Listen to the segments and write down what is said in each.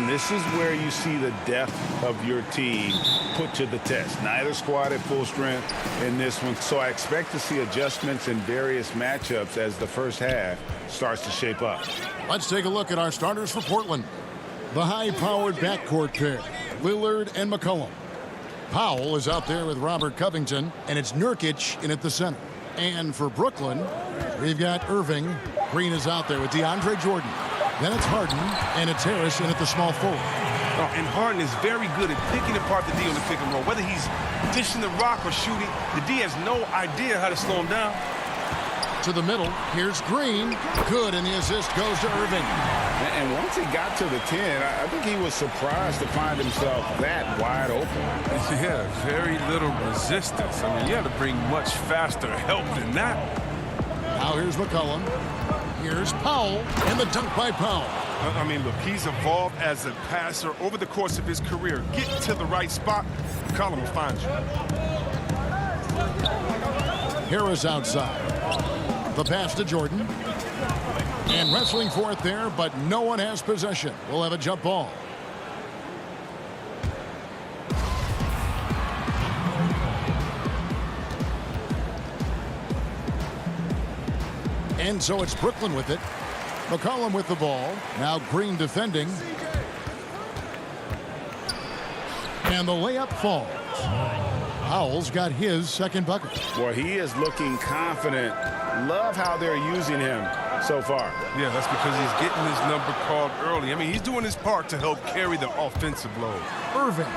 And this is where you see the depth of your team put to the test. Neither squad at full strength in this one. So I expect to see adjustments in various matchups as the first half starts to shape up. Let's take a look at our starters for Portland. The high-powered backcourt pair, Lillard and McCollum. Powell is out there with Robert Covington, and it's Nurkic in at the center. And for Brooklyn, we've got Irving. Green is out there with DeAndre Jordan. Then it's Harden, and it's Harris in at the small forward. Oh, and Harden is very good at picking apart the D on the pick and roll. Whether he's dishing the rock or shooting, the D has no idea how to slow him down. To the middle, here's Green. Good, and the assist goes to Irving. And once he got to the 10, I think he was surprised to find himself that wide open. Yeah, very little resistance. I mean, you have to bring much faster help than that. Now here's McCollum. Here's Powell, and the dunk by Powell. I mean, look, he's evolved as a passer over the course of his career. Get to the right spot, McCollum will find you. Harris outside. The pass to Jordan. And wrestling for it there, but no one has possession. We'll have a jump ball. And so it's Brooklyn with it. McCollum with the ball. Now Green defending. And the layup falls. Powell's got his second bucket. Boy, he is looking confident. Love how they're using him so far. Yeah, that's because he's getting his number called early. I mean, he's doing his part to help carry the offensive load. Irving.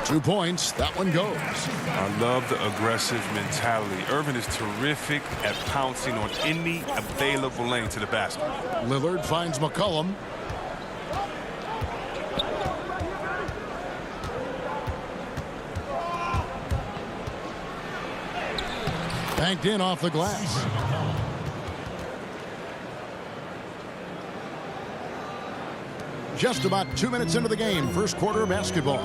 2 points. That one goes. I love the aggressive mentality. Irving is terrific at pouncing on any available lane to the basket. Lillard finds McCollum. Banked in off the glass. Just about 2 minutes into the game. First quarter basketball.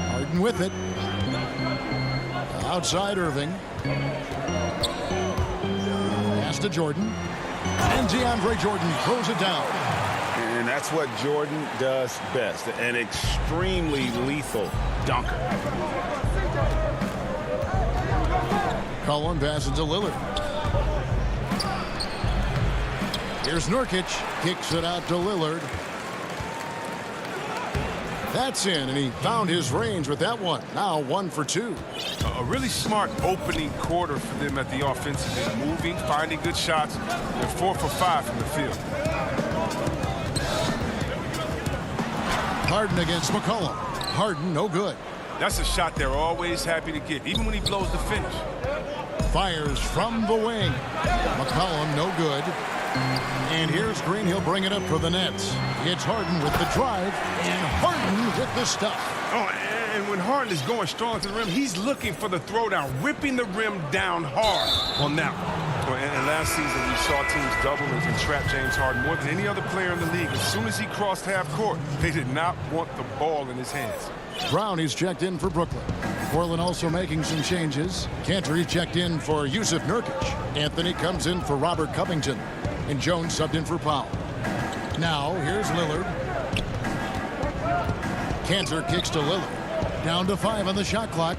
Harden with it. Outside Irving. Pass to Jordan. And DeAndre Jordan throws it down. And that's what Jordan does best. An extremely lethal dunker. Cullen passes to Lillard. Here's Nurkic. Kicks it out to Lillard. That's in, and he found his range with that one. Now 1 for 2. A really smart opening quarter for them at the offensive end. Moving, finding good shots. They're 4 for 5 from the field. Harden against McCollum. Harden, no good. That's a shot they're always happy to get, even when he blows the finish. Fires from the wing. McCollum, no good. And here's Green. He'll bring it up for the Nets. It's Harden with the drive, and Harden with the stuff. Oh, and when Harden is going strong to the rim, he's looking for the throwdown, ripping the rim down hard on that one. And last season, we saw teams double and trap James Harden more than any other player in the league. As soon as he crossed half court, they did not want the ball in his hands. Brownie's checked in for Brooklyn. Portland also making some changes. Cantor checked in for Yusuf Nurkic. Anthony comes in for Robert Covington. And Jones subbed in for Powell. Now, here's Lillard. Cantor kicks to Lillard. Down to 5 on the shot clock.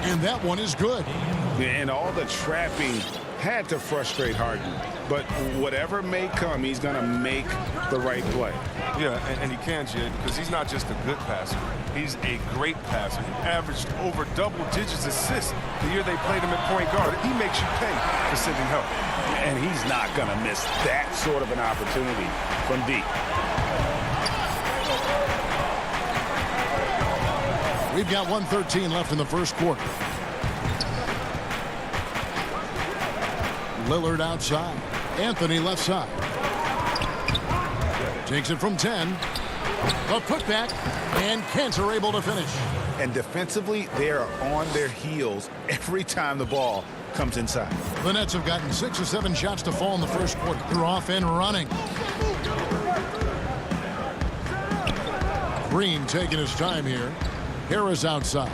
And that one is good. And all the trapping had to frustrate Harden. But whatever may come, he's going to make the right play. Yeah, and he can, Jay, because he's not just a good passer. He's a great passer. He averaged over double-digit assists the year they played him at point guard. He makes you pay for sending help. And he's not going to miss that sort of an opportunity from deep. We've got 1:13 left in the first quarter. Lillard outside. Anthony left side. Takes it from 10. A putback, and Cantor able to finish. And defensively, they are on their heels every time the ball comes inside. The Nets have gotten 6 or 7 shots to fall in the first quarter. They're off and running. Green taking his time here. Harris outside.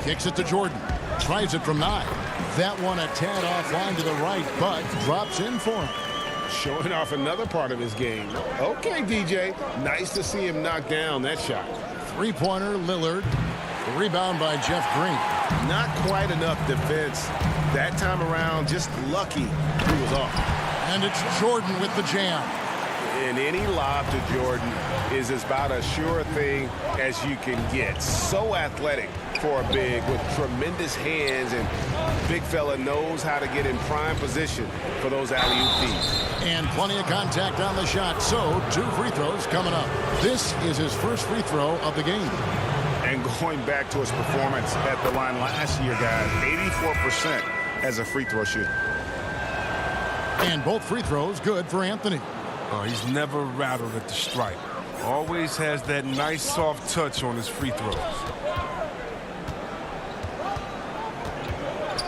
Kicks it to Jordan. Tries it from 9. That one a tad offline to the right, but drops in for him. Showing off another part of his game. Okay, DJ. Nice to see him knock down that shot. Three-pointer, Lillard. The rebound by Jeff Green. Not quite enough defense that time around. Just lucky he was off. And it's Jordan with the jam. And any lob to Jordan is about as sure a thing as you can get. So athletic for a big with tremendous hands, and big fella knows how to get in prime position for those alley-oop feeds. And plenty of contact on the shot, so 2 free throws coming up. This is his first free throw of the game. And going back to his performance at the line last year, guys, 84% as a free throw shooter. And both free throws good for Anthony. He's never rattled at the stripe. Always has that nice soft touch on his free throws.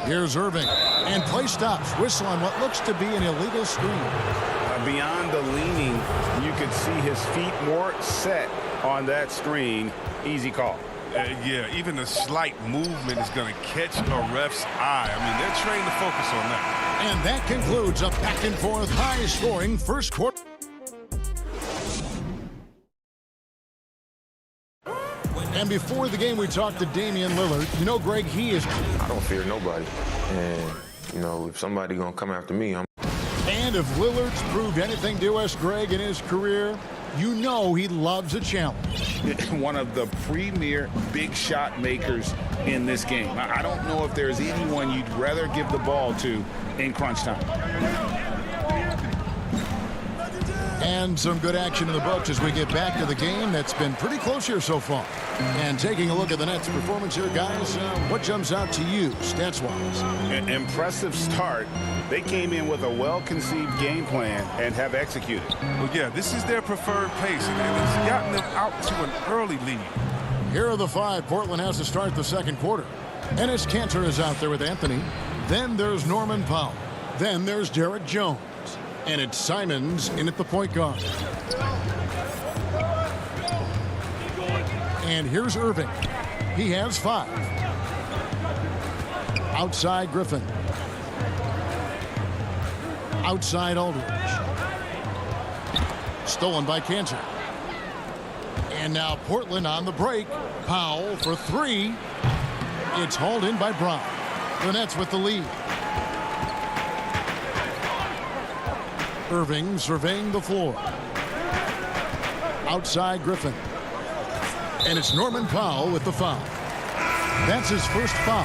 Here's Irving. And play stops. Whistle on what looks to be an illegal screen. Beyond the leaning, you could see his feet more set on that screen. Easy call. Yeah, even a slight movement is going to catch a ref's eye. I mean, they're trained to focus on that. And that concludes a back-and-forth, high-scoring first quarter. And before the game, we talked to Damian Lillard. You know, Greg, I don't fear nobody. And, you know, if somebody going to come after me, I'm... And if Lillard's proved anything to us, Greg, in his career, you know he loves a challenge. One of the premier big shot makers in this game. I don't know if there's anyone you'd rather give the ball to in crunch time. And some good action in the books as we get back to the game that's been pretty close here so far. And taking a look at the Nets' performance here, guys, what jumps out to you, stats-wise? An impressive start. They came in with a well-conceived game plan and have executed. Well, yeah, this is their preferred pace, and it's gotten them out to an early lead. Here are the 5 Portland has to start the second quarter. Enes Kanter is out there with Anthony. Then there's Norman Powell. Then there's Derek Jones. And it's Simons in at the point guard. And here's Irving. He has 5. Outside Griffin. Outside Aldridge. Stolen by Kanter. And now Portland on the break. Powell for 3. It's hauled in by Brown. The Nets with the lead. Irving surveying the floor. Outside Griffin. And it's Norman Powell with the foul. That's his first foul.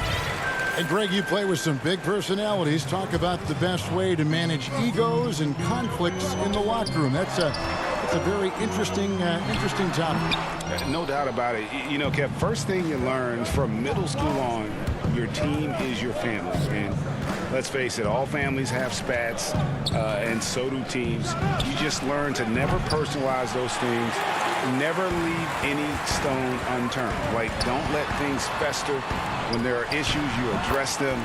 And Greg, you play with some big personalities. Talk about the best way to manage egos and conflicts in the locker room. That's a very interesting topic. No doubt about it. You know, Kev, first thing you learn from middle school on, your team is your family. And let's face it, all families have spats, and so do teams. You just learn to never personalize those things. Never leave any stone unturned. Like, don't let things fester. When there are issues, you address them.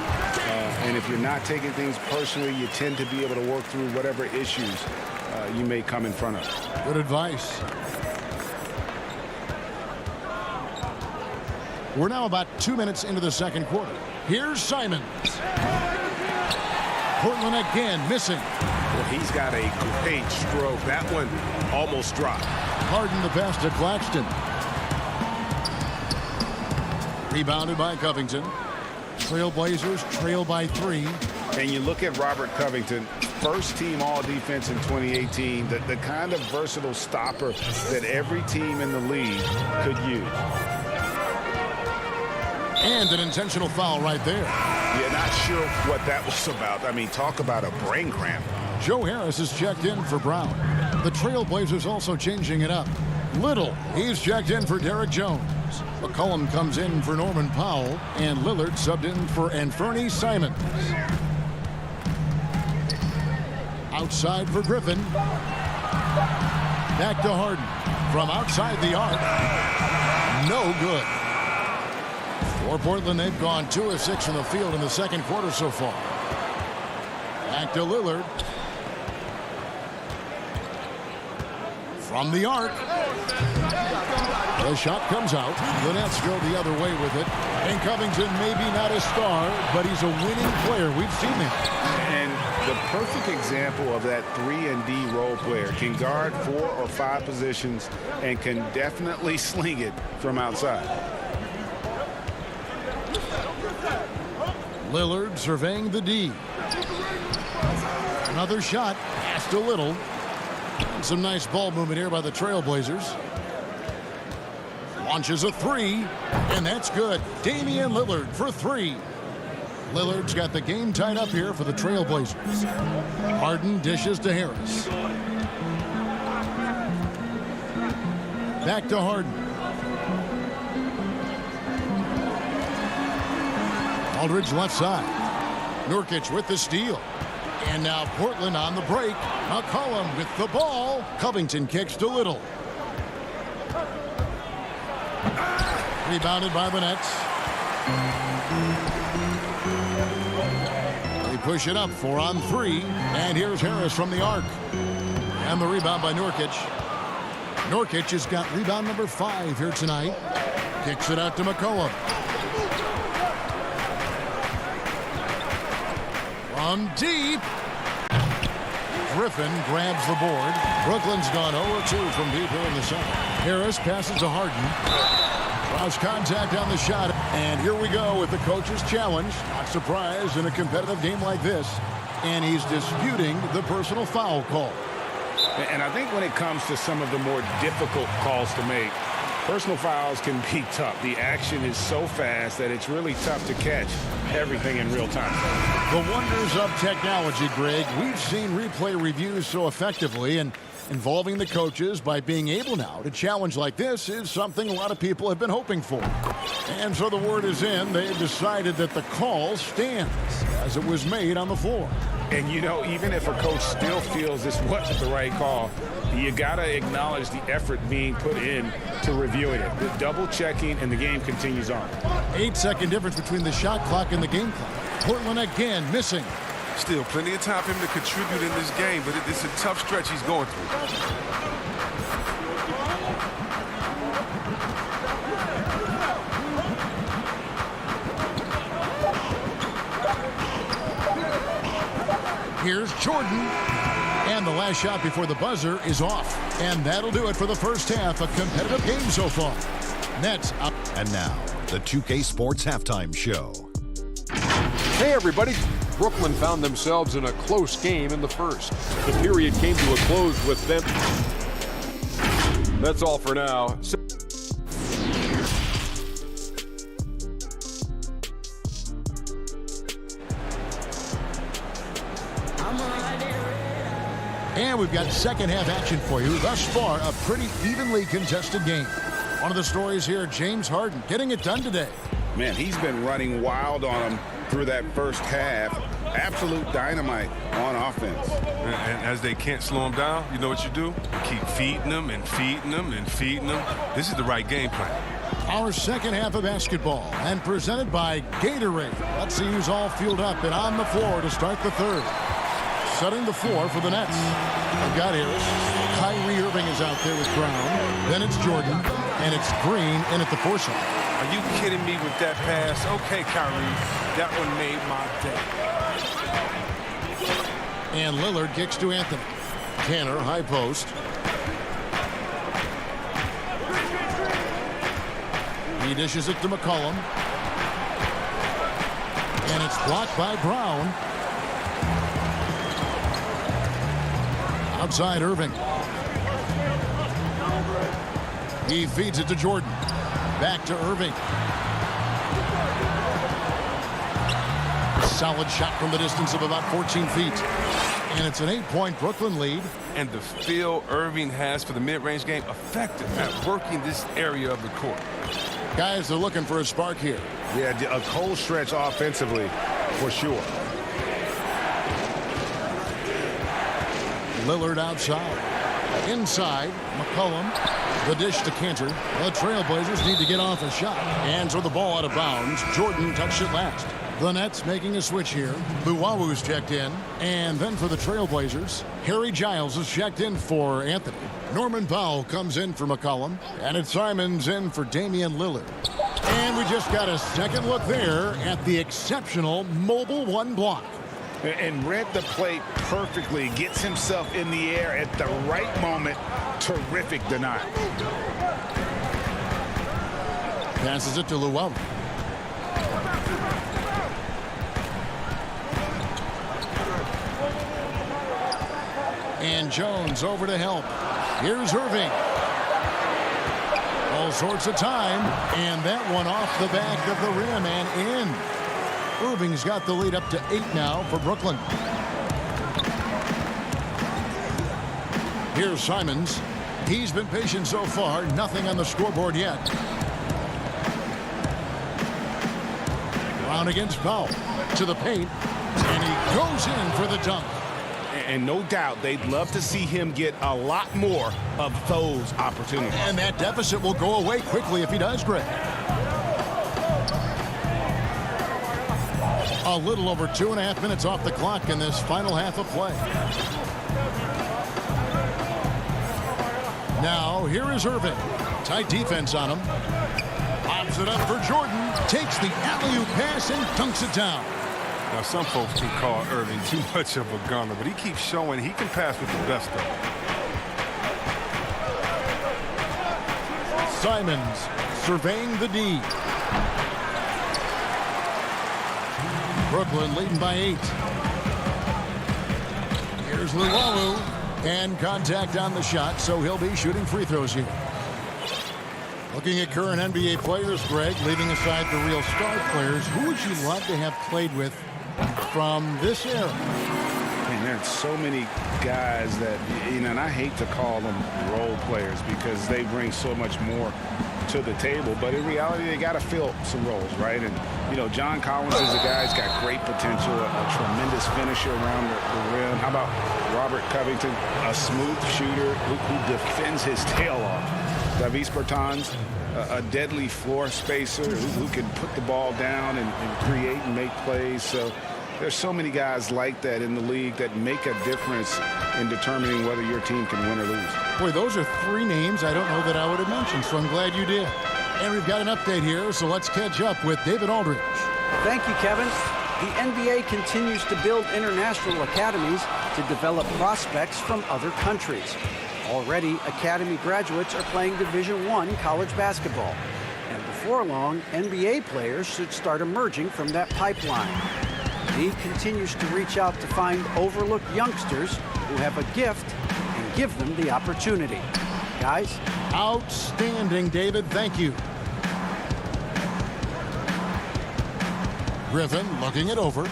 And if you're not taking things personally, you tend to be able to work through whatever issues you may come in front of. Good advice. We're now about 2 minutes into the second quarter. Here's Simons. Portland again missing. Well, he's got a great stroke. That one almost dropped. Harden the pass to Claxton. Rebounded by Covington. Trailblazers trail by 3. And you look at Robert Covington, first team all-defense in 2018, the kind of versatile stopper that every team in the league could use. And an intentional foul right there. Yeah, not sure what that was about. I mean, talk about a brain cramp. Joe Harris is checked in for Brown. The Trailblazers also changing it up. Little, he's checked in for Derek Jones. McCollum comes in for Norman Powell, and Lillard subbed in for Anfernee Simons. Outside for Griffin. Back to Harden. From outside the arc. No good. For Portland, they've gone 2 of 6 from the field in the second quarter so far. Back to Lillard. from the arc. The shot comes out. The Nets go the other way with it. And Covington, maybe not a star, but he's a winning player. We've seen him. And the perfect example of that 3-and-D role player. Can guard 4 or 5 positions and can definitely sling it from outside. Lillard surveying the D. Another shot. Passed a little. Some nice ball movement here by the Trailblazers. Launches a 3, and that's good. Damian Lillard for 3. Lillard's got the game tied up here for the Trailblazers. Harden dishes to Harris. Back to Harden. Aldridge left side. Nurkic with the steal. And now Portland on the break. McCollum with the ball. Covington kicks to Little. Rebounded by the Nets. They push it up 4 on 3. And here's Harris from the arc. And the rebound by Nurkic. Nurkic has got rebound number 5 here tonight. Kicks it out to McCollum. From deep. Griffin grabs the board. Brooklyn's gone 0-2 from deep here in the center. Harris passes to Harden. Draws contact on the shot. And here we go with the coach's challenge. Not surprised in a competitive game like this. And he's disputing the personal foul call. And I think when it comes to some of the more difficult calls to make, personal fouls can be tough. The action is so fast that it's really tough to catch everything in real time. The wonders of technology, Greg. We've seen replay reviews so effectively, and involving the coaches by being able now to challenge like this is something a lot of people have been hoping for. And so the word is in. They've decided that the call stands as it was made on the floor. And, you know, even if a coach still feels this wasn't the right call, you got to acknowledge the effort being put in to reviewing it. The double checking, and the game continues on. 8-second difference between the shot clock and the game clock. Portland again missing. Still plenty of time for him to contribute in this game, but it's a tough stretch he's going through. Here's Jordan. And the last shot before the buzzer is off. And that'll do it for the first half. A competitive game so far. Nets up. And now, the 2K Sports Halftime Show. Hey, everybody. Brooklyn found themselves in a close game in the first. The period came to a close with them. That's all for now. And we've got second half action for you. Thus far, a pretty evenly contested game. One of the stories here, James Harden getting it done today. Man, he's been running wild on him through that first half. Absolute dynamite on offense. And as they can't slow him down, you know what you do? Keep feeding them and feeding them and feeding them. This is the right game plan. Our second half of basketball, and presented by Gatorade. Let's see who's all fueled up and on the floor to start the third. Setting the floor for the Nets. They've got Harris. Kyrie Irving is out there with Brown. Then it's Jordan. And it's Green in at the 4 side. Are you kidding me with that pass? Okay, Kyrie. That one made my day. And Lillard kicks to Anthony. Tanner, high post. He dishes it to McCollum. And it's blocked by Brown. Outside Irving. He feeds it to Jordan. Back to Irving. Solid shot from the distance of about 14 feet. And it's an 8-point Brooklyn lead. And the feel Irving has for the mid-range game, effective at working this area of the court. Guys, they're looking for a spark here. Yeah, a cold stretch offensively, for sure. Lillard outside. Inside, McCollum. The dish to Cantor. The Trailblazers need to get off a shot. And so the ball out of bounds. Jordan touched it last. The Nets making a switch here. Luwawu's checked in. And then for the Trailblazers, Harry Giles is checked in for Anthony. Norman Powell comes in for McCollum. And it's Simons in for Damian Lillard. And we just got a second look there at the exceptional mobile one block. And read the play perfectly. Gets himself in the air at the right moment. Terrific denial. Passes it to Luwawu. And Jones over to help. Here's Irving. All sorts of time. And that one off the back of the rim and in. Irving's got the lead up to 8 now for Brooklyn. Here's Simons. He's been patient so far. Nothing on the scoreboard yet. Brown against Powell. To the paint. And he goes in for the dunk. And no doubt they'd love to see him get a lot more of those opportunities. And that deficit will go away quickly if he does, Greg. A little over 2.5 minutes off the clock in this final half of play. Now, here is Irving. Tight defense on him. Pops it up for Jordan. Takes the alley-oop pass and dunks it down. Now, some folks can call Irving too much of a gunner, but he keeps showing he can pass with the best of them. Simons surveying the D. Brooklyn leading by 8. Here's Luwawu. And contact on the shot, so he'll be shooting free throws here. Looking at current NBA players, Greg, leaving aside the real star players, who would you love to have played with from this era? And there's so many guys that, you know, and I hate to call them role players because they bring so much more to the table, but in reality they got to fill some roles, right? And you know, John Collins is a guy who's got great potential, a tremendous finisher around the rim. How about Robert Covington, a smooth shooter who defends his tail off? Davis Bertans, a deadly floor spacer who can put the ball down and create and make plays. So there's so many guys like that in the league that make a difference in determining whether your team can win or lose. Boy, those are 3 names I don't know that I would have mentioned, so I'm glad you did. And we've got an update here, so let's catch up with David Aldridge. Thank you, Kevin. The NBA continues to build international academies to develop prospects from other countries. Already, academy graduates are playing Division I college basketball. And before long, NBA players should start emerging from that pipeline. The league continues to reach out to find overlooked youngsters who have a gift and give them the opportunity. Guys? Outstanding, David. Thank you. Griffin looking it over.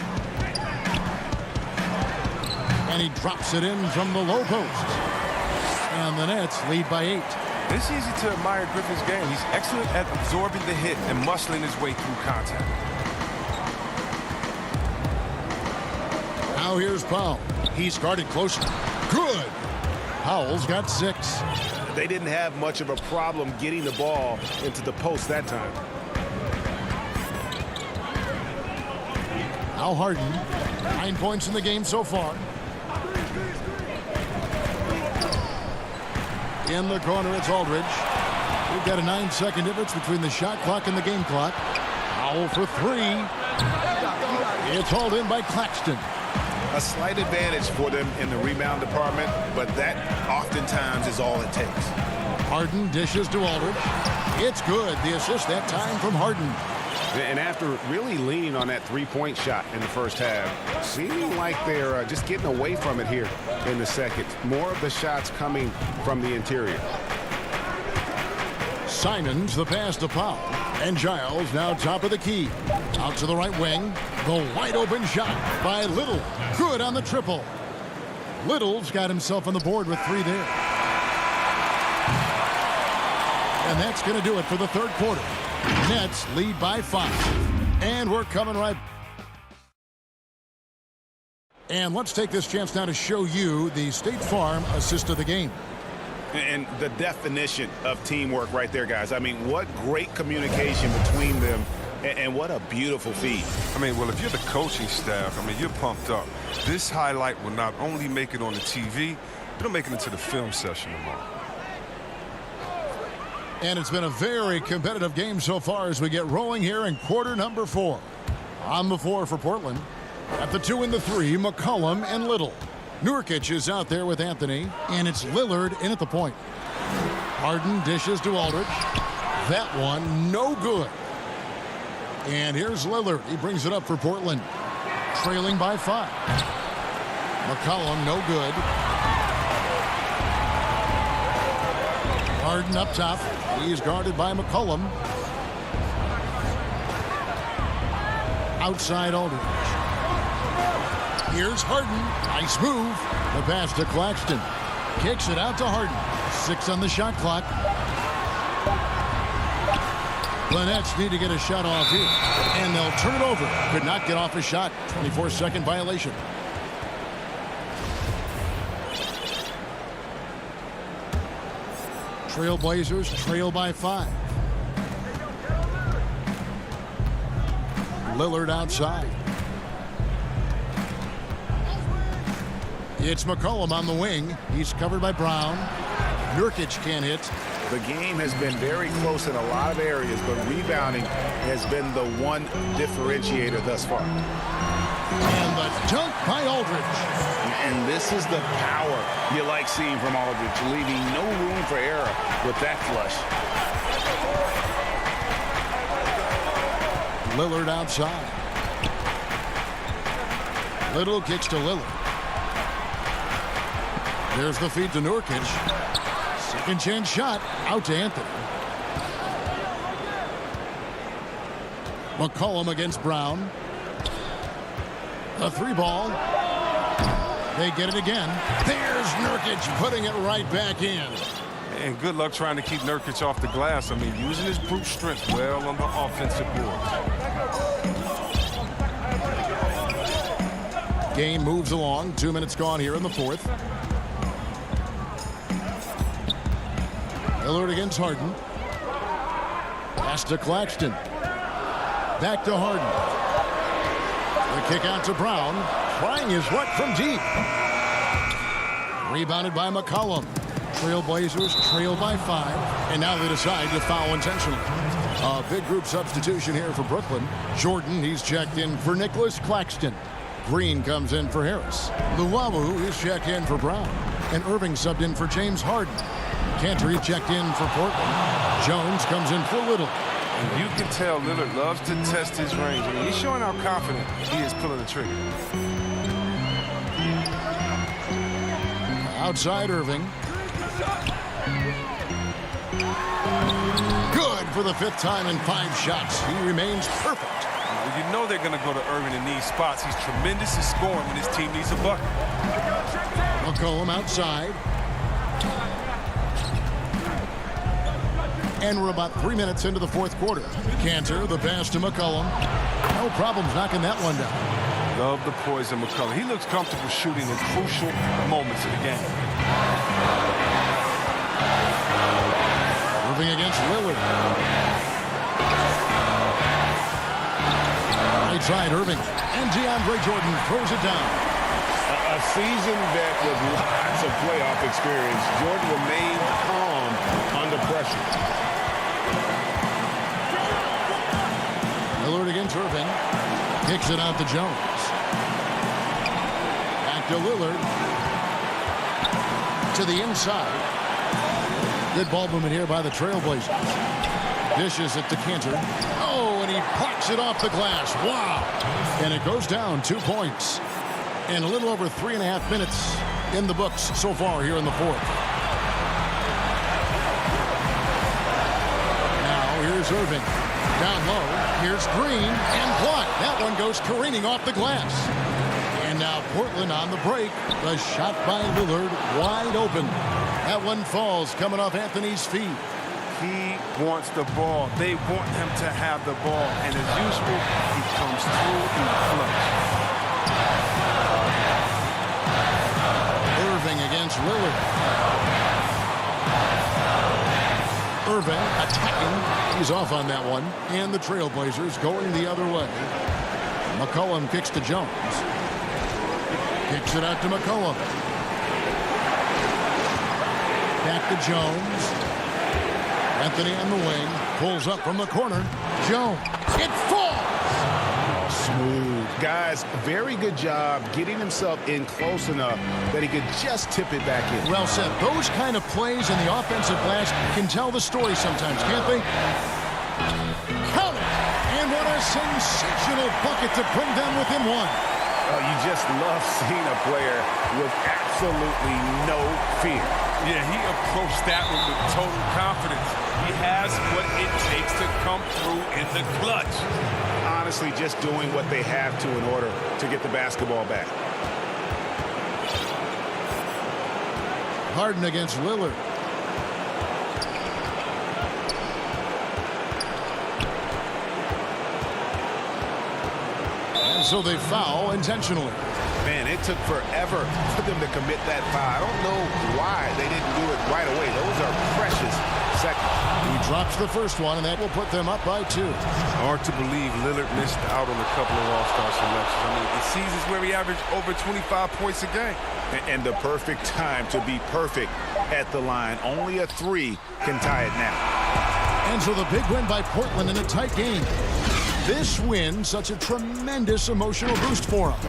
And he drops it in from the low post. And the Nets lead by 8. It's easy to admire Griffin's game. He's excellent at absorbing the hit and muscling his way through contact. Now here's Powell. He's guarded closer. Good. Powell's got 6. They didn't have much of a problem getting the ball into the post that time. Now Harden. 9 points in the game so far. In the corner, it's Aldridge. We've got a 9-second difference between the shot clock and the game clock. Powell for 3. It's hauled in by Claxton. A slight advantage for them in the rebound department, but that oftentimes is all it takes. Harden dishes to Aldridge. It's good. The assist that time from Harden. And after really leaning on that three-point shot in the first half, seeming like they're just getting away from it here in the second. More of the shots coming from the interior. Simons, the pass to Powell. And Giles now top of the key. Out to the right wing. The wide open shot by Little. Good on the triple. Little's got himself on the board with 3 there. And that's going to do it for the third quarter. Nets lead by 5. And we're coming right. And let's take this chance now to show you the State Farm assist of the game. And the definition of teamwork right there, guys. I mean, what great communication between them And what a beautiful feed. I mean, well, if you're the coaching staff, I mean, you're pumped up. This highlight will not only make it on the TV, it'll make it into the film session tomorrow. And it's been a very competitive game so far as we get rolling here in quarter number 4. On the floor for Portland. At the 2 and the 3, McCollum and Little. Nurkic is out there with Anthony, and it's Lillard in at the point. Harden dishes to Aldridge. That one, no good. And here's Lillard. He brings it up for Portland. Trailing by 5. McCollum, no good. Harden up top. He's guarded by McCollum. Outside Aldridge. Here's Harden. Nice move. The pass to Claxton. Kicks it out to Harden. 6 on the shot clock. The Nets need to get a shot off here. And they'll turn it over. Could not get off a shot. 24-second violation. Trailblazers trail by 5. Lillard outside. It's McCollum on the wing. He's covered by Brown. Nurkic can't hit. The game has been very close in a lot of areas, but rebounding has been the one differentiator thus far. And the dunk by Aldridge. And this is the power you like seeing from Aldridge, leaving no room for error with that flush. Lillard outside. Little kicks to Lillard. There's the feed to Nurkic. Second chance shot out to Anthony. McCollum against Brown. A 3 ball. They get it again. There's Nurkic putting it right back in. And good luck trying to keep Nurkic off the glass. I mean, using his brute strength well on the offensive board. Game moves along. 2 minutes gone here in the 4th. Lillard against Harden. Pass to Claxton. Back to Harden. The kick out to Brown. Trying his luck from deep. Rebounded by McCollum. Trailblazers trail by 5. And now they decide to foul intentionally. A big group substitution here for Brooklyn. Jordan, he's checked in for Nicholas Claxton. Green comes in for Harris. Luwawu is checked in for Brown. And Irving subbed in for James Harden. Cantor checked in for Portland. Jones comes in for Little. And you can tell Lillard loves to test his range. I mean, he's showing how confident he is pulling the trigger. Outside Irving. Good for the 5th time in 5 shots. He remains perfect. Well, you know they're going to go to Irving in these spots. He's tremendous at scoring when his team needs a bucket. McCollum outside. And we're about 3 minutes into the 4th quarter. Cantor, the pass to McCollum. No problems knocking that one down. Love the poise of McCollum. He looks comfortable shooting in crucial moments of the game. Moving against Lillard. Right side, Irving. And DeAndre Jordan throws it down. A seasoned vet with lots of playoff experience, Jordan remained calm under pressure. Lillard against Irving. Kicks it out to Jones. Back to Lillard. To the inside. Good ball movement here by the Trailblazers. Dishes it to Cantor. Oh, and he plucks it off the glass. Wow. And it goes down 2 points. And a little over 3.5 minutes in the books so far here in the 4th. Now here's Irving. Down low. Here's Green and blocked. That one goes careening off the glass. And now Portland on the break. The shot by Lillard wide open. That one falls coming off Anthony's feet. He wants the ball. They want him to have the ball. And as usual, he comes through in clutch. Irving against Lillard. moving, attacking. He's off on that one. And the Trailblazers going the other way. McCollum kicks to Jones. Kicks it out to McCollum. Back to Jones. Anthony on the wing. Pulls up from the corner. Jones. It falls. Smooth. Guys, very good job getting himself in close enough that he could just tip it back in. Well said. Those kind of plays in the offensive glass can tell the story sometimes, can't they? Count it! And what a sensational bucket to bring them within one. Oh, you just love seeing a player with absolutely no fear. Yeah, he approached that one with total confidence. He has what it takes to come through in the clutch. Honestly, just doing what they have to in order to get the basketball back. Harden against Lillard. And so they foul intentionally. Man, it took forever for them to commit that foul. I don't know why they didn't do it right away. Those are precious seconds. He drops the first one, and that will put them up by 2. Hard to believe Lillard missed out on a couple of All-Star selections. I mean, the seasons where he averaged over 25 points a game. And the perfect time to be perfect at the line. Only a 3 can tie it now. And so the big win by Portland in a tight game. This win, such a tremendous emotional boost for them.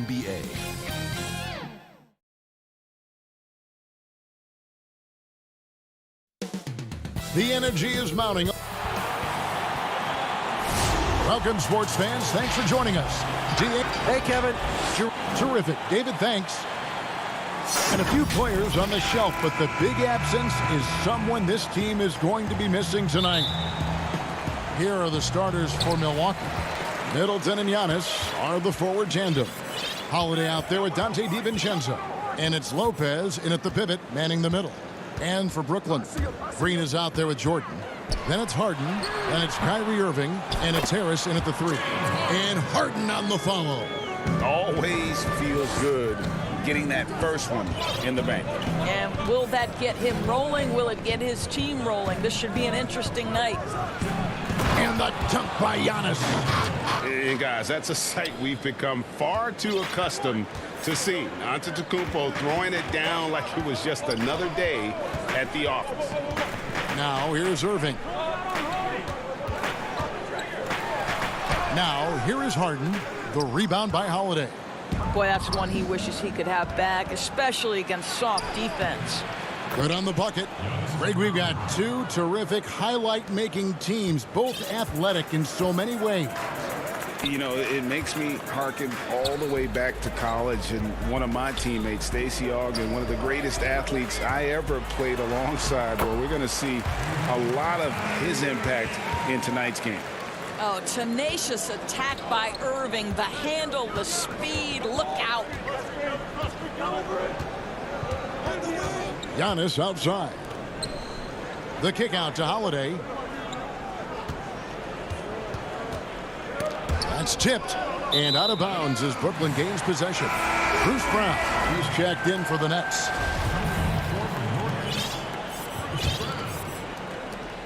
NBA. The energy is mounting. Welcome, sports fans. Thanks for joining us. Hey, Kevin. Terrific. David, thanks. And a few players on the shelf, but the big absence is someone this team is going to be missing tonight. Here are the starters for Milwaukee. Middleton and Giannis are the forward tandem. Holiday out there with Dante DiVincenzo. And it's Lopez in at the pivot, manning the middle. And for Brooklyn, Green is out there with Jordan. Then it's Harden, and it's Kyrie Irving, and it's Harris in at the 3. And Harden on the follow. Always feels good getting that first one in the bank. And will that get him rolling? Will it get his team rolling? This should be an interesting night. And the dunk by Giannis. And guys, that's a sight we've become far too accustomed to see. Antetokounmpo throwing it down like it was just another day at the office. Now here's Irving. Now here is Harden. The rebound by Holiday. Boy, that's one he wishes he could have back, especially against soft defense. Good on the bucket. Greg, we've got two terrific highlight-making teams, both athletic in so many ways. You know, it makes me harken all the way back to college, and one of my teammates, Stacey Ogden, one of the greatest athletes I ever played alongside, where we're going to see a lot of his impact in tonight's game. Oh, tenacious attack by Irving. The handle, the speed, look out. Giannis outside. The kick out to Holiday. That's tipped and out of bounds as Brooklyn gains possession. Bruce Brown, he's checked in for the Nets.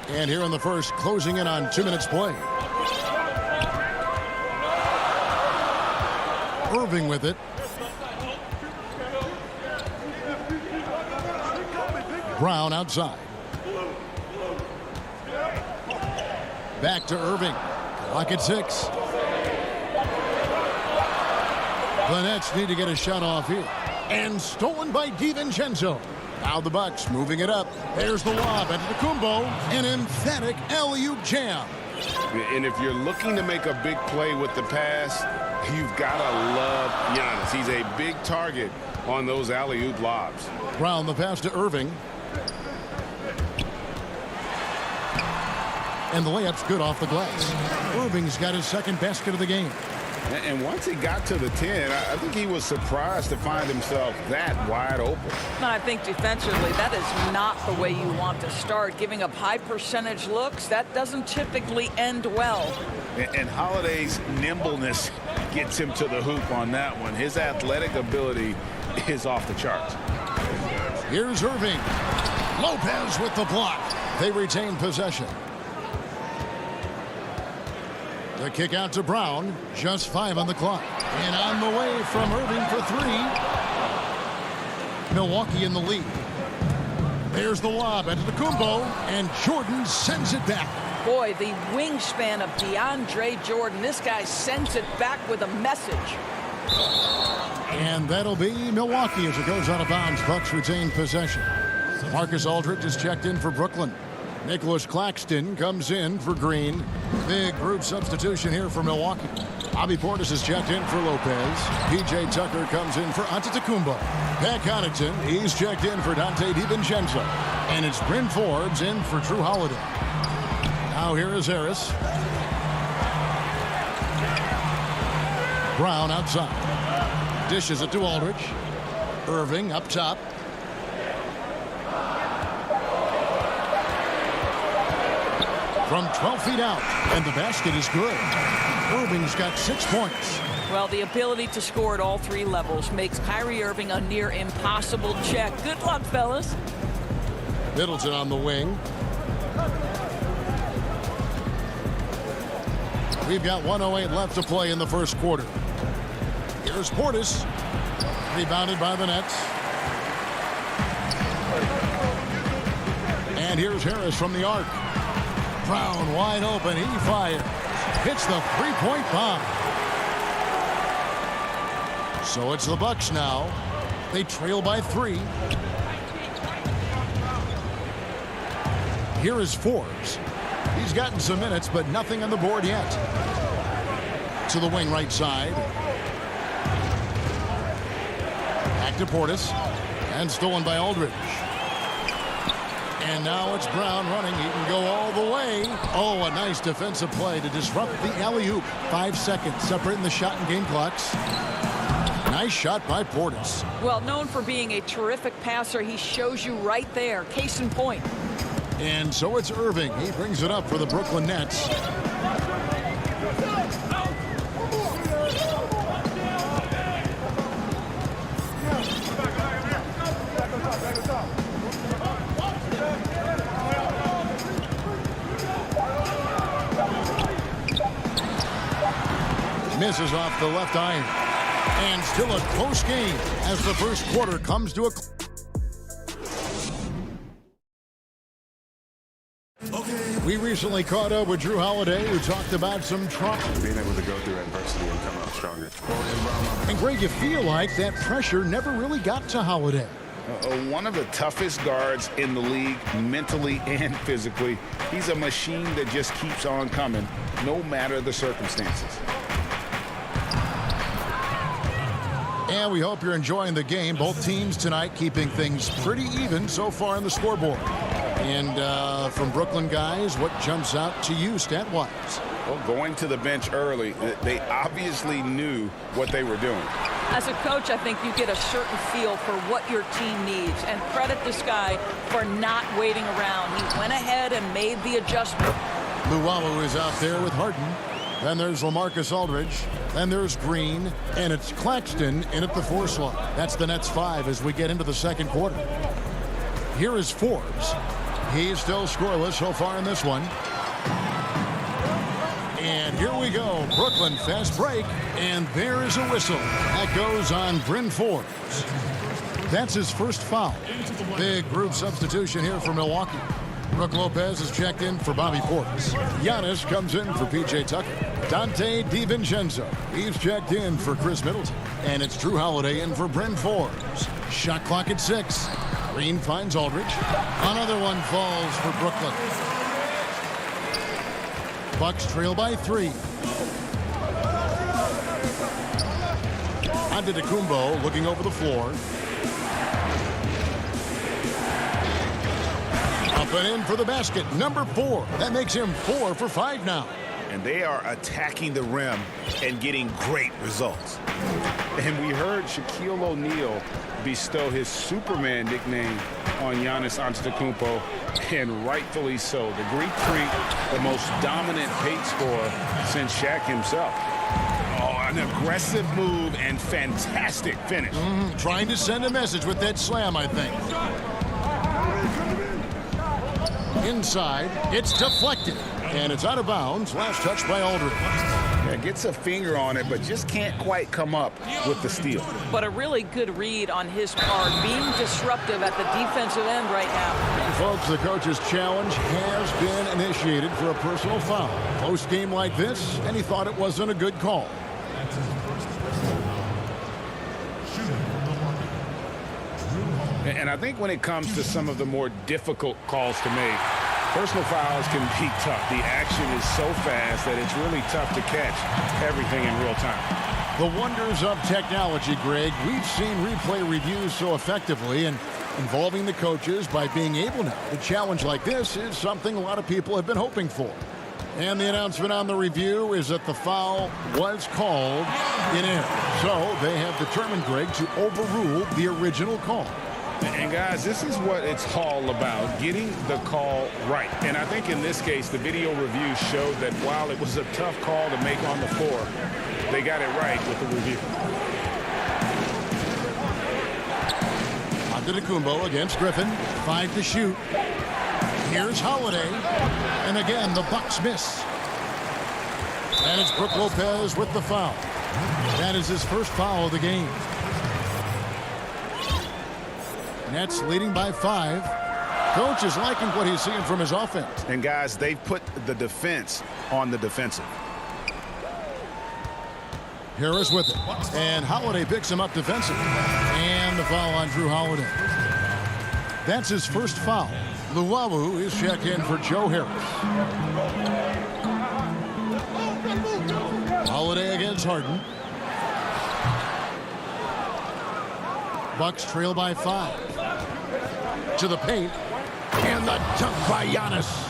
And here in the first, closing in on 2 minutes play. Irving with it. Brown outside. Back to Irving. Clock at 6. The Nets need to get a shot off here. And stolen by DiVincenzo. Now the Bucks moving it up. There's the lob. Antetokounmpo. An emphatic alley-oop jam. And if you're looking to make a big play with the pass, you've got to love Giannis. He's a big target on those alley-oop lobs. Brown the pass to Irving. And the layup's good off the glass. Irving's got his second basket of the game. And once he got to the 10, I think he was surprised to find himself that wide open. No, I think defensively, that is not the way you want to start. Giving up high percentage looks, that doesn't typically end well. And Holiday's nimbleness gets him to the hoop on that one. His athletic ability is off the charts. Here's Irving. Lopez with the block. They retain possession. The kick out to Brown. Just 5 on the clock. And on the way from Irving for 3. Milwaukee in the lead. There's the lob into the Antetokounmpo. And Jordan sends it back. Boy, the wingspan of DeAndre Jordan. This guy sends it back with a message. And that'll be Milwaukee as it goes out of bounds. Bucks retain possession. Marcus Aldridge is checked in for Brooklyn. Nicholas Claxton comes in for Green. Big group substitution here for Milwaukee. Bobby Portis is checked in for Lopez. P.J. Tucker comes in for Antetokounmpo. Pat Connaughton, he's checked in for Dante DiVincenzo. And it's Bryn Forbes in for Drew Holiday. Now here is Harris. Brown outside. Dishes it to Aldridge. Irving up top. From 12 feet out, and the basket is good. Irving's got 6 points. Well, the ability to score at all 3 levels makes Kyrie Irving a near impossible check. Good luck, fellas. Middleton on the wing. We've got 1:08 left to play in the first quarter. Here's Portis. Rebounded by the Nets. And here's Harris from the arc. Brown wide open. He fires. Hits the three-point bomb. So it's the Bucks now. They trail by 3. Here is Forbes. He's gotten some minutes, but nothing on the board yet. To the wing right side. Back to Portis. And stolen by Aldridge. And now it's Brown running. He can go all the way. Oh, a nice defensive play to disrupt the alley-oop. 5 seconds separating the shot and game clocks. Nice shot by Portis. Well, known for being a terrific passer, he shows you right there. Case in point. And so it's Irving. He brings it up for the Brooklyn Nets. Misses off the left iron. And still a close game as the first quarter comes to a close. We recently caught up with Drew Holiday, who talked about some trauma. Being able to go through adversity and come out stronger. And Greg, you feel like that pressure never really got to Holiday. One of the toughest guards in the league, mentally and physically. He's a machine that just keeps on coming, no matter the circumstances. And we hope you're enjoying the game. Both teams tonight keeping things pretty even so far on the scoreboard. And from Brooklyn guys, what jumps out to you stat-wise? Well, going to the bench early, they obviously knew what they were doing. As a coach, I think you get a certain feel for what your team needs. And credit this guy for not waiting around. He went ahead and made the adjustment. Luwawu is out there with Harden. Then there's LaMarcus Aldridge. Then there's Green. And it's Claxton in at the 4 slot. That's the Nets 5 as we get into the second quarter. Here is Forbes. He's still scoreless so far in this one. And here we go. Brooklyn fast break. And there is a whistle. That goes on Bryn Forbes. That's his first foul. Big group substitution here for Milwaukee. Brook Lopez is checked in for Bobby Portis. Giannis comes in for P.J. Tucker. Dante DiVincenzo. He's checked in for Chris Middleton. And it's Drew Holiday in for Bryn Forbes. Shot clock at 6. Green finds Aldridge. Another one falls for Brooklyn. Bucks trail by 3. Antetokounmpo looking over the floor. Up and in for the basket. Number 4. That makes him 4 for 5 now. And they are attacking the rim and getting great results. And we heard Shaquille O'Neal bestow his Superman nickname on Giannis Antetokounmpo, and rightfully so. The Greek Freak, the most dominant paint scorer since Shaq himself. Oh, an aggressive move and fantastic finish. Trying to send a message with that slam, I think. Inside, it's deflected. And it's out of bounds. Last touch by Aldridge. Yeah, gets a finger on it, but just can't quite come up with the steal. But a really good read on his part, being disruptive at the defensive end right now. And folks, the coach's challenge has been initiated for a personal foul. Close game like this, and he thought it wasn't a good call. And I think when it comes to some of the more difficult calls to make, personal fouls can be tough. The action is so fast that it's really tough to catch everything in real time. The wonders of technology, Greg. We've seen replay reviews so effectively, and involving the coaches by being able now to challenge like this is something a lot of people have been hoping for. And the announcement on the review is that the foul was called in error. So they have determined, Greg, to overrule the original call. And guys, this is what it's all about, getting the call right. And I think in this case, the video review showed that while it was a tough call to make on the floor, they got it right with the review. Antetokounmpo against Griffin. 5 to shoot. Here's Holiday. And again, the Bucks miss. And it's Brook Lopez with the foul. That is his first foul of the game. Nets leading by 5. Coach is liking what he's seeing from his offense. And guys, they've put the defense on the defensive. Harris with it. And Holiday picks him up defensively. And the foul on Drew Holiday. That's his first foul. Luwawu is checked in for Joe Harris. Holiday against Harden. Bucks trail by 5. To the paint. And the dunk by Giannis.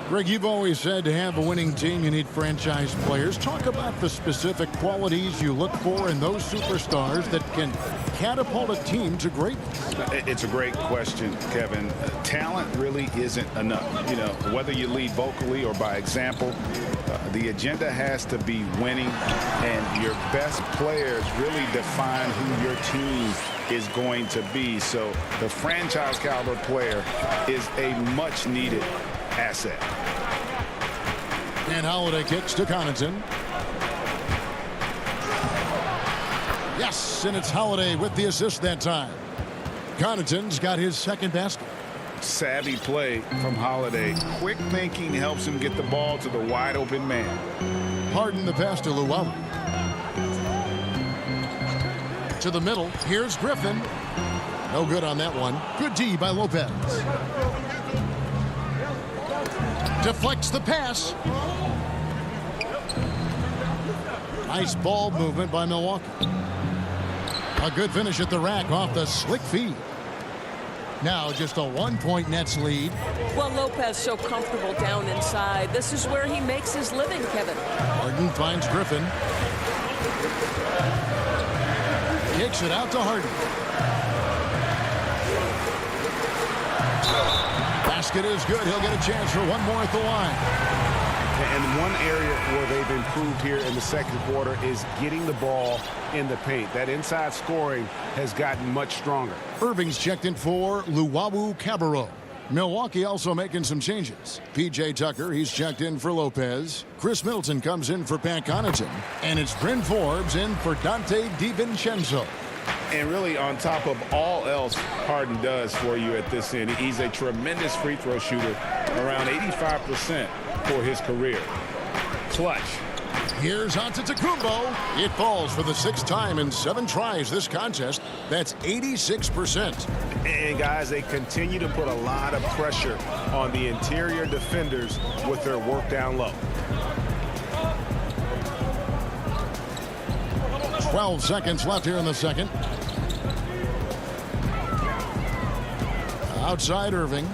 Greg, you've always said to have a winning team, you need franchise players. Talk about the specific qualities you look for in those superstars that can catapult a team to greatness. It's a great question, Kevin. Talent really isn't enough. You know, whether you lead vocally or by example, the agenda has to be winning, and your best players really define who your team is going to be. So the franchise caliber player is a much needed asset. And Holiday kicks to Connaughton. Yes, and it's Holiday with the assist that time. Connaughton's got his second basket. Savvy play from Holiday. Quick thinking helps him get the ball to the wide open man. Harden the pass to Luwawu. To the middle. Here's Griffin. No good on that one. Good D by Lopez. Deflects the pass. Nice ball movement by Milwaukee. A good finish at the rack off the slick feed. Now just a 1-point Nets lead. Well, Lopez so comfortable down inside. This is where he makes his living, Kevin. Harden finds Griffin. Kicks it out to Harden. Basket is good. He'll get a chance for one more at the line. And one area where they've improved here in the second quarter is getting the ball in the paint. That inside scoring has gotten much stronger. Irving's checked in for Luwawu Cabarro. Milwaukee also making some changes. P.J. Tucker, he's checked in for Lopez. Chris Middleton comes in for Pat Connaughton. And it's Bryn Forbes in for Dante DiVincenzo. And really, on top of all else Harden does for you at this end, he's a tremendous free throw shooter, around 85% for his career. Clutch. Here's Antetokounmpo. It falls for the 6th time in 7 tries this contest. That's 86%. And guys, they continue to put a lot of pressure on the interior defenders with their work down low. 12 seconds left here in the second. Outside Irving.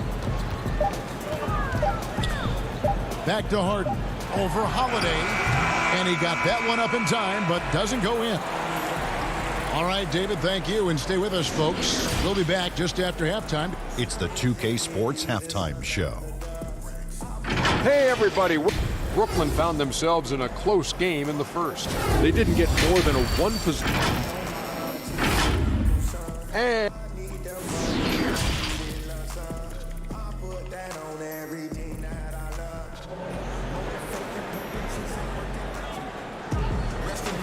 Back to Harden. Over Holiday. And he got that one up in time, but doesn't go in. All right, David, thank you. And stay with us, folks. We'll be back just after halftime. It's the 2K Sports Halftime Show. Hey, everybody. Brooklyn found themselves in a close game in the first. They didn't get more than a one possession.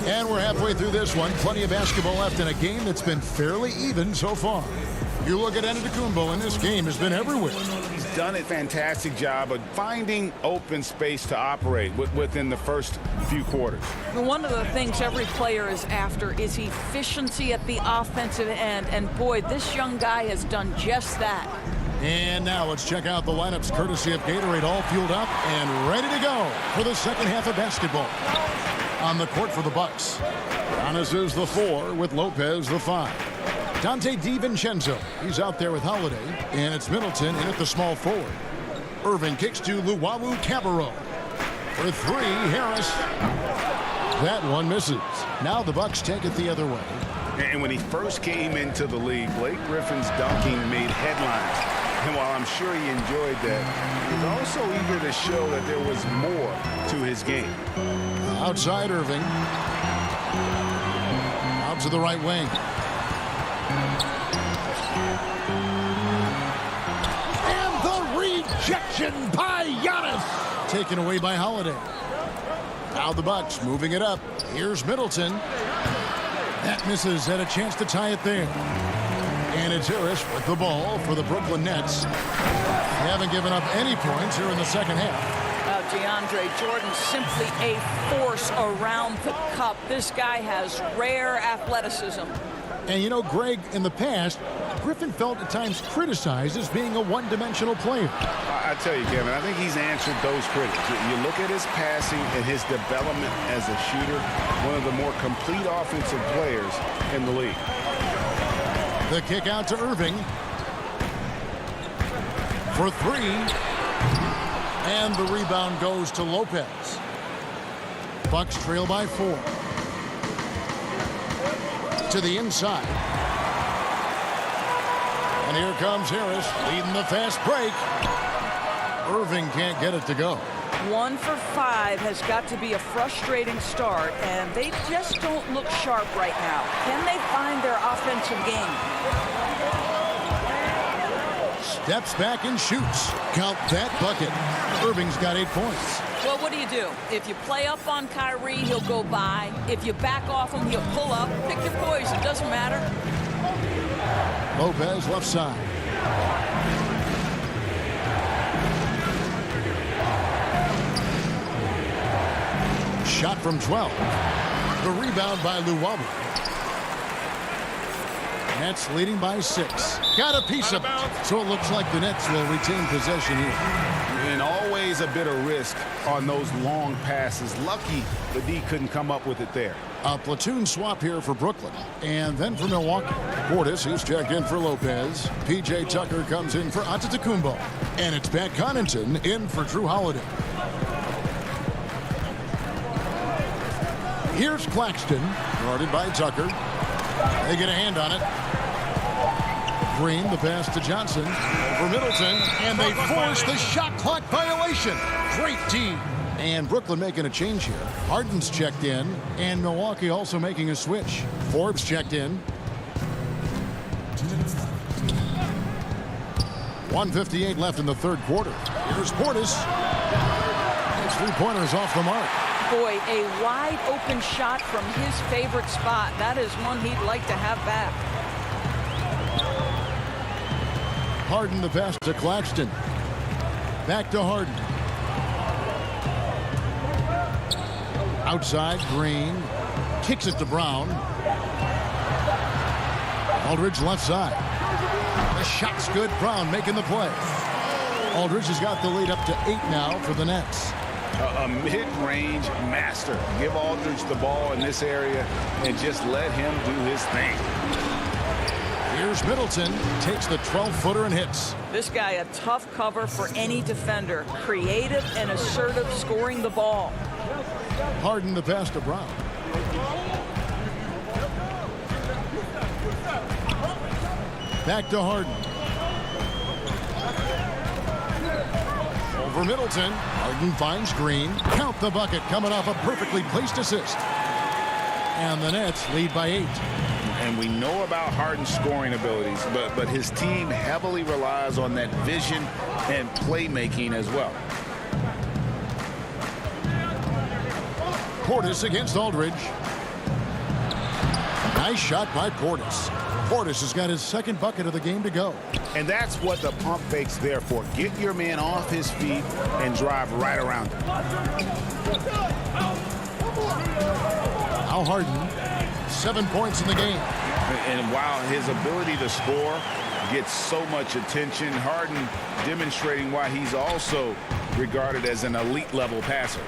And we're halfway through this one. Plenty of basketball left in a game that's been fairly even so far. You look at Antetokounmpo, and this game has been everywhere. He's done a fantastic job of finding open space to operate within the first few quarters. One of the things every player is after is efficiency at the offensive end. And boy, this young guy has done just that. And now let's check out the lineups courtesy of Gatorade, all fueled up and ready to go for the second half of basketball. On the court for the Bucks. Giannis is the 4 with Lopez the 5. Dante DiVincenzo, he's out there with Holiday. And it's Middleton in at the small forward. Irving kicks to Luwawu Cabarro. For 3, Harris. That one misses. Now the Bucks take it the other way. And when he first came into the league, Blake Griffin's dunking made headlines. And while I'm sure he enjoyed that, he's also eager to show that there was more to his game. Outside Irving. Out to the right wing. And the rejection by Giannis. Taken away by Holiday. Now the Bucks moving it up. Here's Middleton. That misses. Had a chance to tie it there. And it's Harris with the ball for the Brooklyn Nets. They haven't given up any points here in the second half. DeAndre Jordan, simply a force around the cup. This guy has rare athleticism. And you know, Greg, in the past, Griffin felt at times criticized as being a one-dimensional player. I tell you, Kevin, I think he's answered those critics. You look at his passing and his development as a shooter, one of the more complete offensive players in the league. The kick out to Irving for three. And the rebound goes to Lopez. Bucks trail by 4. To the inside. And here comes Harris leading the fast break. Irving can't get it to go. 1 for 5 has got to be a frustrating start, and they just don't look sharp right now. Can they find their offensive game? Steps back and shoots. Count that bucket. Irving's got 8 points. Well, what do? If you play up on Kyrie, he'll go by. If you back off him, he'll pull up. Pick your poison. Doesn't matter. Lopez left side. Shot from 12. The rebound by Luwawu. Nets leading by 6. Got a piece of it. So it looks like the Nets will retain possession here. And always a bit of risk on those long passes. Lucky the D couldn't come up with it there. A platoon swap here for Brooklyn. And then for Milwaukee. Portis, he's checked in for Lopez. P.J. Tucker comes in for Antetokounmpo. And it's Pat Connaughton in for Drew Holiday. Here's Claxton, guarded by Tucker. They get a hand on it. Green, the pass to Johnson for Middleton, and they force the shot clock violation. Great team. And Brooklyn making a change here. Harden's checked in, and Milwaukee also making a switch. Forbes checked in. 1:58 left in the third quarter. Here's Portis. His three-pointers off the mark. Boy, a wide open shot from his favorite spot. That is one he'd like to have back. Harden the pass to Claxton. Back to Harden. Outside, Green. Kicks it to Brown. Aldridge left side. The shot's good. Brown making the play. Aldridge has got the lead up to 8 now for the Nets. A mid-range master. Give Aldridge the ball in this area and just let him do his thing. Here's Middleton. Takes the 12-footer and hits. This guy a tough cover for any defender. Creative and assertive scoring the ball. Harden the pass to Brown. Back to Harden. Over Middleton. Harden finds Green. Count the bucket coming off a perfectly placed assist. And the Nets lead by 8. And we know about Harden's scoring abilities, but his team heavily relies on that vision and playmaking as well. Portis against Aldridge. Nice shot by Portis. Portis has got his second bucket of the game to go. And that's what the pump fake's there for. Get your man off his feet and drive right around him. Now Harden, 7 points in the game. And while his ability to score gets so much attention, Harden demonstrating why he's also regarded as an elite level passer.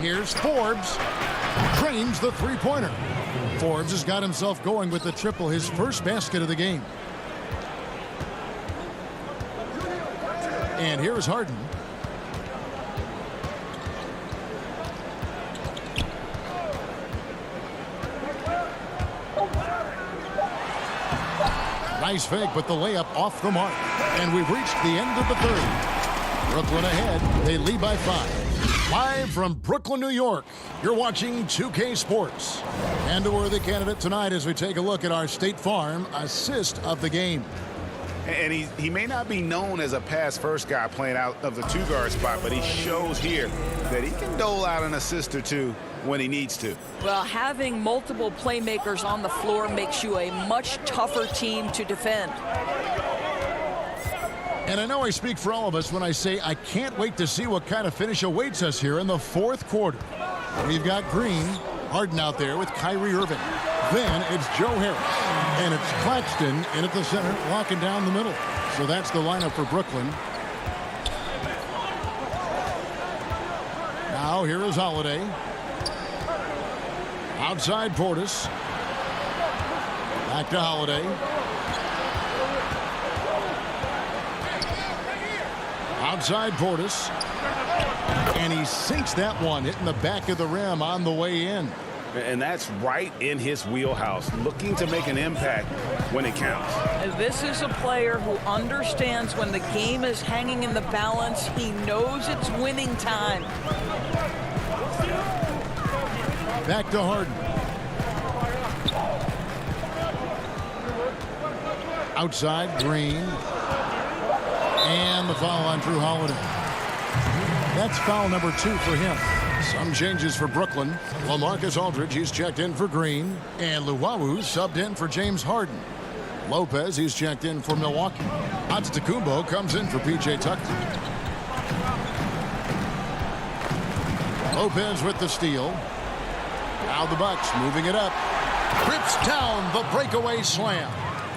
Here's Forbes. Drains the three-pointer. Forbes has got himself going with the triple, his first basket of the game. And here's Harden. Nice fake, but the layup off the mark. And we've reached the end of the third. Brooklyn ahead. They lead by 5. Live from Brooklyn, New York, you're watching 2K Sports. And a worthy candidate tonight as we take a look at our State Farm assist of the game. And he may not be known as a pass-first guy playing out of the two-guard spot, but he shows here that he can dole out an assist or two when he needs to. Well, having multiple playmakers on the floor makes you a much tougher team to defend. And I know I speak for all of us when I say I can't wait to see what kind of finish awaits us here in the fourth quarter. We've got Green, Harden out there with Kyrie Irving. Then it's Joe Harris. And it's Claxton in at the center, locking down the middle. So that's the lineup for Brooklyn. Now here is Holiday. Outside Portis. Back to Holiday. Outside Portis. And he sinks that one, hitting the back of the rim on the way in. And that's right in his wheelhouse, looking to make an impact when it counts. This is a player who understands when the game is hanging in the balance. He knows it's winning time. Back to Harden. Outside, Green. And the foul on Drew Holiday. That's foul number 2 for him. Some changes for Brooklyn. LaMarcus Aldridge, he's checked in for Green. And Luwawu subbed in for James Harden. Lopez, he's checked in for Milwaukee. Antetokounmpo comes in for P.J. Tucker. Lopez with the steal. Now the Bucks moving it up. Rips down the breakaway slam.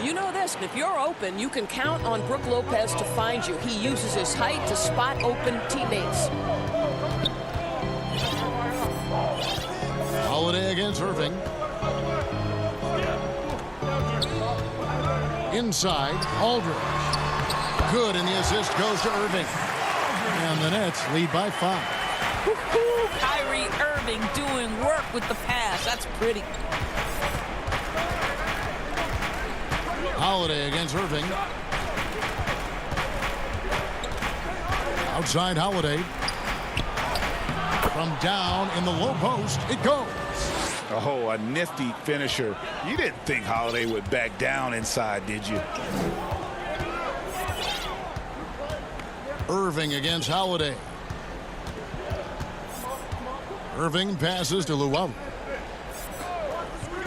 You know this, if you're open, you can count on Brook Lopez to find you. He uses his height to spot open teammates. Holiday against Irving. Inside, Aldridge. Good, and the assist goes to Irving. And the Nets lead by 5. Kyrie Irving doing work with the pass. That's pretty. Holiday against Irving. Outside Holiday. From down in the low post, it goes. Oh, a nifty finisher. You didn't think Holiday would back down inside, did you? Irving against Holiday. Irving passes to Luwawu.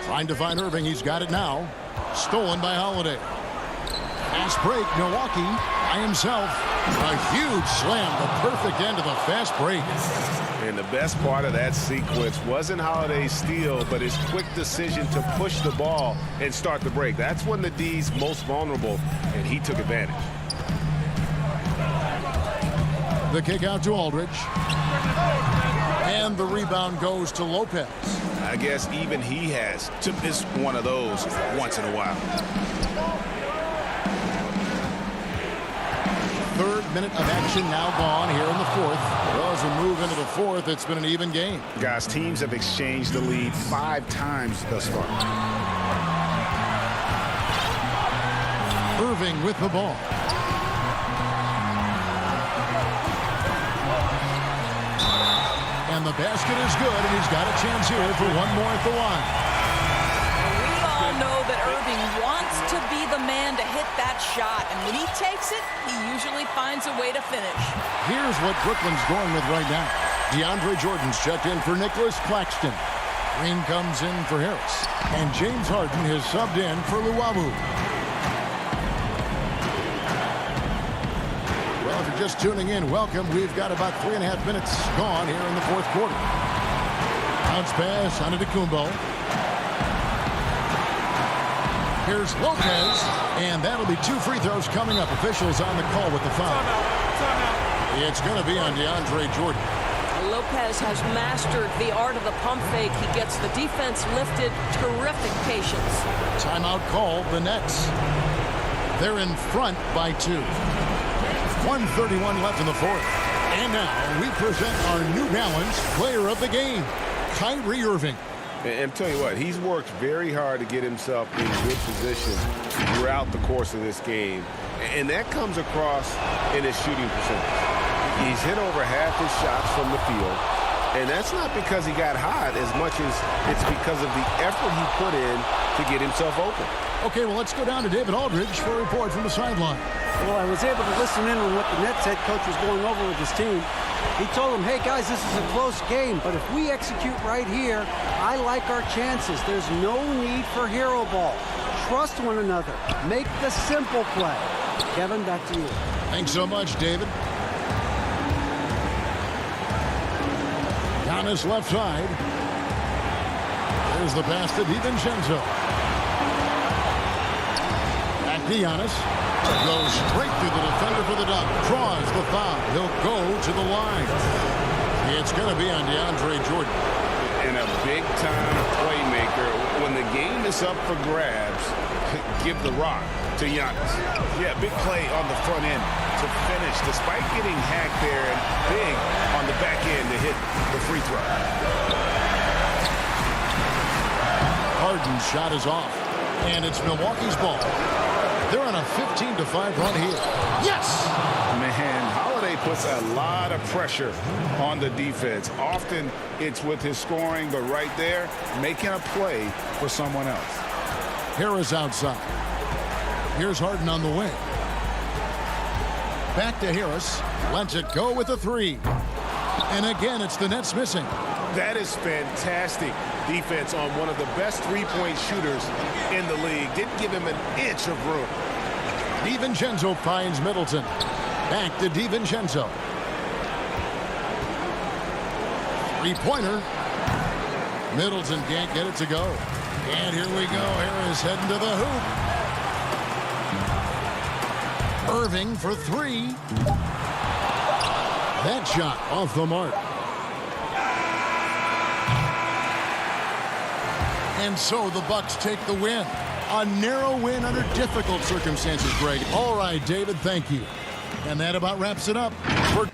Trying to find Irving. He's got it now. Stolen by Holiday. Fast break. Milwaukee by himself. A huge slam. The perfect end of the fast break. And the best part of that sequence wasn't Holiday's steal, but his quick decision to push the ball and start the break. That's when the D's most vulnerable, and he took advantage. The kick out to Aldridge. And the rebound goes to Lopez. I guess even he has to miss one of those once in a while. Third minute of action now gone here in the fourth. Well, as we move into the fourth, it's been an even game. Guys, teams have exchanged the lead 5 times thus far. Irving with the ball. And the basket is good, and he's got a chance here for one more at the line. We all know that Irving wants to be the man to hit that shot, and when he takes it, he usually finds a way to finish. Here's what Brooklyn's going with right now. DeAndre Jordan's checked in for Nicholas Claxton. Green comes in for Harris. And James Harden has subbed in for Luwawu. Well, if you're just tuning in, welcome. We've got about 3.5 minutes gone here in the fourth quarter. Bounce pass on Antetokounmpo. Here's Lopez, and that'll be 2 free throws coming up. Officials on the call with the foul. It's going to be on DeAndre Jordan. Lopez has mastered the art of the pump fake. He gets the defense lifted. Terrific patience. Timeout called the Nets. They're in front by 2. 1:31 left in the fourth. And now we present our New Balance player of the game, Kyrie Irving. And tell you what, he's worked very hard to get himself in good position throughout the course of this game. And that comes across in his shooting percentage. He's hit over half his shots from the field. And that's not because he got hot as much as it's because of the effort he put in to get himself open. Okay, well, let's go down to David Aldridge for a report from the sideline. Well, I was able to listen in on what the Nets head coach was going over with his team. He told them, hey, guys, this is a close game, but if we execute right here, I like our chances. There's no need for hero ball. Trust one another. Make the simple play. Kevin, back to you. Thanks so much, David. Giannis left side. There's the pass to DiVincenzo. Back to Giannis. Goes straight through the defender for the dunk. Draws the foul. He'll go to the line. It's going to be on DeAndre Jordan. And a big-time playmaker. When the game is up for grabs, give the rock to Giannis. Yeah, big play on the front end to finish, despite getting hacked there, and big on the back end to hit the free throw. Harden's shot is off, and it's Milwaukee's ball. They're on a 15-5 run here. Yes! Man, Holiday puts a lot of pressure on the defense. Often it's with his scoring, but right there, making a play for someone else. Harris outside. Here's Harden on the wing. Back to Harris. Lets it go with a three. And again, it's the Nets missing. That is fantastic defense on one of the best three-point shooters in the league. Didn't give him an inch of room. DiVincenzo finds Middleton. Back to DiVincenzo. Three-pointer. Middleton can't get it to go. And here we go. Harris heading to the hoop. Irving for three. That shot off the mark. And so the Bucks take the win. A narrow win under difficult circumstances, Greg. All right, David, thank you. And that about wraps it up for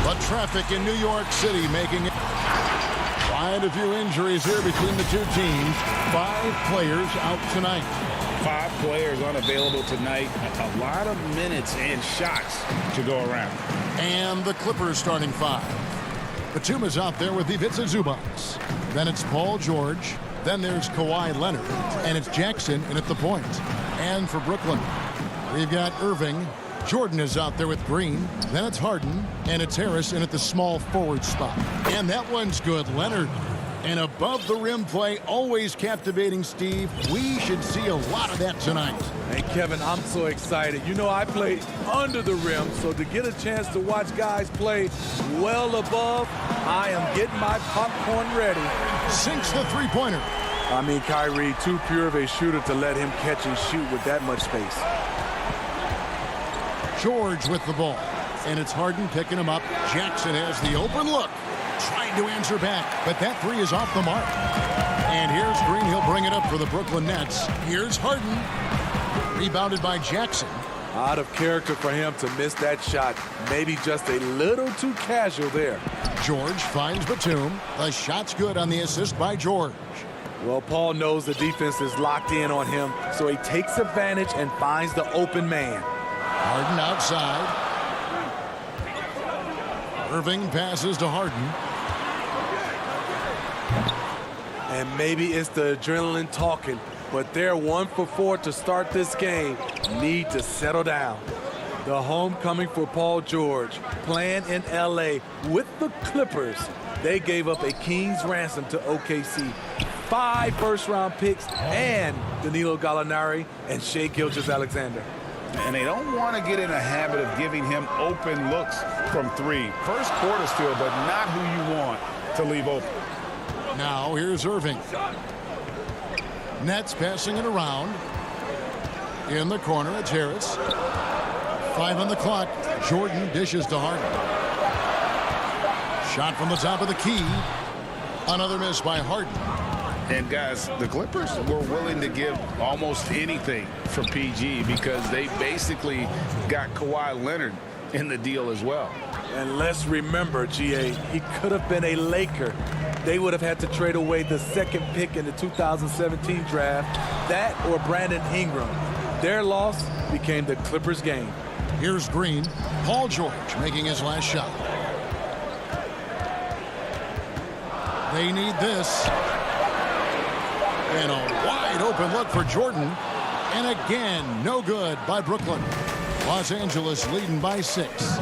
But traffic in New York City making it. Quite a few injuries here between the two teams. 5 players out tonight. 5 players unavailable tonight. A lot of minutes and shots to go around. And the Clippers starting 5. Batum is out there with Ivica Zubac. Then it's Paul George. Then there's Kawhi Leonard. And it's Jackson in at the point. And for Brooklyn, we've got Irving. Jordan is out there with Green. Then it's Harden. And it's Harris in at the small forward spot. And that one's good. Leonard. And above the rim play, always captivating, Steve. We should see a lot of that tonight. Hey, Kevin, I'm so excited. You know, I played under the rim, so to get a chance to watch guys play well above, I am getting my popcorn ready. Sinks the three-pointer. I mean, Kyrie, too pure of a shooter to let him catch and shoot with that much space. George with the ball. And it's Harden picking him up. Jackson has the open look. Trying to answer back, but that 3 is off the mark. And here's Green. He'll bring it up for the Brooklyn Nets. Here's Harden. Rebounded by Jackson. Out of character for him to miss that shot. Maybe just a little too casual there. George finds Batum. The shot's good on the assist by George. Well, Paul knows the defense is locked in on him, so he takes advantage and finds the open man. Harden outside. Irving passes to Harden. And maybe it's the adrenaline talking, but they're 1 for 4 to start this game. Need to settle down. The homecoming for Paul George, playing in LA with the Clippers. They gave up a king's ransom to OKC. 5 first-round picks and Danilo Gallinari and Shai Gilgeous-Alexander. And they don't want to get in a habit of giving him open looks from 3. First quarter still, but not who you want to leave open. Now here's Irving. Nets passing it around. In the corner, it's Harris. 5 on the clock. Jordan dishes to Harden. Shot from the top of the key. Another miss by Harden. And guys, the Clippers were willing to give almost anything for PG because they basically got Kawhi Leonard in the deal as well. And let's remember, GA, he could have been a Laker. They would have had to trade away the second pick in the 2017 draft, that or Brandon Ingram. Their loss became the Clippers' game. Here's Green. Paul George making his last shot. They need this. And a wide open look for Jordan. And again, no good by Brooklyn. Los Angeles leading by 6.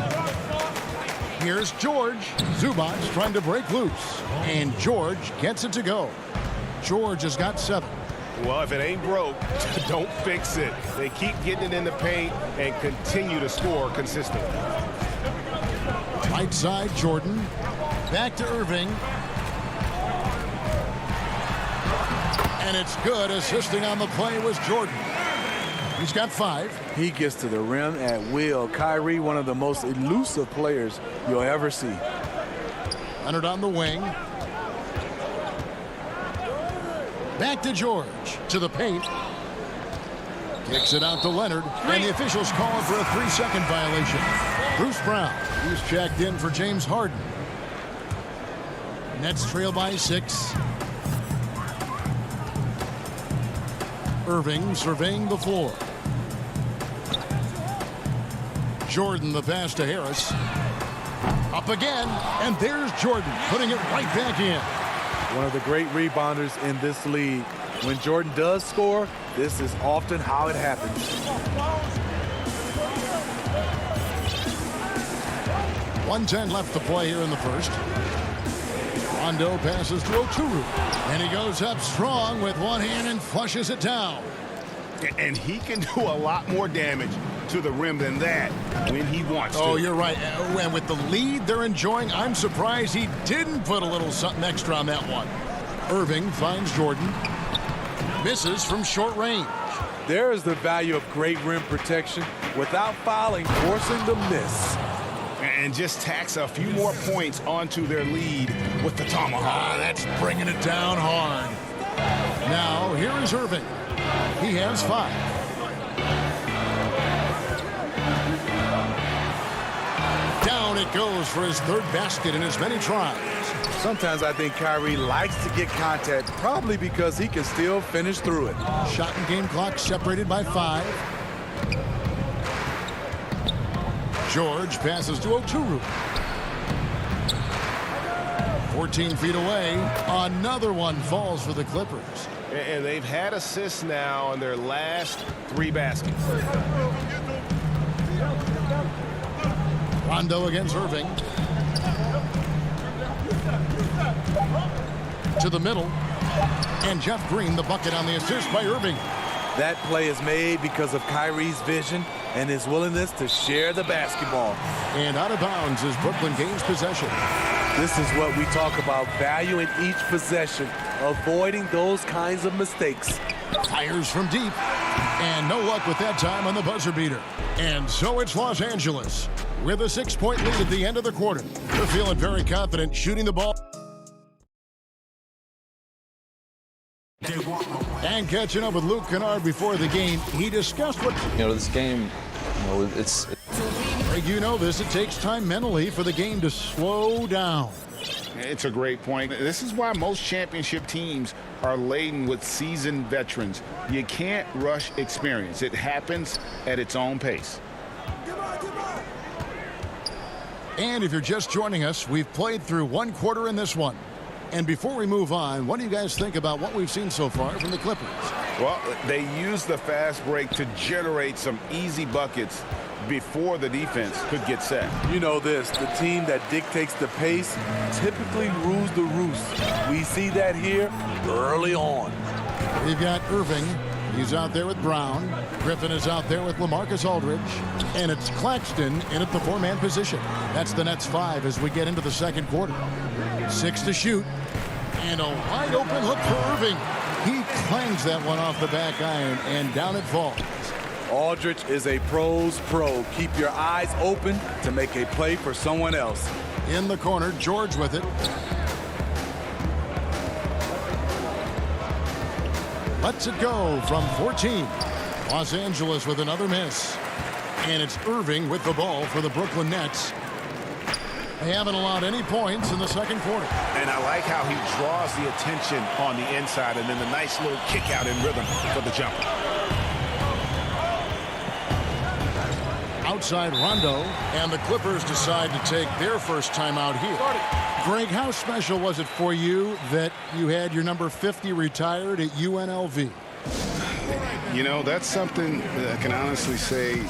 Here's George. Zubac trying to break loose. And George gets it to go. George has got 7. Well, if it ain't broke, don't fix it. They keep getting it in the paint and continue to score consistently. Right side, Jordan. Back to Irving. And it's good. Assisting on the play was Jordan. He's got 5. He gets to the rim at will. Kyrie, one of the most elusive players you'll ever see. Leonard on the wing. Back to George. To the paint. Kicks it out to Leonard. And the officials call for a 3-second violation. Bruce Brown. He's checked in for James Harden. Nets trail by 6. Irving surveying the floor. Jordan the pass to Harris. Up again, and there's Jordan putting it right back in. One of the great rebounders in this league. When Jordan does score, this is often how it happens. .110 left to play here in the first. Rondo passes to Oturu. And he goes up strong with one hand and flushes it down. And he can do a lot more damage to the rim than that when he wants to. Oh, you're right. And with the lead they're enjoying, I'm surprised he didn't put a little something extra on that one. Irving finds Jordan. Misses from short range. There is the value of great rim protection without fouling, forcing the miss. And just tacks a few more points onto their lead with the tomahawk. That's bringing it down hard. Now, here is Irving. He has 5. Down it goes for his 3rd basket in as many tries. Sometimes I think Kyrie likes to get contact, probably because he can still finish through it. Shot and game clock separated by 5. George passes to Oturu. 14 feet away. Another one falls for the Clippers. And they've had assists now on their last 3 baskets. Rondo against Irving. To the middle. And Jeff Green, the bucket on the assist by Irving. That play is made because of Kyrie's vision and his willingness to share the basketball. And out of bounds as Brooklyn gains possession. This is what we talk about, value in each possession, avoiding those kinds of mistakes. Fires from deep. And no luck with that time on the buzzer beater. And so it's Los Angeles with a 6-point lead at the end of the quarter. They're feeling very confident shooting the ball. And catching up with Luke Kennard before the game, he discussed what... this game, it's... Greg, you know this. It takes time mentally for the game to slow down. It's a great point. This is why most championship teams are laden with seasoned veterans. You can't rush experience. It happens at its own pace. And if you're just joining us, we've played through 1 quarter in this one. And before we move on, what do you guys think about what we've seen so far from the Clippers? Well, they used the fast break to generate some easy buckets before the defense could get set. You know this, the team that dictates the pace typically rules the roost. We see that here early on. We've got Irving. He's out there with Brown. Griffin is out there with LaMarcus Aldridge. And it's Claxton in at the 4-man position. That's the Nets 5 as we get into the second quarter. 6 to shoot. And a wide open look for Irving. He clangs that one off the back iron, and down it falls. Aldridge is a pro's pro. Keep your eyes open to make a play for someone else. In the corner, George with it. Lets it go from 14. Los Angeles with another miss. And it's Irving with the ball for the Brooklyn Nets. They haven't allowed any points in the second quarter. And I like how he draws the attention on the inside and then the nice little kick out in rhythm for the jumper. Outside Rondo, and the Clippers decide to take their first timeout here. Greg, how special was it for you that you had your number 50 retired at UNLV? You know, that's something that I can honestly say.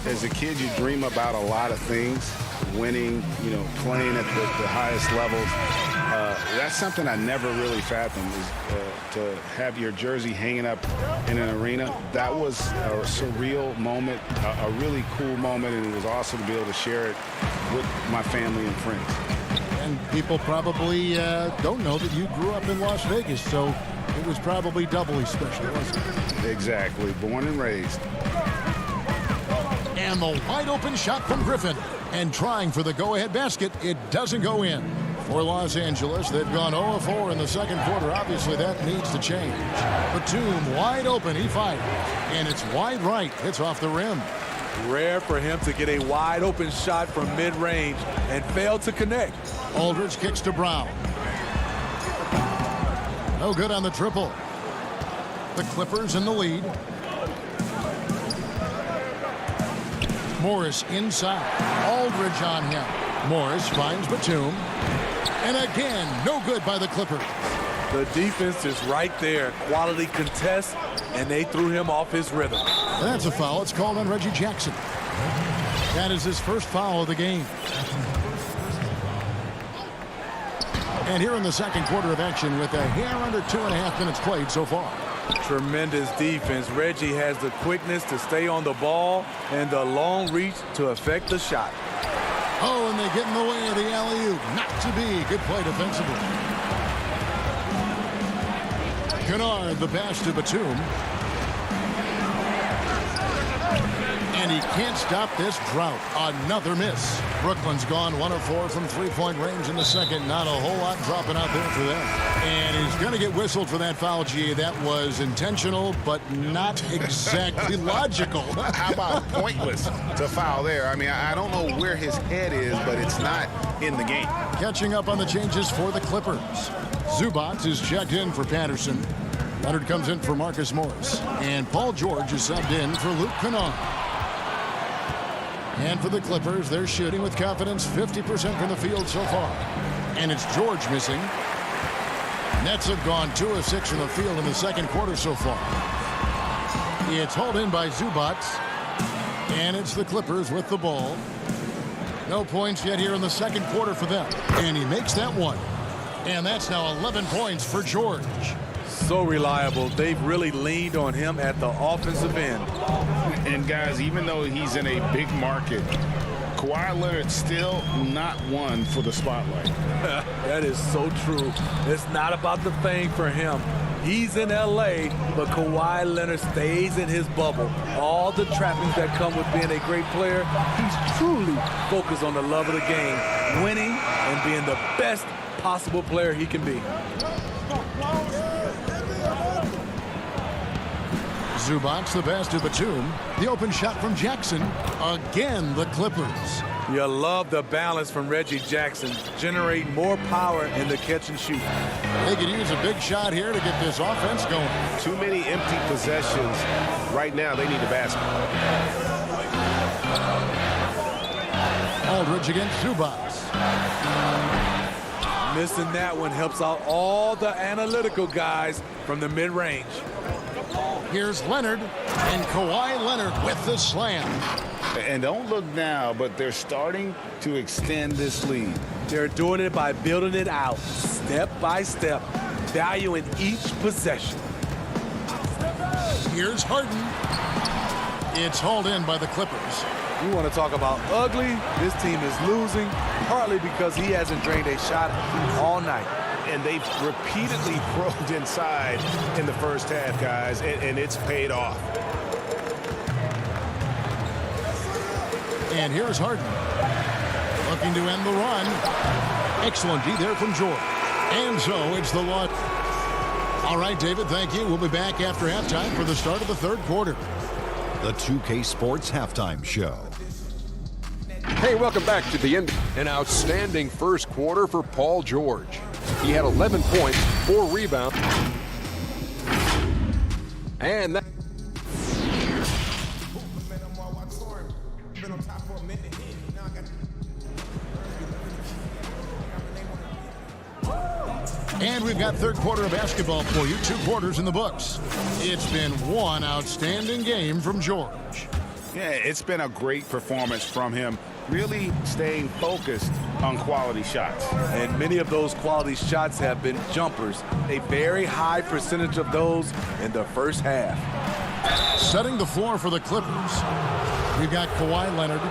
As a kid, you dream about a lot of things. Winning, you know, playing at the highest levels. That's something I never really fathomed, is to have your jersey hanging up in an arena. That was a surreal moment, a really cool moment, and it was awesome to be able to share it with my family and friends. And people probably don't know that you grew up in Las Vegas, so it was probably doubly special, wasn't it? Exactly. Born and raised. And the wide open shot from Griffin. And trying for the go-ahead basket, it doesn't go in. For Los Angeles, they've gone 0-4 in the second quarter. Obviously, that needs to change. Batum wide open, he fires. And it's wide right. It's off the rim. Rare for him to get a wide open shot from mid-range and fail to connect. Aldridge kicks to Brown. No good on the triple. The Clippers in the lead. Morris inside. Aldridge on him. Morris finds Batum. And again, no good by the Clippers. The defense is right there. Quality contest, and they threw him off his rhythm. That's a foul. It's called on Reggie Jackson. That is his first foul of the game. And here in the second quarter of action with a hair under 2.5 minutes played so far. Tremendous defense. Reggie has the quickness to stay on the ball and the long reach to affect the shot. Oh, and they get in the way of the alley-oop. Not to be. Good play defensively. Kennard, the pass to Batum. And he can't stop this drought. Another miss. Brooklyn's gone 1 of 4 from three-point range in the second. Not a whole lot dropping out there for them. And he's going to get whistled for that foul, G. That was intentional, but not exactly logical. How about pointless to foul there? I mean, I don't know where his head is, but it's not in the game. Catching up on the changes for the Clippers. Zubac is checked in for Patterson. Leonard comes in for Marcus Morris. And Paul George is subbed in for Luke Kennard. And for the Clippers, they're shooting with confidence 50% from the field so far. And it's George missing. Nets have gone 2 of 6 from the field in the second quarter so far. It's hauled in by Zubac. And it's the Clippers with the ball. No points yet here in the second quarter for them. And he makes that one. And that's now 11 points for George. So reliable. They've really leaned on him at the offensive end. And guys, even though he's in a big market, Kawhi Leonard's still not one for the spotlight. That is so true. It's not about the fame for him. He's in LA, but Kawhi Leonard stays in his bubble. All the trappings that come with being a great player, he's truly focused on the love of the game, winning and being the best possible player he can be. Zubac, the pass to Batum. The open shot from Jackson. Again, the Clippers. You love the balance from Reggie Jackson, generating more power in the catch and shoot. They could use a big shot here to get this offense going. Too many empty possessions. Right now, they need a basket. Aldridge against Zubac. Missing that one helps out all the analytical guys from the mid-range. Here's Leonard, and Kawhi Leonard with the slam. And don't look now, but they're starting to extend this lead. They're doing it by building it out, step by step, valuing each possession. Here's Harden. It's hauled in by the Clippers. You want to talk about ugly? This team is losing, partly because he hasn't drained a shot all night. And they've repeatedly probed inside in the first half, guys, and it's paid off. And here's Harden. Looking to end the run. Excellent D there from George. And so it's the loss. All right, David, thank you. We'll be back after halftime for the start of the third quarter. The 2K Sports Halftime Show. Hey, welcome back to the end. An outstanding first quarter for Paul George. He had 11 points, 4 rebounds. And that. And we've got third quarter of basketball for you. 2 quarters in the books. It's been one outstanding game from George. Yeah, it's been a great performance from him. Really staying focused on quality shots. And many of those quality shots have been jumpers. A very high percentage of those in the first half. Setting the floor for the Clippers. We've got Kawhi Leonard,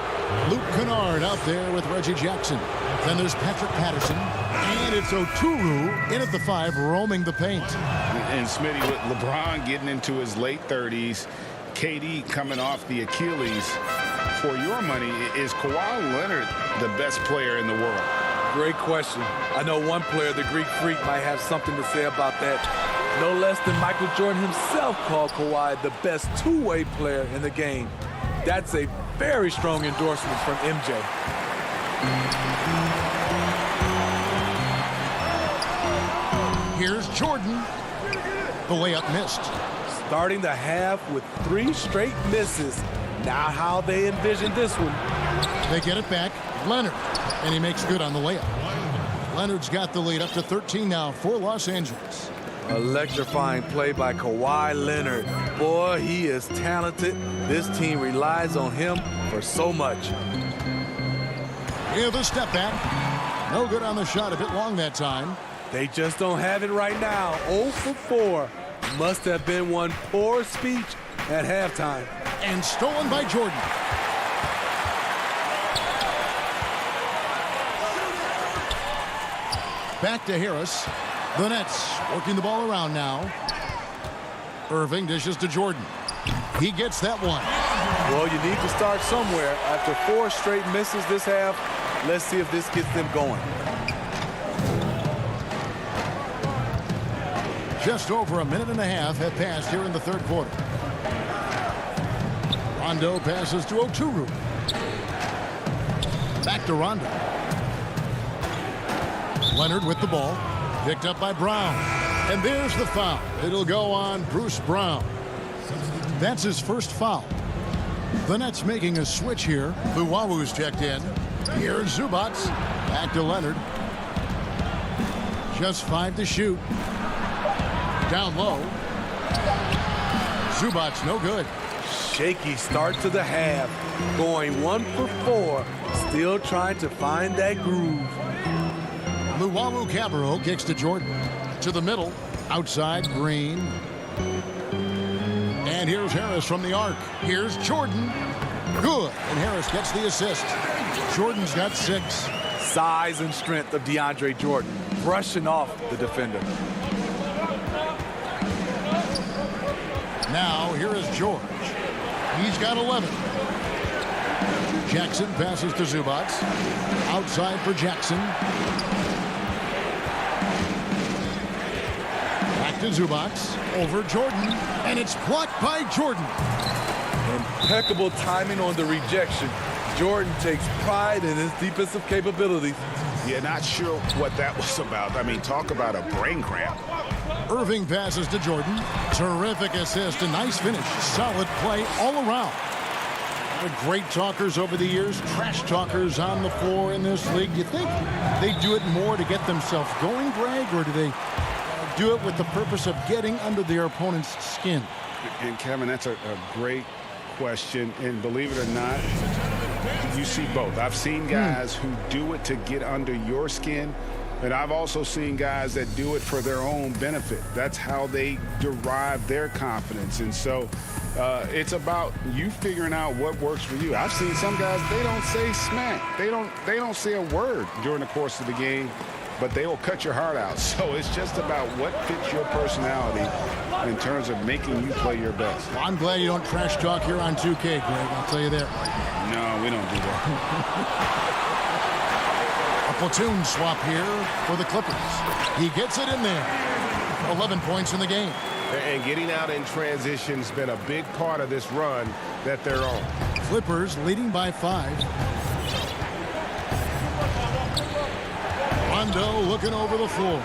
Luke Kennard out there with Reggie Jackson. Then there's Patrick Patterson. And it's Oturu in at the 5, roaming the paint. And Smitty, with LeBron getting into his late 30s, KD coming off the Achilles. For your money, is Kawhi Leonard the best player in the world? Great question. I know one player, the Greek Freak, might have something to say about that. No less than Michael Jordan himself called Kawhi the best two-way player in the game. That's a very strong endorsement from MJ. Here's Jordan. The layup missed. Starting the half with 3 straight misses. Now how they envision this one. They get it back. Leonard. And he makes good on the layup. Leonard's got the lead up to 13 now for Los Angeles. Electrifying play by Kawhi Leonard. Boy, he is talented. This team relies on him for so much. Yeah, the step back. No good on the shot. A bit long that time. They just don't have it right now. 0 for 4. Must have been one poor speech at halftime. And stolen by Jordan. Back to Harris. The Nets working the ball around now. Irving dishes to Jordan. He gets that one. Well, you need to start somewhere. After 4 straight misses this half, let's see if this gets them going. Just over a minute and a half have passed here in the third quarter. Rondo passes to Oturu. Back to Rondo. Leonard with the ball. Picked up by Brown. And there's the foul. It'll go on Bruce Brown. That's his first foul. The Nets making a switch here. Luwawu's checked in. Here's Zubac. Back to Leonard. Just 5 to shoot. Down low. Zubac no good. Shaky start to the half. Going 1 for 4. Still trying to find that groove. Luwawu-Cabarrot kicks to Jordan. To the middle. Outside Green. And here's Harris from the arc. Here's Jordan. Good. And Harris gets the assist. Jordan's got 6. Size and strength of DeAndre Jordan. Brushing off the defender. Now here is George. He's got 11. Jackson passes to Zubac. Outside for Jackson. Back to Zubac. Over Jordan. And it's blocked by Jordan. Impeccable timing on the rejection. Jordan takes pride in his defensive capabilities. Yeah, not sure what that was about. I mean, talk about a brain cramp. Irving passes to Jordan. Terrific assist. A nice finish. Solid play all around. The great talkers over the years, trash talkers on the floor in this league. Do you think they do it more to get themselves going, Greg, or do they do it with the purpose of getting under their opponent's skin? And Kevin, that's a great question. And believe it or not, you see both. I've seen guys who do it to get under your skin, but I've also seen guys that do it for their own benefit. That's how they derive their confidence. And so it's about you figuring out what works for you. I've seen some guys, they don't say smack. They don't say a word during the course of the game. but they will cut your heart out. So it's just about what fits your personality in terms of making you play your best. Well, I'm glad you don't trash talk here on 2K, Greg. I'll tell you that. No, we don't do that. A platoon swap here for the Clippers. He gets it in there. 11 points in the game. And getting out in transition has been a big part of this run that they're on. Clippers leading by 5. Rondo looking over the floor.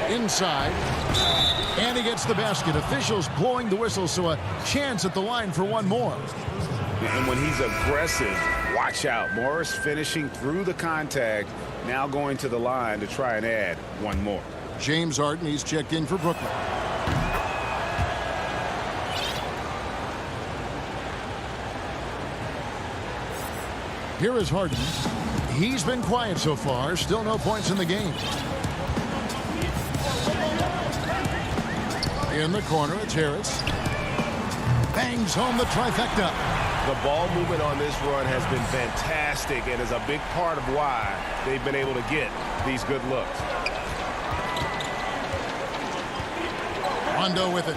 Inside. And he gets the basket. Officials blowing the whistle, so a chance at the line for one more. And when he's aggressive, watch out. Morris finishing through the contact, now going to the line to try and add one more. James Harden, he's checked in for Brooklyn. Here is Harden. He's been quiet so far. Still no points in the game. In the corner, it's Harris. Bangs home the trifecta. The ball movement on this run has been fantastic and is a big part of why they've been able to get these good looks. Rondo with it.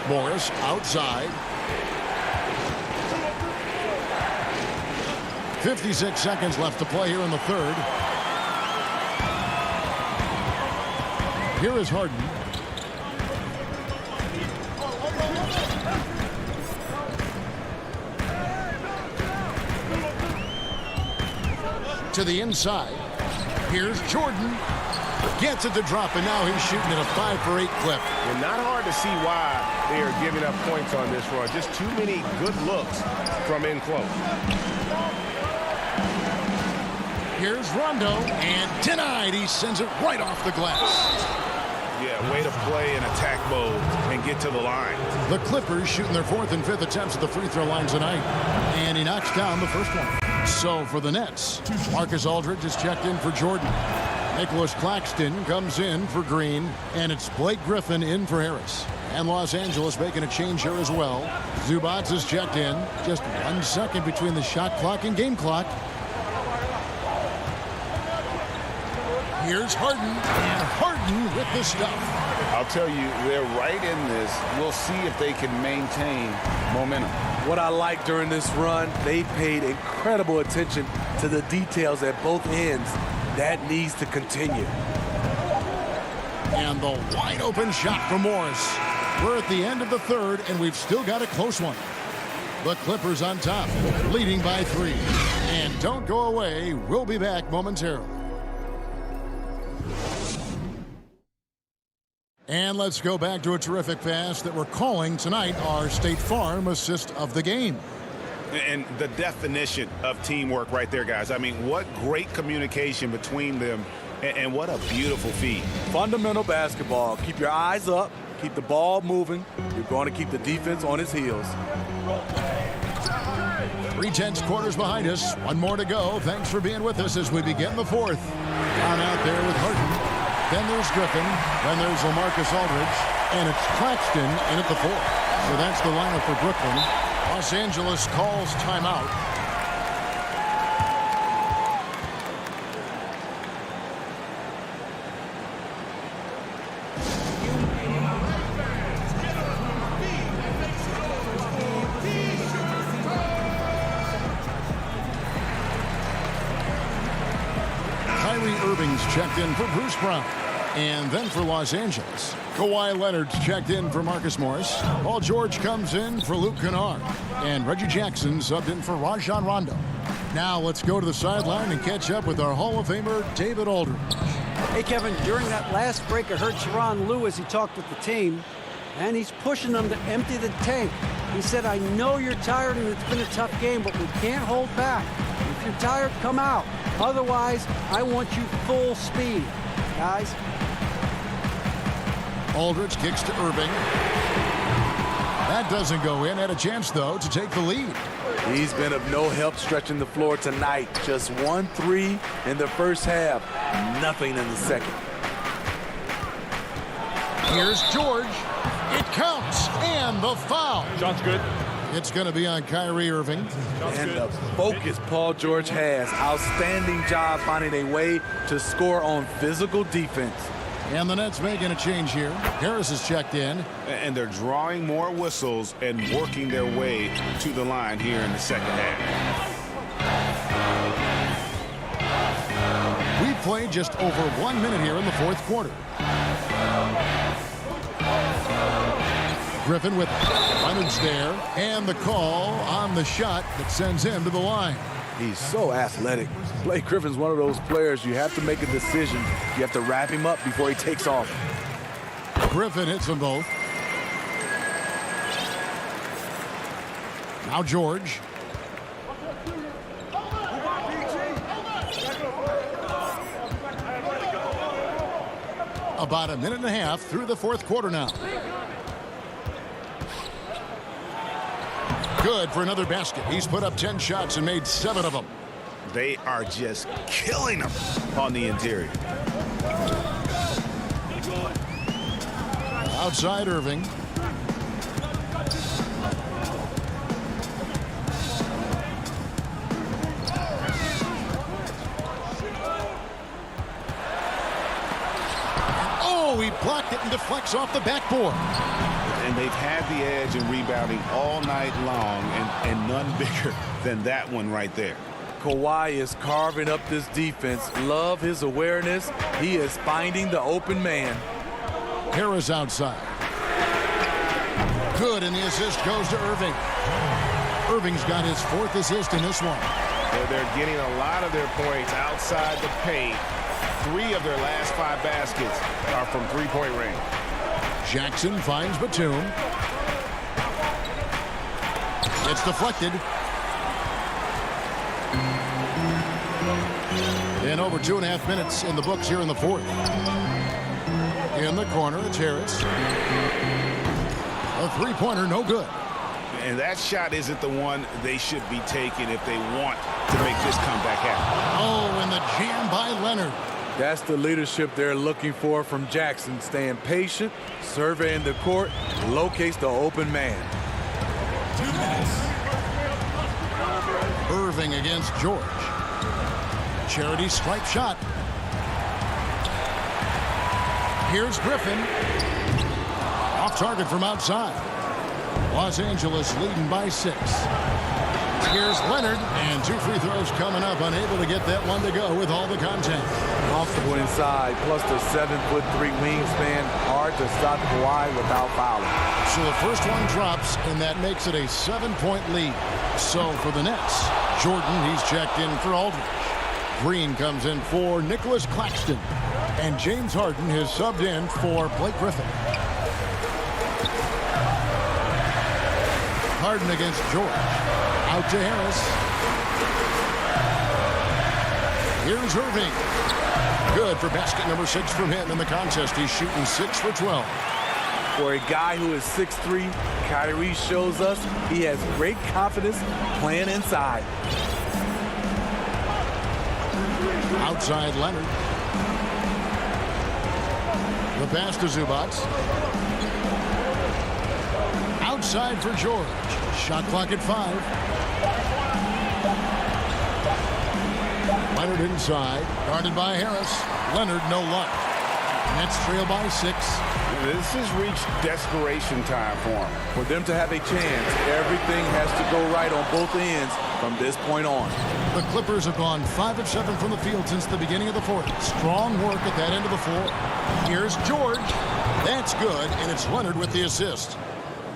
Morris outside. 56 seconds left to play here in the third. Here is Harden. To the inside. Here's Jordan. Gets it to drop, and now he's shooting at a 5 for 8 clip. And not hard to see why they are giving up points on this run. Just too many good looks from in close. Here's Rondo, and denied. He sends it right off the glass. Yeah, way to play in attack mode and get to the line. The Clippers shooting their 4th and 5th attempts at the free throw line tonight. And he knocks down the first one. So for the Nets, Marcus Aldridge is checked in for Jordan. Nicholas Claxton comes in for Green, and it's Blake Griffin in for Harris. And Los Angeles making a change here as well. Zubats is checked in. Just 1 second between the shot clock and game clock. Here's Harden, and Harden with the stuff. I'll tell you, they're right in this. We'll see if they can maintain momentum. What I like during this run, they paid incredible attention to the details at both ends. That needs to continue. And the wide open shot for Morris. We're at the end of the third, and we've still got a close one. The Clippers on top, leading by 3. And don't go away. We'll be back momentarily. And let's go back to a terrific pass that we're calling tonight our State Farm assist of the game. And the definition of teamwork right there, guys. I mean, what great communication between them, and what a beautiful feed. Fundamental basketball. Keep your eyes up. Keep the ball moving. You're going to keep the defense on its heels. 3/10 quarters behind us. One more to go. Thanks for being with us as we begin the fourth. Down out there with Harden. Then there's Griffin. Then there's LaMarcus Aldridge. And it's Claxton in at the 4th. So that's the lineup for Brooklyn. Los Angeles calls timeout. Kyrie Irving's checked in for Bruce Brown. And then for Los Angeles, Kawhi Leonard's checked in for Marcus Morris. Paul George comes in for Luke Kennard. And Reggie Jackson subbed in for Rajon Rondo. Now let's go to the sideline and catch up with our Hall of Famer, David Aldridge. Hey, Kevin, during that last break, I heard Sharon Lou as he talked with the team, and he's pushing them to empty the tank. He said, I know you're tired and it's been a tough game, but we can't hold back. If you're tired, come out. Otherwise, I want you full speed. Guys. Aldridge kicks to Irving. That doesn't go in. Had a chance, though, to take the lead. He's been of no help stretching the floor tonight. Just 1 3 in the first half. Nothing in the second. Here's George. It counts. And the foul. Shot's good. It's going to be on Kyrie Irving. And the focus Paul George has. Outstanding job finding a way to score on physical defense. And the Nets making a change here. Harris is checked in. And they're drawing more whistles and working their way to the line here in the second half. We played just over 1 minute here in the fourth quarter. Griffin with Leonard's there, and the call on the shot that sends him to the line. He's so athletic. Blake Griffin's one of those players you have to make a decision. You have to wrap him up before he takes off. Griffin hits them both. Now George. About a minute and a half through the fourth quarter now. Good for another basket. He's put up 10 shots and made 7 of them. They are just killing them on the interior. Outside Irving. Oh, he blocked it and deflects off the backboard. And they've had the edge in rebounding all night long, and none bigger than that one right there. Kawhi is carving up this defense. Love his awareness. He is finding the open man. Harris outside. Good, and the assist goes to Irving. Irving's got his 4th assist in this one. They're getting a lot of their points outside the paint. 3 of their last 5 baskets are from three-point range. Jackson finds Batum. It's deflected. And over 2.5 minutes in the books here in the fourth. In the corner, it's Harris. A three-pointer, no good. And that shot isn't the one they should be taking if they want to make this comeback happen. Oh, and the jam by Leonard. That's the leadership they're looking for from Jackson. Staying patient, surveying the court, locates the open man. 2 minutes. Irving against George. Charity stripe shot. Here's Griffin. Off target from outside. Los Angeles leading by 6. Here's Leonard, and 2 free throws coming up, unable to get that one to go with all the contact. Comfortable inside, plus the 7'3" wingspan. Hard to stop Kawhi without fouling. So the first one drops, and that makes it a 7-point lead. So for the Nets, Jordan, he's checked in for Aldridge. Green comes in for Nicholas Claxton. And James Harden has subbed in for Blake Griffin. Harden against George. Out to Harris. Here's Irving. Good for basket number 6 from him in the contest. He's shooting 6 for 12. For a guy who is 6'3", Kyrie shows us he has great confidence playing inside. Outside Leonard. The pass to Zubac. Outside for George. Shot clock at 5. Leonard inside. Guarded by Harris. Leonard, no luck. Nets trail by 6. This has reached desperation time for them. For them to have a chance, everything has to go right on both ends from this point on. The Clippers have gone 5 of 7 from the field since the beginning of the fourth. Strong work at that end of the floor. Here's George. That's good, and it's Leonard with the assist.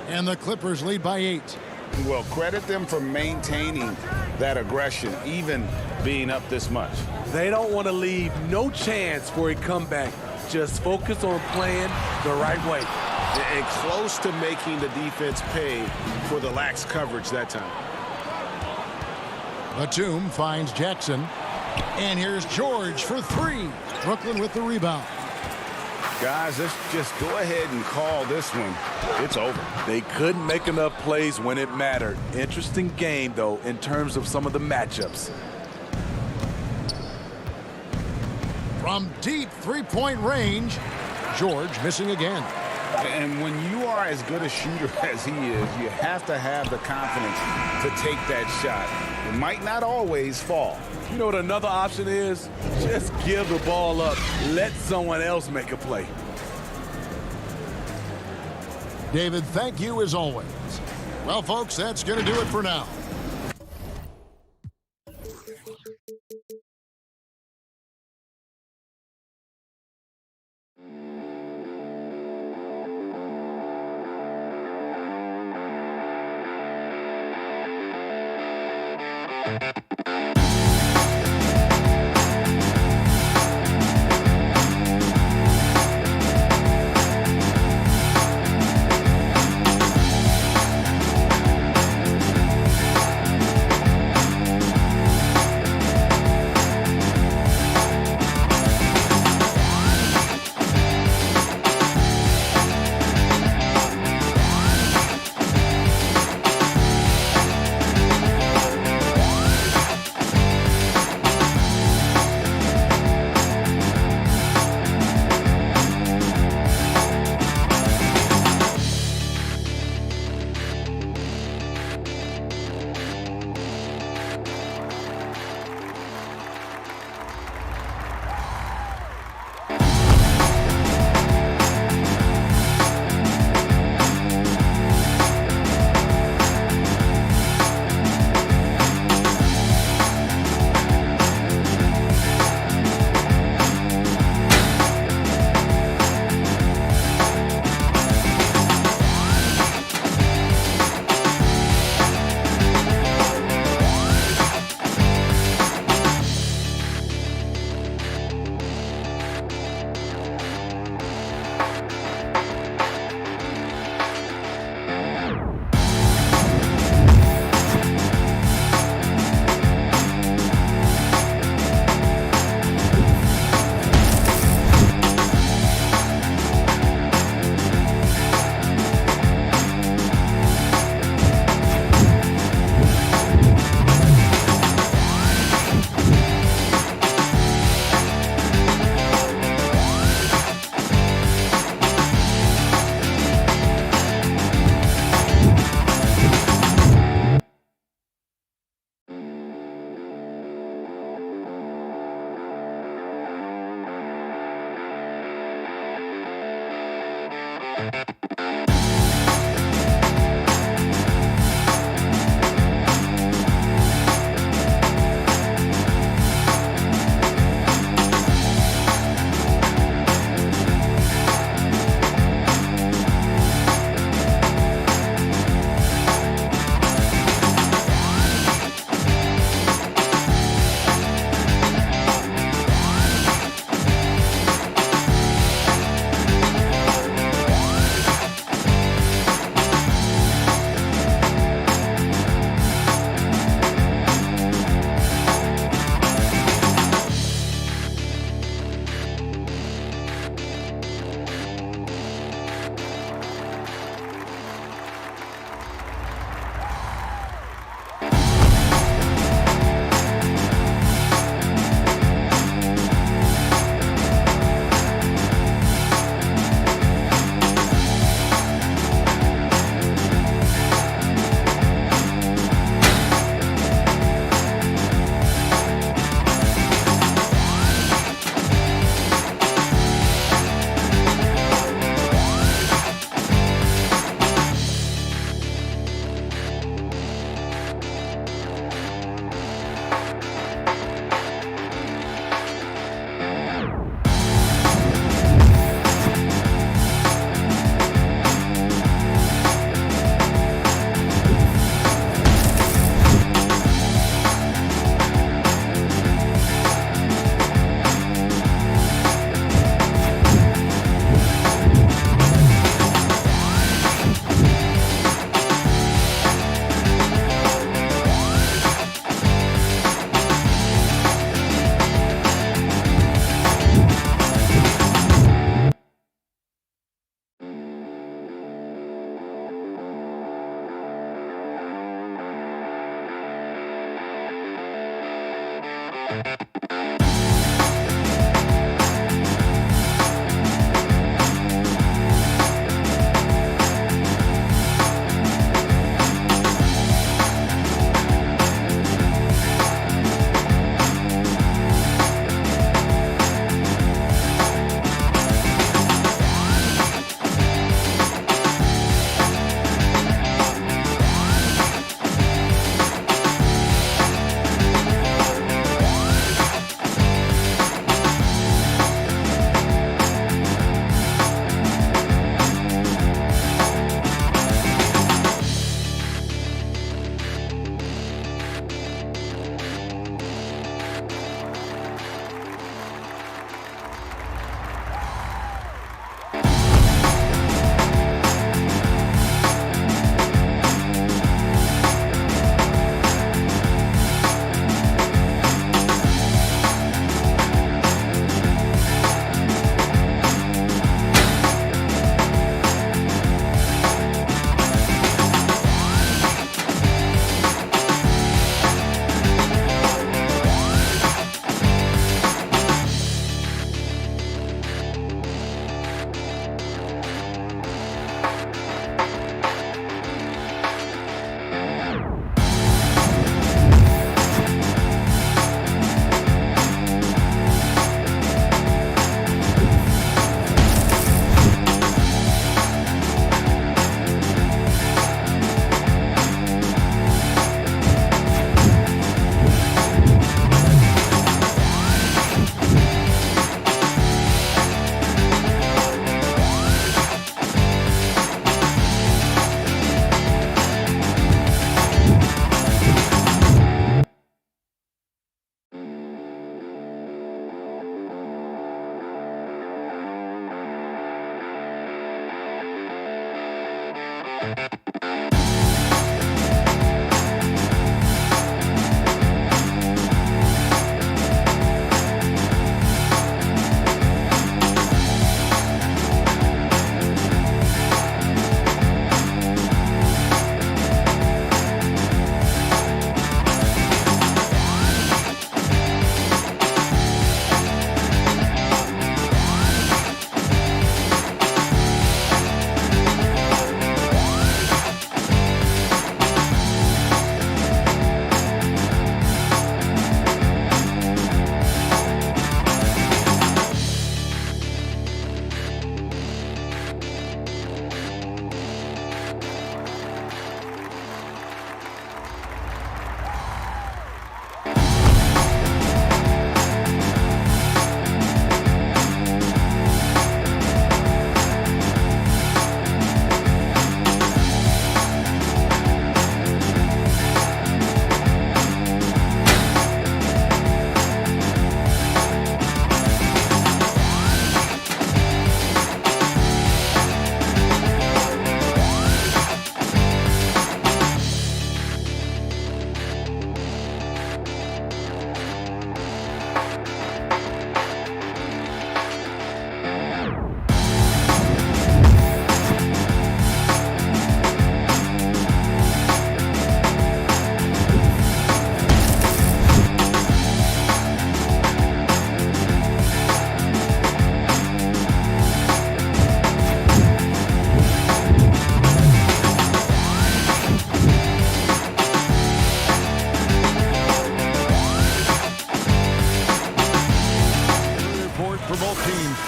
And the Clippers lead by 8. Well, credit them for maintaining that aggression, even being up this much. They don't want to leave no chance for a comeback. Just focus on playing the right way. And close to making the defense pay for the lax coverage that time. Batum finds Jackson. And here's George for 3. Brooklyn with the rebound. Guys, let's just go ahead and call this one. It's over. They couldn't make enough plays when it mattered. Interesting game, though, in terms of some of the matchups. From deep 3-point range, George missing again. And when you are as good a shooter as he is, you have to have the confidence to take that shot. It might not always fall. You know what another option is? Just give the ball up. Let someone else make a play. David, thank you as always. Well, folks, that's going to do it for now.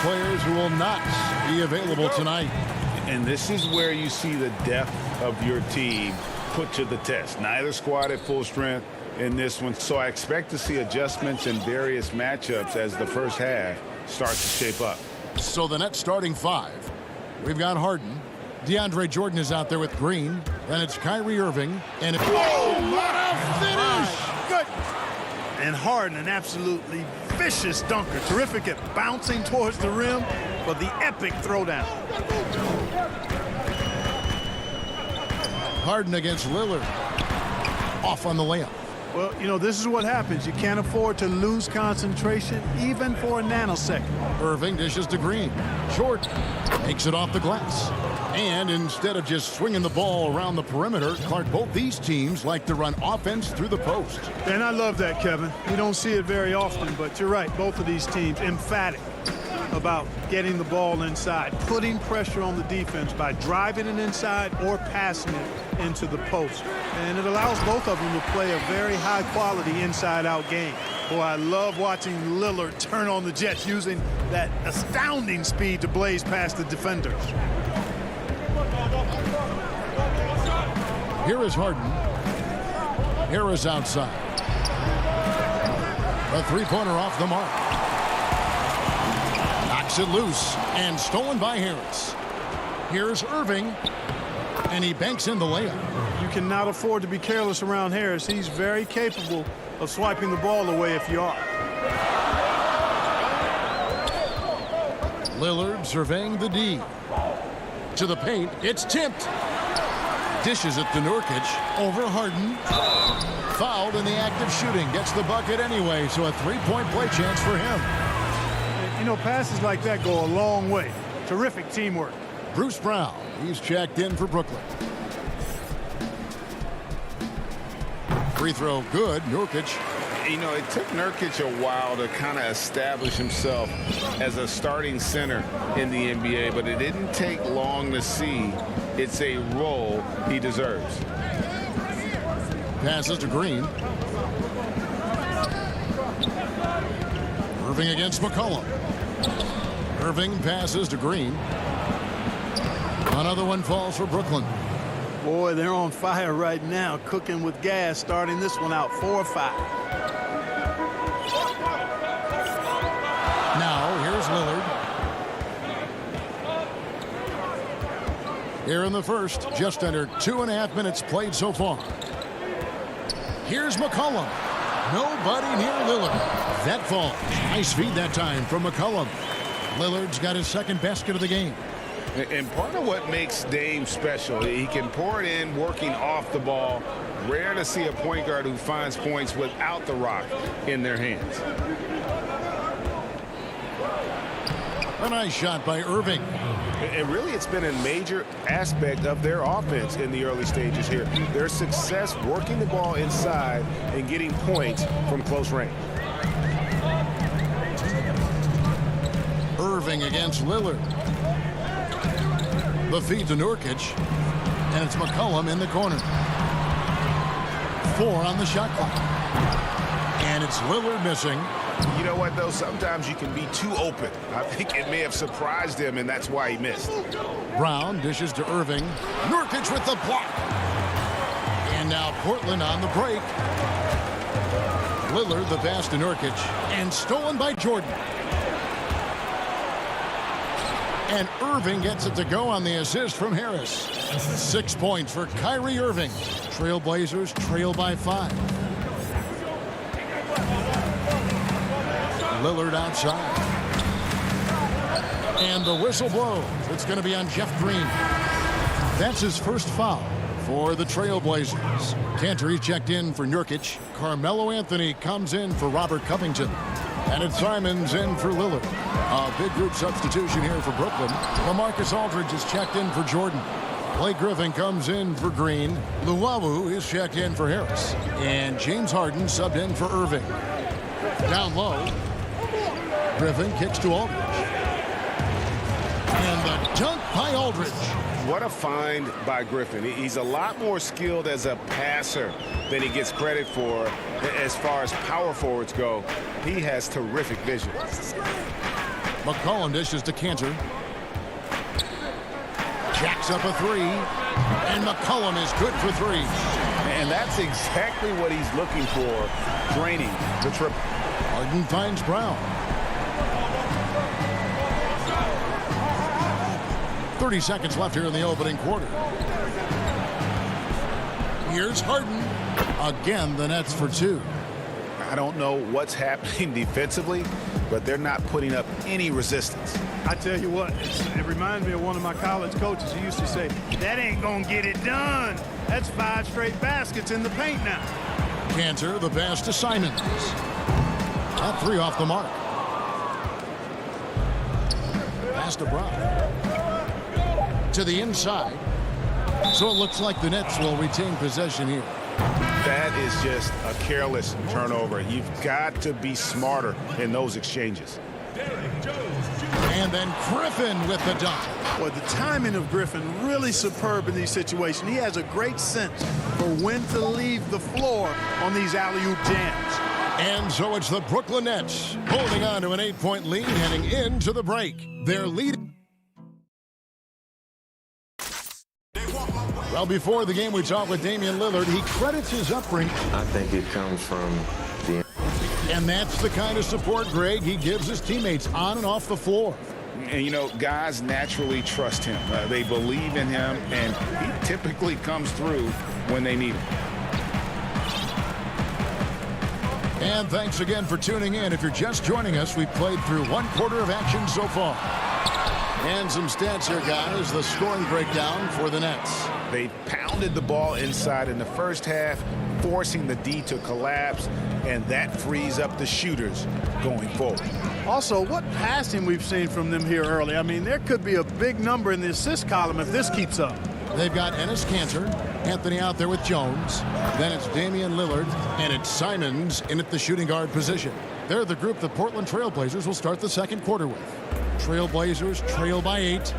Players who will not be available tonight. And this is where you see the depth of your team put to the test. Neither squad at full strength in this one. So I expect to see adjustments in various matchups as the first half starts to shape up. So the net starting five. We've got Harden. DeAndre Jordan is out there with Green. Then it's Kyrie Irving. And what a finish! Good. And Harden, an absolutely vicious dunker. Terrific at bouncing towards the rim for the epic throwdown. Harden against Lillard. Off on the layup. Well, you know, this is what happens. You can't afford to lose concentration even for a nanosecond. Irving dishes to Green. Jordan takes it off the glass. And instead of just swinging the ball around the perimeter, Clark, both these teams like to run offense through the post. And I love that, Kevin. We don't see it very often, but you're right. Both of these teams emphatic about getting the ball inside, putting pressure on the defense by driving it inside or passing it into the post. And it allows both of them to play a very high-quality inside-out game. Boy, I love watching Lillard turn on the Jets using that astounding speed to blaze past the defenders. Here is Harden. Here is outside. A three-pointer off the mark. Knocks it loose and stolen by Harris. Here's Irving, and he banks in the layup. You cannot afford to be careless around Harris. He's very capable of swiping the ball away if you are. Lillard surveying the D. To the paint, it's tipped. Dishes it to Nurkic, over Harden. Fouled in the act of shooting, gets the bucket anyway, so a three-point play chance for him. You know, passes like that go a long way. Terrific teamwork. Bruce Brown, he's checked in for Brooklyn. Free throw good, Nurkic. You know, it took Nurkic a while to kind of establish himself as a starting center in the NBA, but it didn't take long to see it's a role he deserves. Passes to Green. Irving against McCollum. Irving passes to Green. Another one falls for Brooklyn. Boy, they're on fire right now, cooking with gas, starting this one out 4-5. Now, here's Lillard. Here in the first, just under 2.5 minutes played so far. Here's McCollum. Nobody near Lillard. That falls. Nice feed that time from McCollum. Lillard's got his second basket of the game. And part of what makes Dame special, he can pour it in working off the ball. Rare to see a point guard who finds points without the rock in their hands. A nice shot by Irving. And really, it's been a major aspect of their offense in the early stages here. Their success working the ball inside and getting points from close range. Irving against Lillard. The feed to Nurkic. And it's McCollum in the corner. 4 on the shot clock. And it's Lillard missing. You know what, though? Sometimes you can be too open. I think it may have surprised him, and that's why he missed. Brown dishes to Irving. Nurkic with the block. And now Portland on the break. Lillard the pass to Nurkic. And stolen by Jordan. And Irving gets it to go on the assist from Harris. 6 points for Kyrie Irving. Trailblazers trail by 5. Lillard outside. And the whistle blows. It's going to be on Jeff Green. That's his first foul for the Trailblazers. Cantor checked in for Nurkic. Carmelo Anthony comes in for Robert Covington. And it's Simons in for Lillard. A big group substitution here for Brooklyn. LaMarcus Aldridge is checked in for Jordan. Blake Griffin comes in for Green. Luwawu is checked in for Harris. And James Harden subbed in for Irving. Down low. Griffin kicks to Aldridge. And the dunk by Aldridge. What a find by Griffin. He's a lot more skilled as a passer than he gets credit for as far as power forwards go. He has terrific vision. McCollum dishes to Cantor. Jacks up a 3. And McCollum is good for 3. And that's exactly what he's looking for, draining the triple. Harden finds Brown. 30 seconds left here in the opening quarter. Here's Harden. Again, the Nets for 2. I don't know what's happening defensively, but they're not putting up any resistance. I tell you what, it reminds me of one of my college coaches. He used to say, that ain't gonna get it done. That's 5 straight baskets in the paint now. Cantor, the pass to Simons. A 3 off the mark. Pass to Brown. To the inside. So it looks like the Nets will retain possession here. That is just a careless turnover. You've got to be smarter in those exchanges. And then Griffin with the dunk. Well, the timing of Griffin really superb in these situations. He has a great sense for when to leave the floor on these alley-oop jams. And so it's the Brooklyn Nets holding on to an 8-point lead heading into the break. They're leading. Well, before the game, we talked with Damian Lillard. He credits his upbringing. I think it comes from the... And that's the kind of support, Greg, he gives his teammates on and off the floor. And, you know, guys naturally trust him. They believe in him, and he typically comes through when they need him. And thanks again for tuning in. If you're just joining us, we've played through 1 quarter of action so far. And some stats here, guys. The scoring breakdown for the Nets. They pounded the ball inside in the first half, forcing the D to collapse, and that frees up the shooters going forward. Also, what passing we've seen from them here early. I mean, there could be a big number in the assist column if this keeps up. They've got Enes Kanter, Anthony out there with Jones. Then it's Damian Lillard, and it's Simons in at the shooting guard position. They're the group the Portland Trailblazers will start the second quarter with. Trailblazers trail by 8.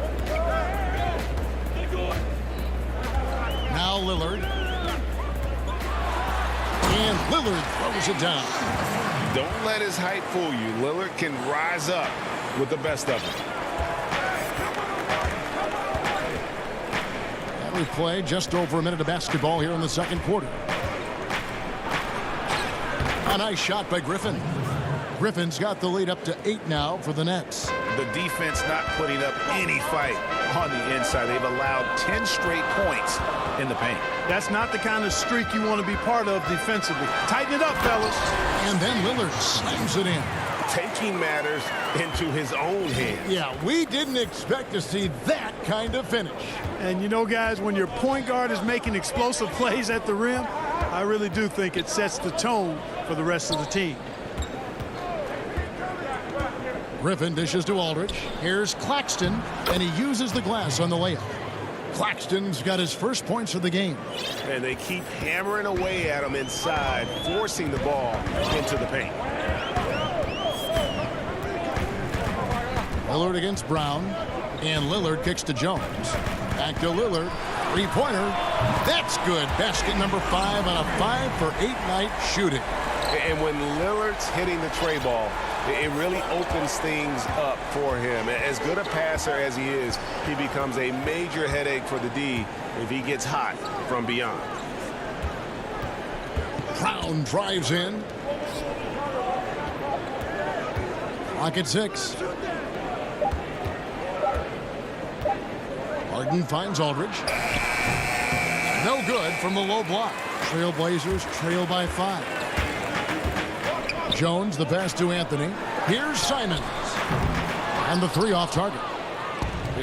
Now Lillard. And Lillard throws it down. Don't let his height fool you. Lillard can rise up with the best of them. And we play just over a minute of basketball here in the second quarter. A nice shot by Griffin. Griffin's got the lead up to 8 now for the Nets. The defense not putting up any fight on the inside. They've allowed 10 straight points in the paint. That's not the kind of streak you want to be part of defensively. Tighten it up, fellas. And then Lillard slams it in. taking matters into his own hands. Yeah, we didn't expect to see that kind of finish. And you know, guys, when your point guard is making explosive plays at the rim, I really do think it sets the tone for the rest of the team. Griffin dishes to Aldridge. Here's Claxton, and he uses the glass on the layup. Claxton's got his first points of the game. And they keep hammering away at him inside, forcing the ball into the paint. Lillard against Brown, and Lillard kicks to Jones. Back to Lillard, three-pointer. That's good. Basket number 5 on a 5-for-8 night shooting. And when Lillard's hitting the tray ball, it really opens things up for him. As good a passer as he is, he becomes a major headache for the D if he gets hot from beyond. Brown drives in. Clock at 6. Harden finds Aldridge. No good from the low block. Trailblazers trail by 5. Jones, the pass to Anthony. Here's Simons. And the 3 off target.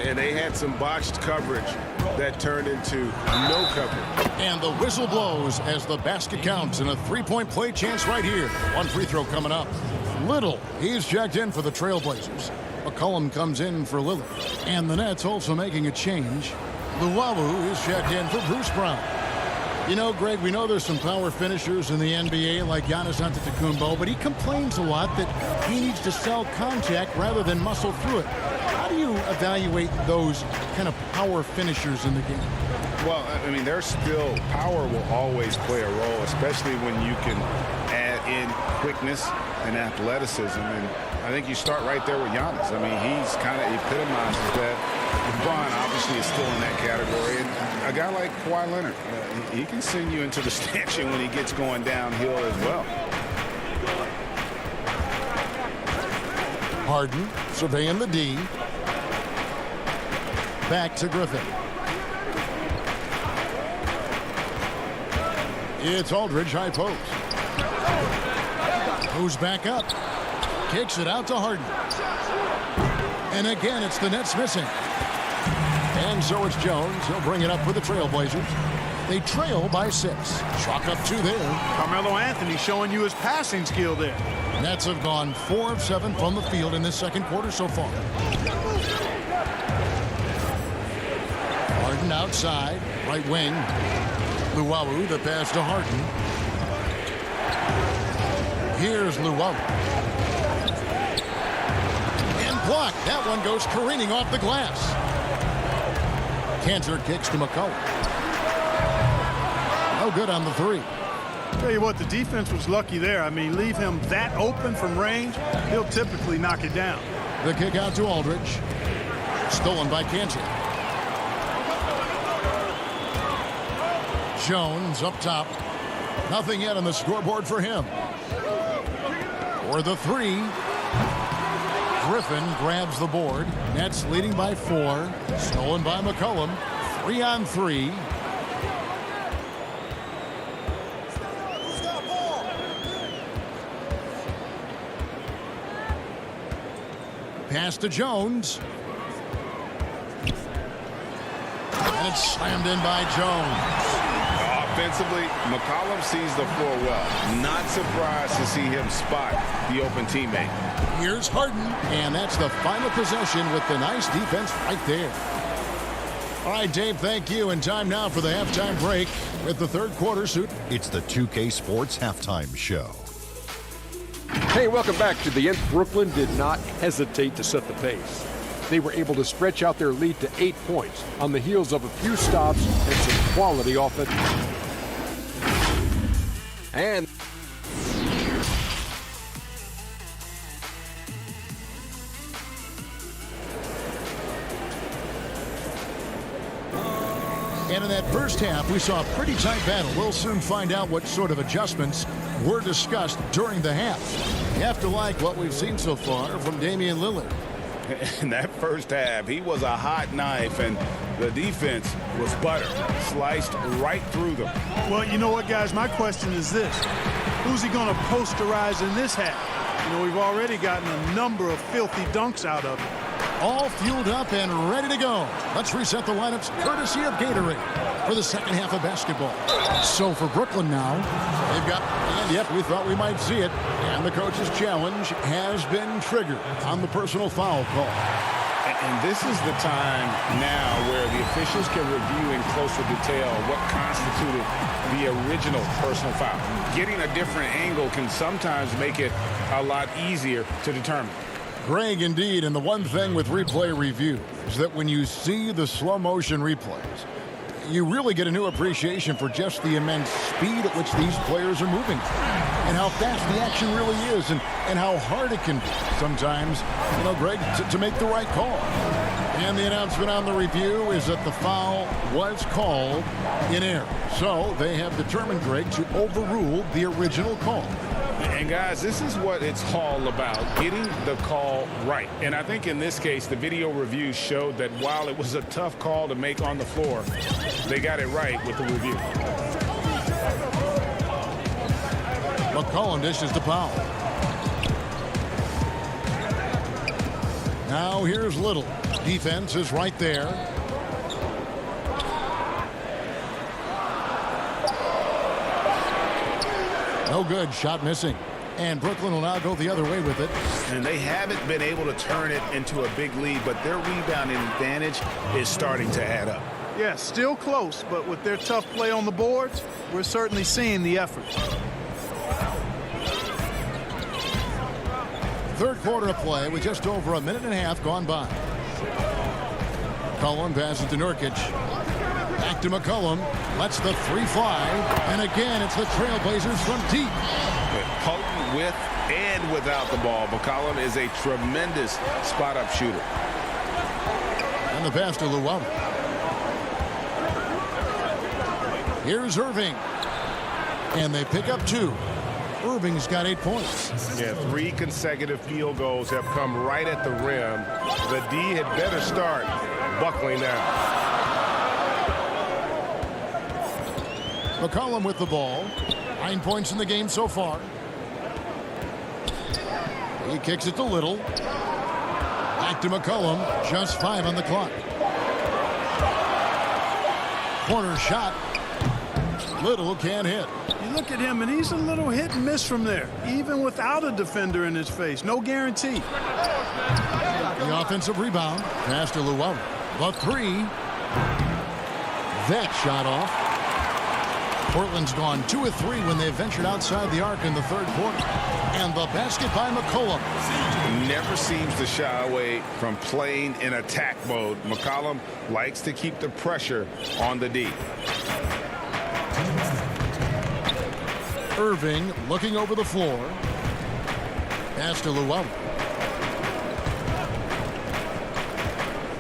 And they had some botched coverage that turned into no coverage. And the whistle blows as the basket counts, and a 3-point play chance right here. One free throw coming up. Little, he's checked in for the Trailblazers. McCollum comes in for Lillard. And the Nets also making a change. Luwawu is checked in for Bruce Brown. You know, Greg, we know there's some power finishers in the NBA like Giannis Antetokounmpo, but he complains a lot that he needs to sell contact rather than muscle through it. How do you evaluate those kind of power finishers in the game? Well, I mean, there's still power will always play a role, especially when you can add in quickness and athleticism. And I think you start right there with Giannis. I mean, he's kind of epitomizes that. LeBron obviously is still in that category. And a guy like Kawhi Leonard, he can send you into the stanchion when he gets going downhill as well. Harden surveying the D. Back to Griffin. It's Aldridge, high post. Goes back up. Kicks it out to Harden. And again, it's the Nets missing. And so it's Jones. He'll bring it up for the Trailblazers. They trail by 6. Chalk up 2 there. Carmelo Anthony showing you his passing skill there. Nets have gone 4 of 7 from the field in this second quarter so far. Harden outside, right wing. Luwawu, the pass to Harden. Here's Luwawu. And blocked. That one goes careening off the glass. Cantor kicks to McCollum. No good on the 3. Tell you what, the defense was lucky there. I mean, leave him that open from range, he'll typically knock it down. The kick out to Aldridge. Stolen by Cantor. Jones up top. Nothing yet on the scoreboard for him. For the 3. Griffin grabs the board. Nets leading by 4. Stolen by McCollum. 3 on 3. Pass to Jones. And it's slammed in by Jones. Offensively, McCollum sees the floor well. Not surprised to see him spot the open teammate. Here's Harden, and that's the final possession with the nice defense right there. All right, Dave, thank you. And time now for the halftime break with the third quarter suit. It's the 2K Sports Halftime Show. Hey, welcome back to the end. Brooklyn did not hesitate to set the pace. They were able to stretch out their lead to 8 points on the heels of a few stops and some quality offense. And in that first half, we saw a pretty tight battle. We'll soon find out what sort of adjustments were discussed during the half. You have to like what we've seen so far from Damian Lillard. In that first half, he was a hot knife, and the defense was butter, sliced right through them. Well, you know what, guys? My question is this. Who's he going to posterize in this half? You know, we've already gotten a number of filthy dunks out of it. All fueled up and ready to go. Let's reset the lineups courtesy of Gatorade for the second half of basketball. So for Brooklyn now, they've got, and yep, we thought we might see it. And the coach's challenge has been triggered on the personal foul call. And this is the time now where the officials can review in closer detail what constituted the original personal foul. Getting a different angle can sometimes make it a lot easier to determine. Greg, indeed, and the one thing with replay review is that when you see the slow motion replays, you really get a new appreciation for just the immense speed at which these players are moving and how fast the action really is and how hard it can be sometimes, you know, Greg, to make the right call. And the announcement on the review is that the foul was called in error. So they have determined, Greg, to overrule the original call. And guys, this is what it's all about, getting the call right. And I think in this case, the video review showed that while it was a tough call to make on the floor, they got it right with the review. McCollum dishes to Powell. Now here's Little. Defense is right there. No good. Shot missing. And Brooklyn will now go the other way with it. And they haven't been able to turn it into a big lead, but their rebounding advantage is starting to add up. Yeah, still close, but with their tough play on the boards, we're certainly seeing the effort. Third quarter of play with just over a minute and a half gone by. McCollum passes to Nurkic. Back to McCollum. Lets the three fly. And again, it's the Trailblazers from deep. Potent with and without the ball. McCollum is a tremendous spot-up shooter. And the pass to Luau. Here's Irving. And they pick up two. Irving's got 8 points. Yeah, 3 consecutive field goals have come right at the rim. The D had better start buckling now. McCollum with the ball. 9 points in the game so far. He kicks it to Little. Back to McCollum. Just 5 on the clock. Corner shot. Little can't hit. You look at him, and he's a little hit and miss from there, even without a defender in his face. No guarantee. The offensive rebound. Pass to Luau. The three. That shot off. Portland's gone 2 of 3 when they ventured outside the arc in the third quarter. And the basket by McCollum. Never seems to shy away from playing in attack mode. McCollum likes to keep the pressure on the D. Irving looking over the floor. Pass to Luau.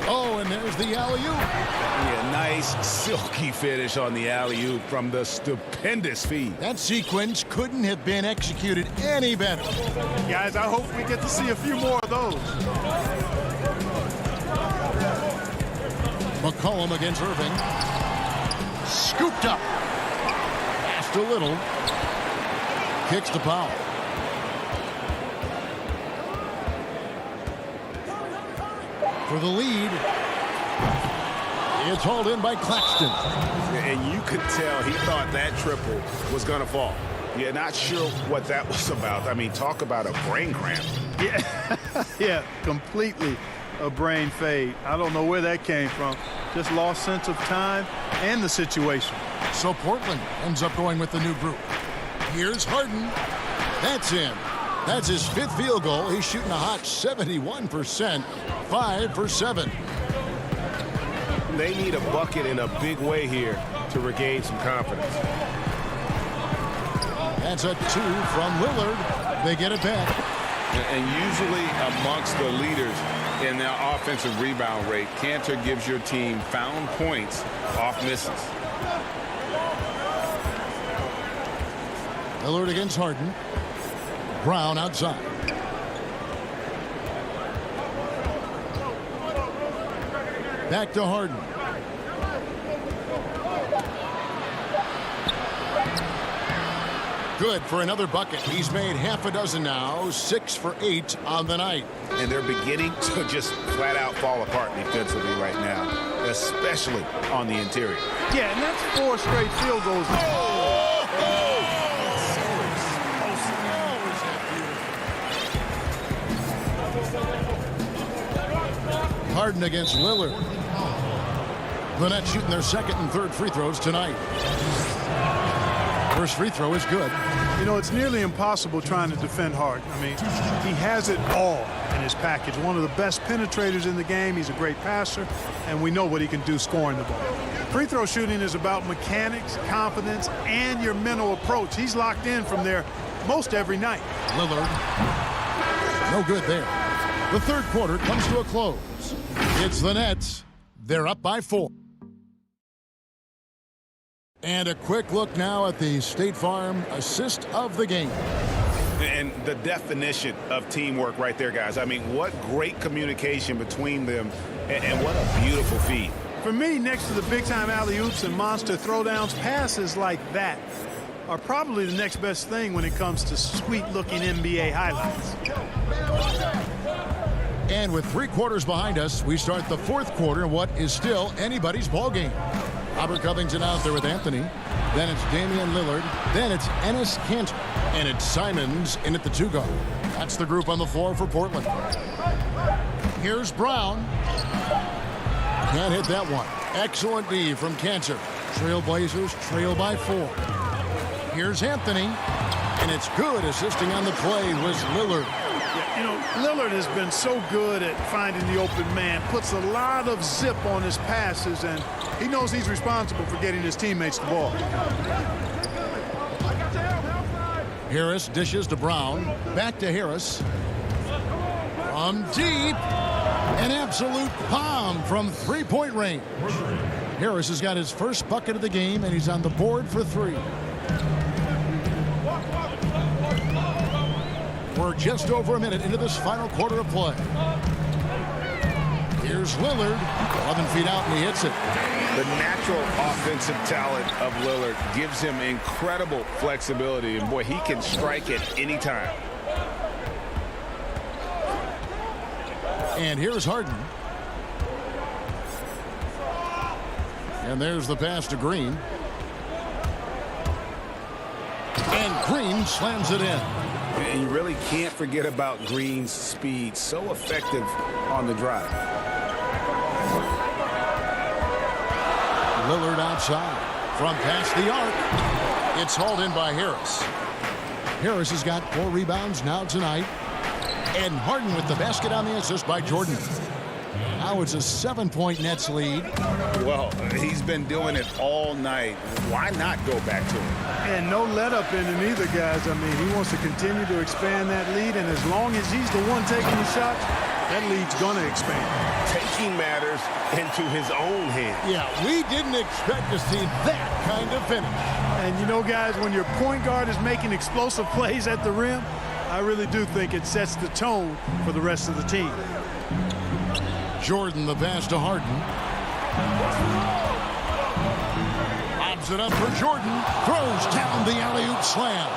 Oh, and there's the alley-oop. Yeah, nice silky finish on the alley-oop from the stupendous feed. That sequence couldn't have been executed any better. Guys, I hope we get to see a few more of those. McCollum against Irving. Scooped up. Pass to Little. Kicks to Powell. For the lead. It's hauled in by Claxton. And you could tell he thought that triple was going to fall. Yeah, not sure what that was about. I mean, talk about a brain cramp. Yeah, yeah, completely a brain fade. I don't know where that came from. Just lost sense of time and the situation. So Portland ends up going with the new group. Here's Harden. That's in. That's his 5th field goal. He's shooting a hot 71%. 5 for 7. They need a bucket in a big way here to regain some confidence. That's a 2 from Lillard. They get it back. And usually amongst the leaders in their offensive rebound rate, Cantor gives your team found points off misses. Lillard against Harden. Brown outside. Back to Harden. Good for another bucket. He's made half a dozen now, 6 for 8 on the night. And they're beginning to just flat out fall apart defensively right now, especially on the interior. Yeah, and that's 4 straight field goals. Harden against Lillard. The Nets shooting their second and third free throws tonight. First free throw is good. You know, it's nearly impossible trying to defend Harden. I mean, he has it all in his package. One of the best penetrators in the game. He's a great passer, and we know what he can do scoring the ball. Free throw shooting is about mechanics, confidence, and your mental approach. He's locked in from there most every night. Lillard, no good there. The third quarter comes to a close. It's the Nets. They're up by 4. And a quick look now at the State Farm assist of the game. And the definition of teamwork right there, guys. I mean, what great communication between them, and what a beautiful feed. For me, next to the big-time alley-oops and monster throwdowns, passes like that are probably the next best thing when it comes to sweet-looking NBA highlights. And with 3 quarters behind us, we start the fourth quarter in what is still anybody's ball game. Robert Covington out there with Anthony. Then it's Damian Lillard. Then it's Enes Kanter. And it's Simons in at the 2 guard. That's the group on the floor for Portland. Here's Brown. Can't hit that one. Excellent D from Kanter. Trailblazers trail by 4. Here's Anthony. And it's good. Assisting on the play was Lillard. You know, Lillard has been so good at finding the open man, puts a lot of zip on his passes, and he knows he's responsible for getting his teammates the ball. Harris dishes to Brown. Back to Harris. From deep. An absolute bomb from 3-point range. Harris has got his first bucket of the game, and he's on the board for 3. We're just over a minute into this final quarter of play. Here's Lillard, 11 feet out, and he hits it. The natural offensive talent of Lillard gives him incredible flexibility, and boy, he can strike at any time. And here's Harden. And there's the pass to Green. And Green slams it in. And you really can't forget about Green's speed. So effective on the drive. Lillard outside. From past the arc. It's hauled in by Harris. Harris has got 4 rebounds now tonight. And Harden with the basket on the assist by Jordan. Now it's a 7-point Nets lead. Well, he's been doing it all night. Why not go back to him? And no let up in him either, guys. I mean, he wants to continue to expand that lead, and as long as he's the one taking the shots, that lead's going to expand. Taking matters into his own hands. Yeah, we didn't expect to see that kind of finish. And you know, guys, when your point guard is making explosive plays at the rim, I really do think it sets the tone for the rest of the team. Jordan, the pass to Harden. Lobs it up for Jordan. Throws down the alley-oop slam.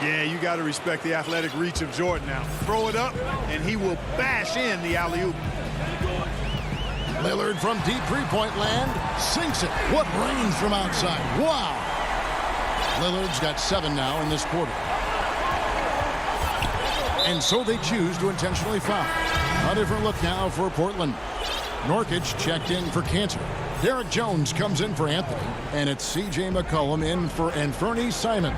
Yeah, you got to respect the athletic reach of Jordan now. Throw it up, and he will bash in the alley-oop. Lillard from deep 3-point land. Sinks it. What range from outside. Wow. Lillard's got 7 now in this quarter. And so they choose to intentionally foul. A different look now for Portland. Nurkic checked in for Kanter. Derek Jones comes in for Anthony. And it's C.J. McCollum in for Anthony Simons.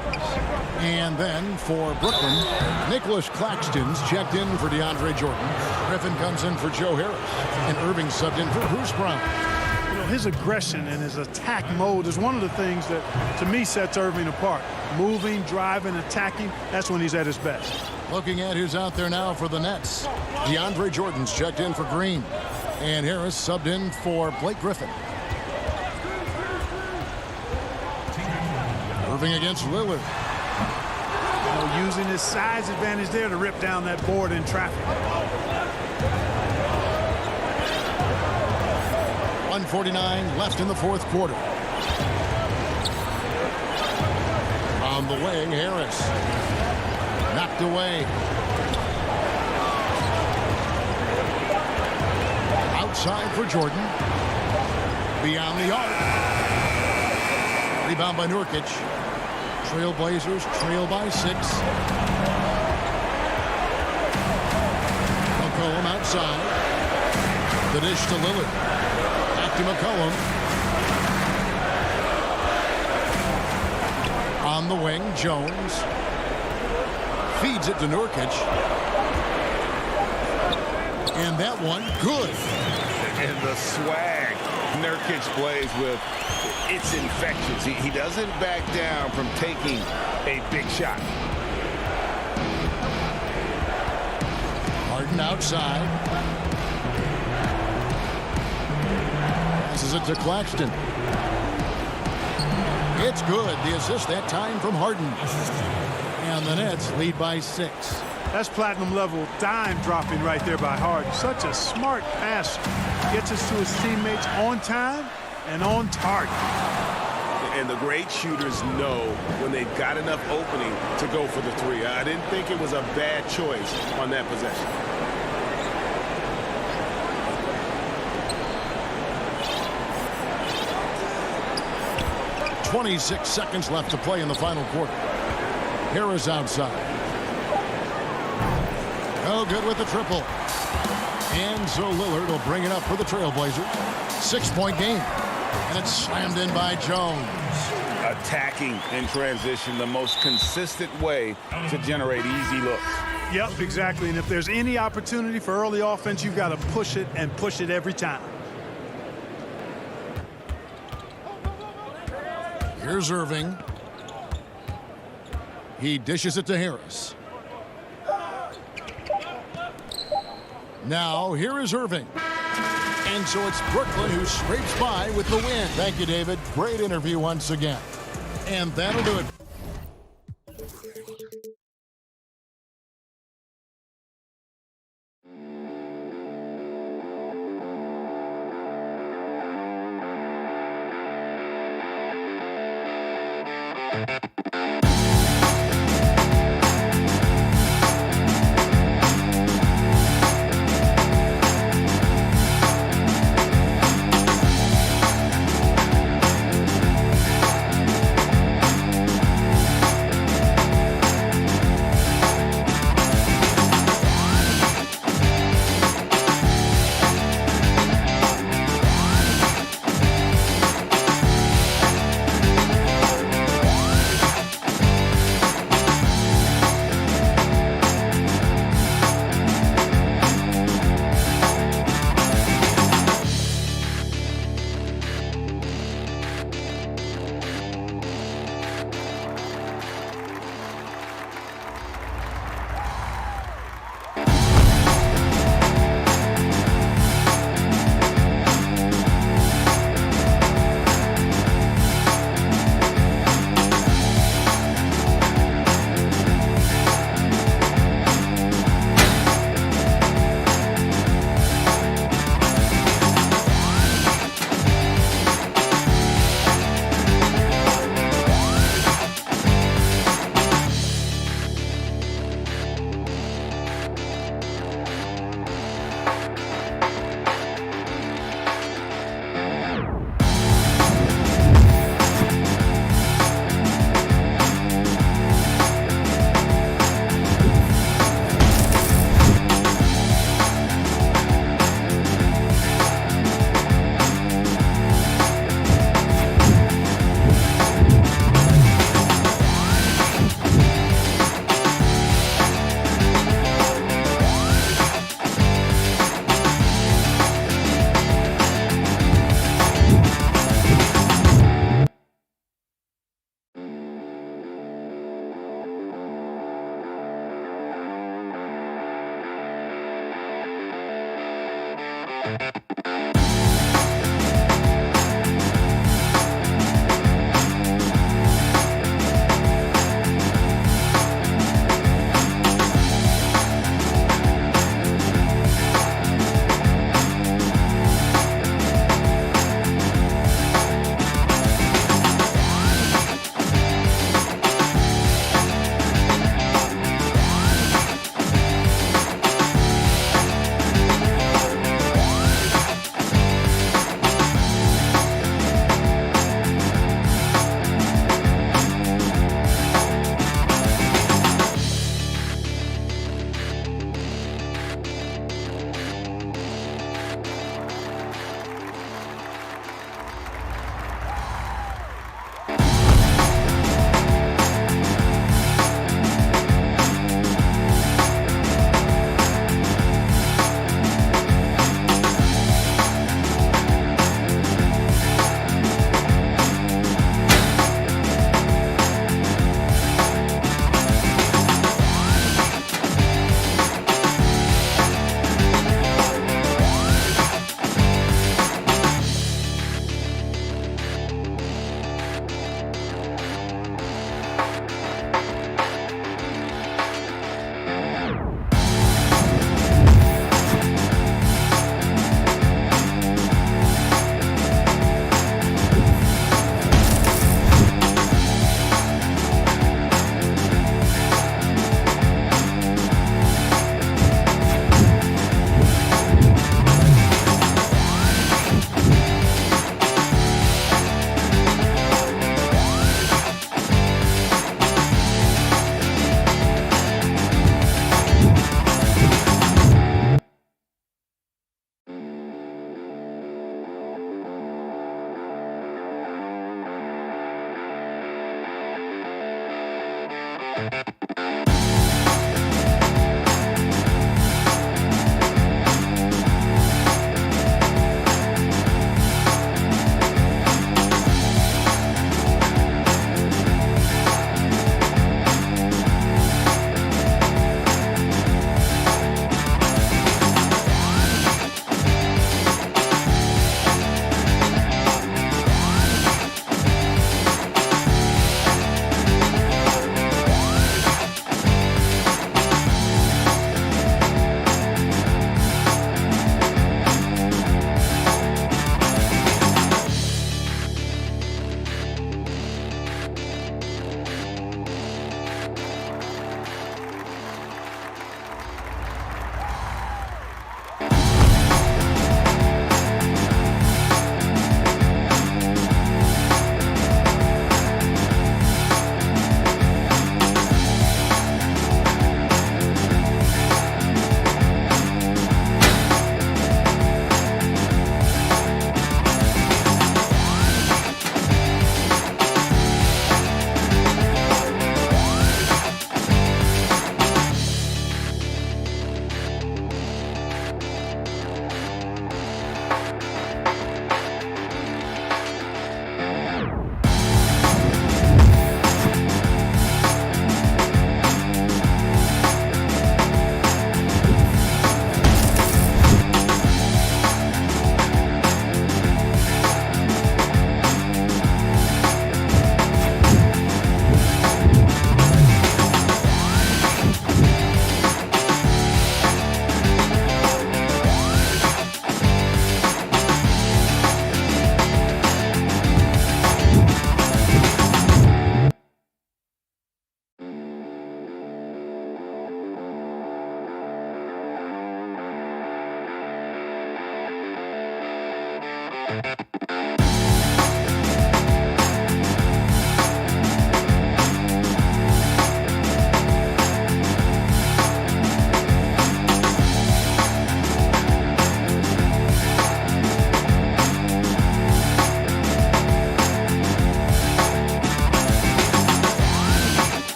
And then for Brooklyn, Nicholas Claxton's checked in for DeAndre Jordan. Griffin comes in for Joe Harris. And Irving subbed in for Bruce Brown. You know, his aggression and his attack mode is one of the things that, to me, sets Irving apart. Moving, driving, attacking, that's when he's at his best. Looking at who's out there now for the Nets. DeAndre Jordan's checked in for Green. And Harris subbed in for Blake Griffin. Irving against Lillard. You know, using his size advantage there to rip down that board in traffic. 1:49 left in the fourth quarter. On the the wing, Harris. Knocked away. Outside for Jordan. Beyond the arc. Rebound by Nurkic. Trailblazers trail by 6. McCollum outside. The dish to Lillard. Back to McCollum. On the wing, Jones. Feeds it to Nurkic. And that one, good. And the swag Nurkic plays with, it's infectious. He doesn't back down from taking a big shot. Harden outside. Passes it to Claxton. It's good. The assist that time from Harden. And the Nets lead by 6. That's platinum level dime dropping right there by Harden. Such a smart passer. Gets us to his teammates on time and on target. And the great shooters know when they've got enough opening to go for the 3. I didn't think it was a bad choice on that possession. .26 seconds left to play in the final quarter. Harris outside. Oh, good with the triple. And so Lillard will bring it up for the Trailblazers. 6-point game. And it's slammed in by Jones. Attacking in transition, the most consistent way to generate easy looks. Yep, exactly. And if there's any opportunity for early offense, you've got to push it and push it every time. Here's Irving. He dishes it to Harris. Now, here is Irving. And so it's Brooklyn who scrapes by with the win. Thank you, David. Great interview once again. And that'll do it.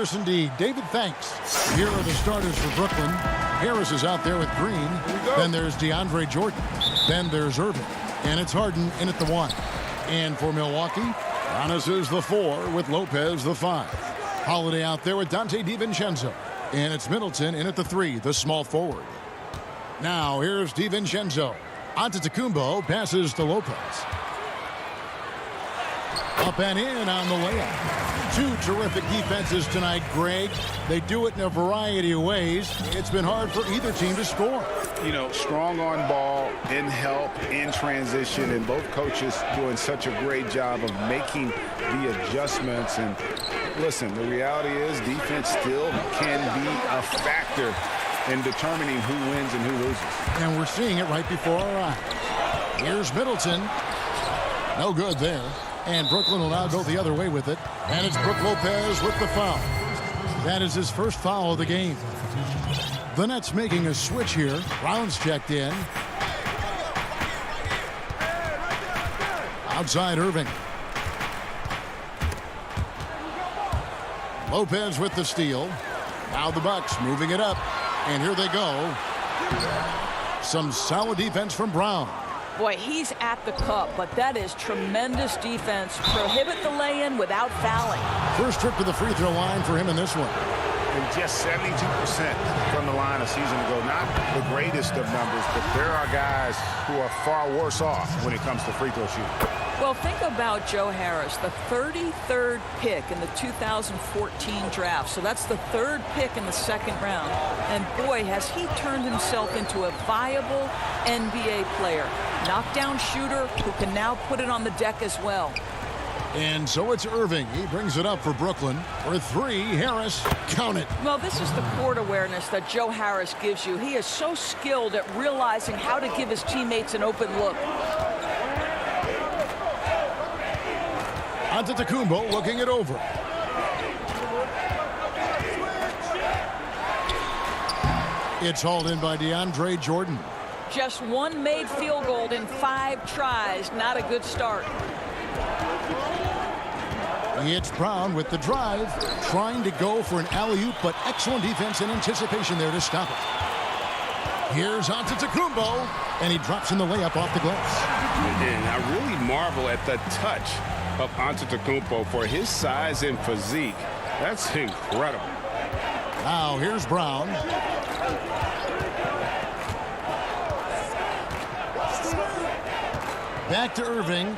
Yes, indeed. David, thanks. Here are the starters for Brooklyn. Harris is out there with Green. Then there's DeAndre Jordan. Then there's Irving. And it's Harden in at the 1. And for Milwaukee, Giannis is the 4 with Lopez the 5. Holiday out there with Dante DiVincenzo. And it's Middleton in at the 3, the small forward. Now here's DiVincenzo. Antetokounmpo passes to Lopez. Up and in on the layup. 2 terrific defenses tonight, Greg. They do it in a variety of ways. It's been hard for either team to score. You know, strong on ball, in help, in transition, and both coaches doing such a great job of making the adjustments. And listen, the reality is defense still can be a factor in determining who wins and who loses. And we're seeing it right before our eyes. Here's Middleton. No good there. And Brooklyn will now go the other way with it. And it's Brook Lopez with the foul. That is his first foul of the game. The Nets making a switch here. Brown's checked in. Outside Irving. Lopez with the steal. Now the Bucks moving it up. And here they go. Some solid defense from Brown. Boy, he's at the cup, but that is tremendous defense. Prohibit the lay-in without fouling. First trip to the free throw line for him in this one. And just 72% from the line a season ago. Not the greatest of numbers, but there are guys who are far worse off when it comes to free throw shooting. Well, think about Joe Harris, the 33rd pick in the 2014 draft. So that's the 3rd pick in the 2nd round. And boy, has he turned himself into a viable NBA player. Knockdown shooter who can now put it on the deck as well. And so it's Irving. He brings it up for Brooklyn. For 3, Harris. Count it. Well, this is the court awareness that Joe Harris gives you. He is so skilled at realizing how to give his teammates an open look. Antetokounmpo looking it over. It's hauled in by DeAndre Jordan. Just 1 made field goal in 5 tries. Not a good start. It's Brown with the drive, trying to go for an alley-oop, but excellent defense and anticipation there to stop it. Here's Antetokounmpo, and he drops in the layup off the glass. And I really marvel at the touch of Antetokounmpo for his size and physique. That's incredible. Now here's Brown. Back to Irving.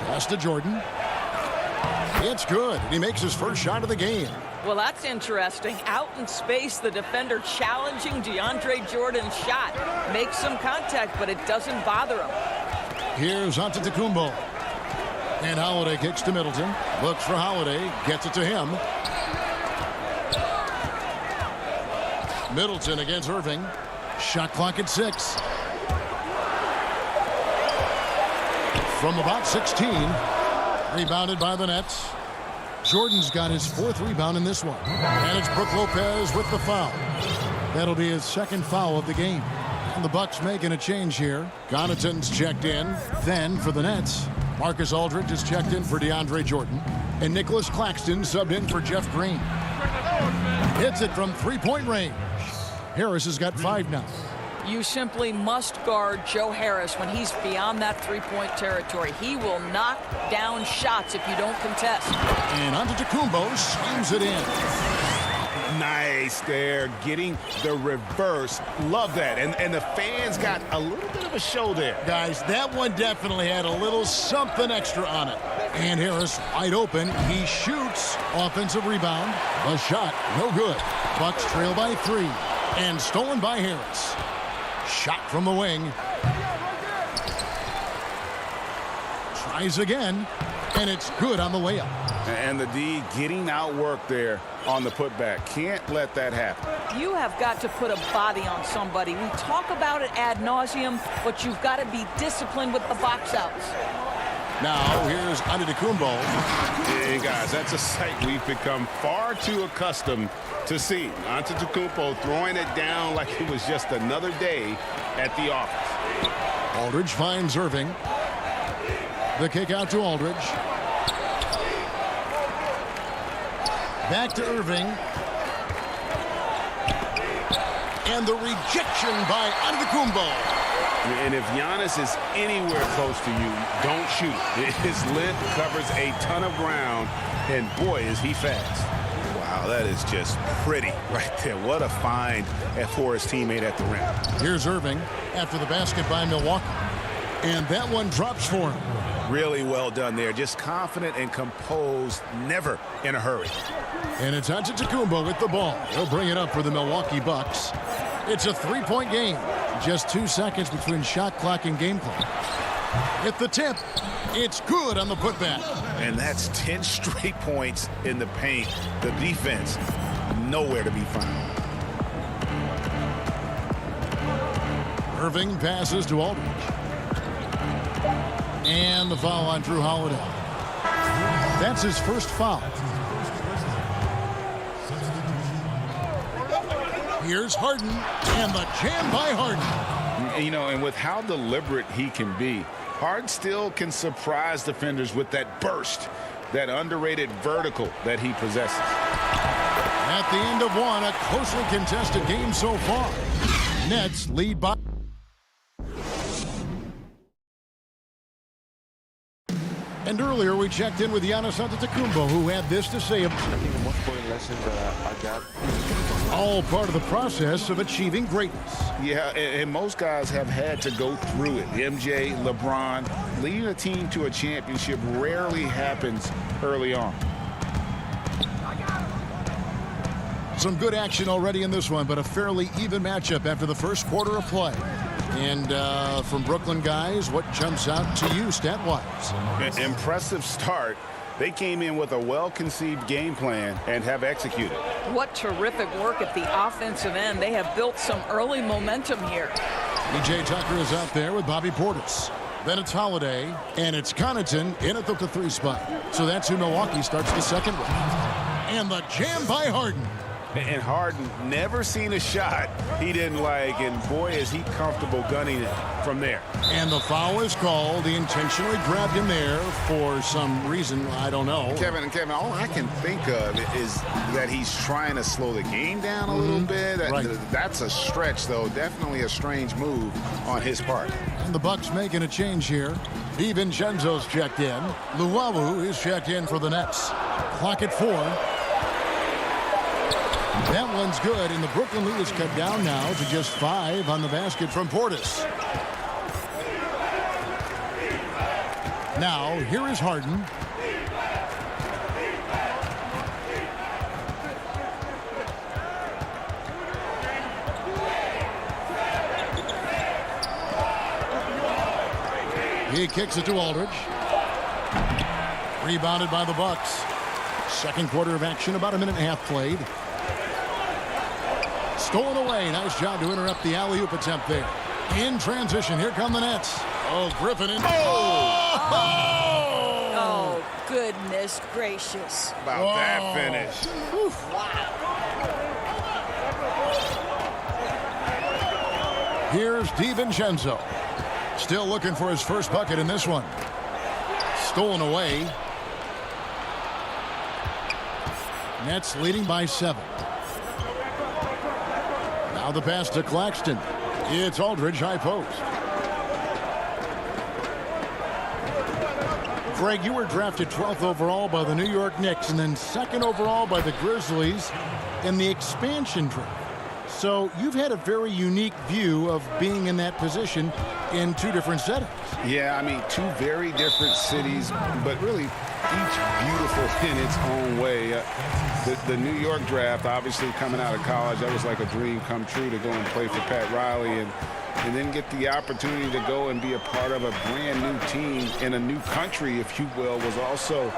Pass to Jordan. It's good. He makes his first shot of the game. Well, that's interesting. Out in space, the defender challenging DeAndre Jordan's shot. Makes some contact, but it doesn't bother him. Here's Antetokounmpo. And Holiday kicks to Middleton. Looks for Holiday. Gets it to him. Middleton against Irving. Shot clock at 6. From about 16. Rebounded by the Nets. Jordan's got his 4th rebound in this one. And it's Brook Lopez with the foul. That'll be his 2nd foul of the game. And the Bucks making a change here. Connaughton's checked in. Then for the Nets, Marcus Aldridge is checked in for DeAndre Jordan. And Nicholas Claxton subbed in for Jeff Green. Hits it from 3-point range. Harris has got 5 now. You simply must guard Joe Harris when he's beyond that 3-point territory. He will knock down shots if you don't contest. And Antetokounmpo slams it in. Nice there, getting the reverse. Love that. And the fans got a little bit of a show there. Guys, that one definitely had a little something extra on it. And Harris wide open. He shoots. Offensive rebound. The shot, no good. Bucks trail by 3. And stolen by Harris. Shot from the wing. Tries again. And it's good on the layup. And the D getting outworked there on the putback. Can't let that happen. You have got to put a body on somebody. We talk about it ad nauseum, but you've got to be disciplined with the box outs. Now here's Antetokounmpo. And guys, that's a sight we've become far too accustomed to see. Antetokounmpo throwing it down like it was just another day at the office. Aldridge finds Irving. The kick out to Aldridge. Back to Irving. And the rejection by Antetokounmpo. And if Giannis is anywhere close to you, don't shoot. His length covers a ton of ground, and boy, is he fast. Wow, that is just pretty right there. What a find for his teammate at the rim. Here's Irving after the basket by Milwaukee. And that one drops for him. Really well done there. Just confident and composed, never in a hurry. And it's Antetokounmpo with the ball. He'll bring it up for the Milwaukee Bucks. It's a three-point game. Just 2 seconds between shot clock and game clock. At the tip, it's good on the putback. And that's 10 straight points in the paint. The defense, nowhere to be found. Irving passes to Aldridge. And the foul on Drew Holiday. That's his first foul. Here's Harden, and the jam by Harden. You know, and with how deliberate he can be, Harden still can surprise defenders with that burst, that underrated vertical that he possesses. At the end of one, a closely contested game so far. Nets lead by. And earlier we checked in with Giannis Antetokounmpo, who had this to say. I think the most important lesson that I got. All part of the process of achieving greatness. Yeah, and most guys have had to go through it. MJ, LeBron, leading a team to a championship rarely happens early on. Some good action already in this one, but a fairly even matchup after the first quarter of play. And from Brooklyn guys, what jumps out to you stat-wise? Impressive start. They came in with a well-conceived game plan and have executed. What terrific work at the offensive end. They have built some early momentum here. PJ Tucker is out there with Bobby Portis. Then it's Holiday, and it's Connaughton in at the three spot. So that's who Milwaukee starts the second with. And the jam by Harden. And Harden never seen a shot he didn't like, and boy, is he comfortable gunning it from there. And the foul is called. He intentionally grabbed him there for some reason, I don't know. Kevin, all I can think of is that he's trying to slow the game down a little bit. Right. That's a stretch, though. Definitely a strange move on his part. And the Bucks making a change here. DiVincenzo's checked in. Luwawu is checked in for the Nets. Clock at 4. That one's good, and the Brooklyn lead is cut down now to just 5 on the basket from Portis. Now, here is Harden. He kicks it to Aldridge. Rebounded by the Bucks. Second quarter of action, about a minute and a half played. Stolen away. Nice job to interrupt the alley-oop attempt there. In transition, here come the Nets. Oh, Griffin in. Oh, goodness gracious. About that finish. Wow. Here's DiVincenzo. Still looking for his first bucket in this one. Stolen away. Nets leading by 7. Now the pass to Claxton. It's Aldridge, high post. Greg, you were drafted 12th overall by the New York Knicks and then 2nd overall by the Grizzlies in the expansion draft. So you've had a very unique view of being in that position in 2 different settings. Yeah, I mean, 2 very different cities, but really each beautiful in its own way. The New York draft, obviously coming out of college, that was like a dream come true to go and play for Pat Riley and then get the opportunity to go and be a part of a brand new team in a new country, if you will, was also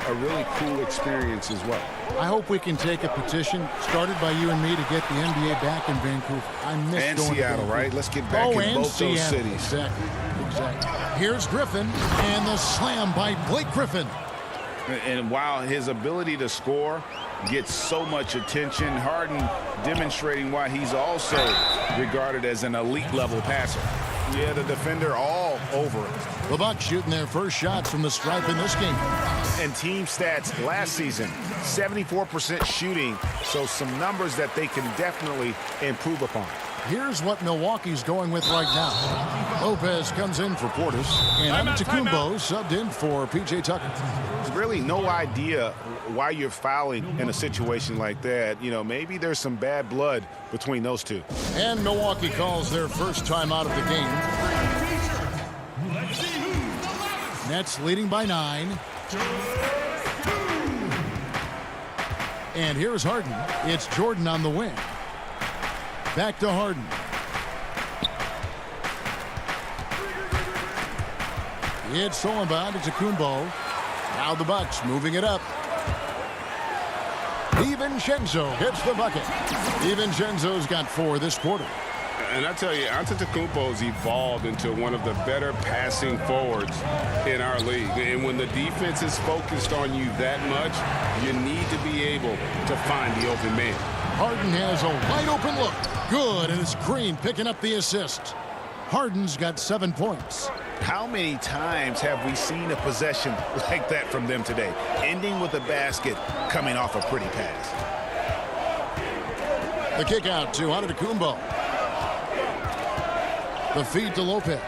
a really cool experience as well. I hope we can take a petition started by you and me to get the NBA back in Vancouver. I miss and going Seattle, to right? Let's get back in both Seattle. those cities. Exactly. Here's Griffin, and the slam by Blake Griffin. And while his ability to score gets so much attention, Harden demonstrating why he's also regarded as an elite level passer. Yeah, the defender all over it. The Bucks shooting their first shots from the stripe in this game. And team stats last season, 74% shooting, so some numbers that they can definitely improve upon. Here's what Milwaukee's going with right now. Lopez comes in for Portis, and Antetokounmpo subbed in for P.J. Tucker. There's really no idea why you're fouling in a situation like that. You know, maybe there's some bad blood between those two. And Milwaukee calls their first time out of the game. Nets leading by 9. And here's Harden. It's Jordan on the wing. Back to Harden. It's Solomon to Kumbo. Now the Bucks moving it up. DiVincenzo gets the bucket. DiVincenzo's got 4 this quarter. And I tell you, Antetokounmpo's evolved into one of the better passing forwards in our league. And when the defense is focused on you that much, you need to be able to find the open man. Harden has a wide open look. Good, and it's Green picking up the assist. Harden's got 7 points. How many times have we seen a possession like that from them today? Ending with a basket, coming off a pretty pass. The kick out to Antetokounmpo. The feed to Lopez.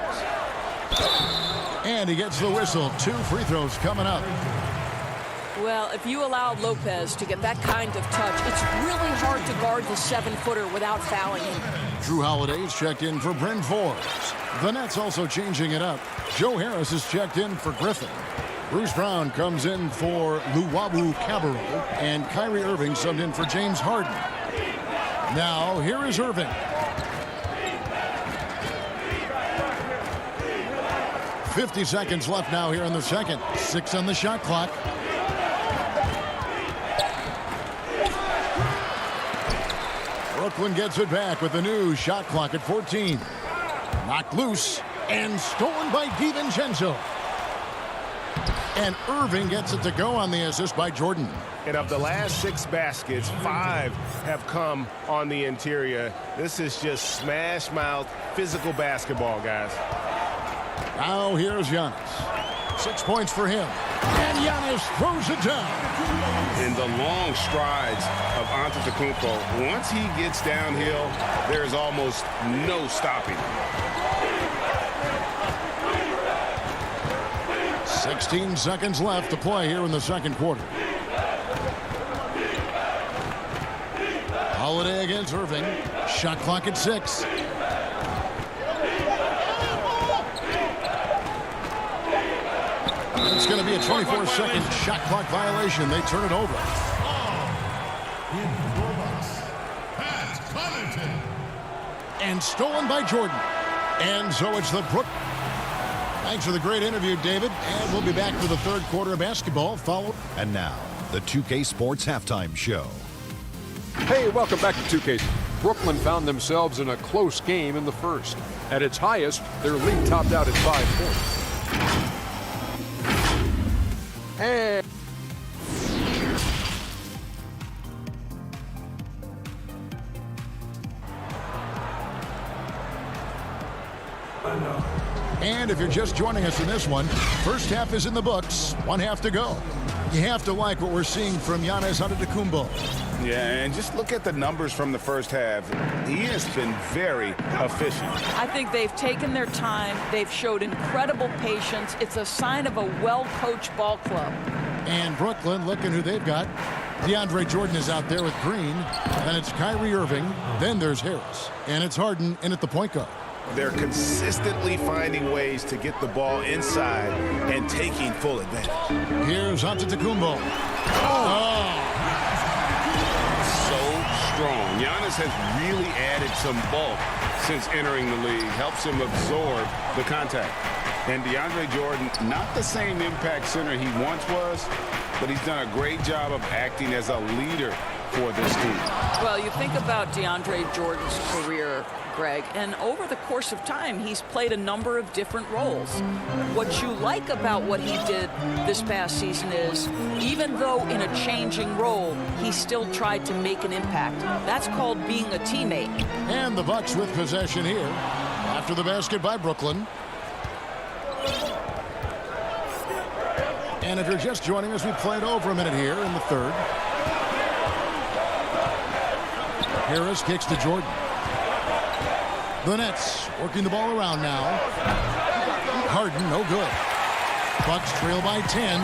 And he gets the whistle. 2 free throws coming up. Well, if you allow Lopez to get that kind of touch, it's really hard to guard the 7-footer without fouling him. Drew Holiday's checked in for Bryn Forbes. The Nets also changing it up. Joe Harris is checked in for Griffin. Bruce Brown comes in for Luwawu Cabarro. And Kyrie Irving subbed in for James Harden. Now, here is Irving. 50 seconds left now here in the second. 6 on the shot clock. Brooklyn gets it back with a new shot clock at 14. Knocked loose and stolen by DiVincenzo. And Irving gets it to go on the assist by Jordan. And of the last 6 baskets, 5 have come on the interior. This is just smash mouth, physical basketball, guys. Now here's Giannis. 6 points for him. And Giannis throws it down. In the long strides of Antetokounmpo, once he gets downhill, there's almost no stopping. 16 seconds left to play here in the second quarter. Holiday against Irving. Shot clock at 6. It's going to be a 24-second shot clock violation. They turn it over. And stolen by Jordan. And so it's the Brook. Thanks for the great interview, David. And we'll be back for the third quarter of basketball. Followed. And now, the 2K Sports Halftime Show. Hey, welcome back to 2K. Brooklyn found themselves in a close game in the first. At its highest, their lead topped out at 5 points. And And if you're just joining us in this one, first half is in the books. 1 half to go. You have to like what we're seeing from Giannis Antetokounmpo. Yeah, and just look at the numbers from the first half. He has been very efficient. I think they've taken their time. They've showed incredible patience. It's a sign of a well-coached ball club. And Brooklyn, looking who they've got. DeAndre Jordan is out there with Green. Then it's Kyrie Irving. Then there's Harris. And it's Harden in at the point guard. They're consistently finding ways to get the ball inside and taking full advantage. Here's Antetokounmpo. So strong. Giannis has really added some bulk since entering the league. Helps him absorb the contact. And DeAndre Jordan, not the same impact center he once was, but he's done a great job of acting as a leader for this team. Well, you think about DeAndre Jordan's career, Greg, and over the course of time, he's played a number of different roles. What you like about what he did this past season is, even though in a changing role, he still tried to make an impact. That's called being a teammate. And the Bucks with possession here. After the basket by Brooklyn. And if you're just joining us, we played over a minute here in the third. Harris kicks to Jordan. The Nets working the ball around now. Harden, no good. Bucks trail by 10.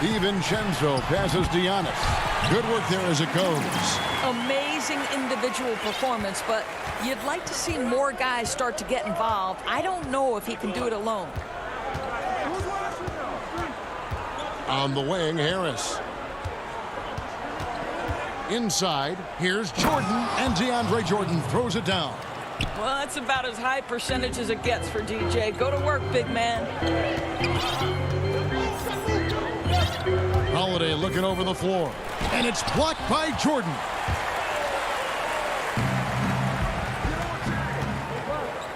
DiVincenzo passes to Giannis. Good work there as it goes. Amazing individual performance, but you'd like to see more guys start to get involved. I don't know if he can do it alone. On the wing, Harris. Inside, here's Jordan, and DeAndre Jordan throws it down. Well, that's about as high percentage as it gets for DJ. Go to work, big man. Holiday looking over the floor, and it's blocked by Jordan.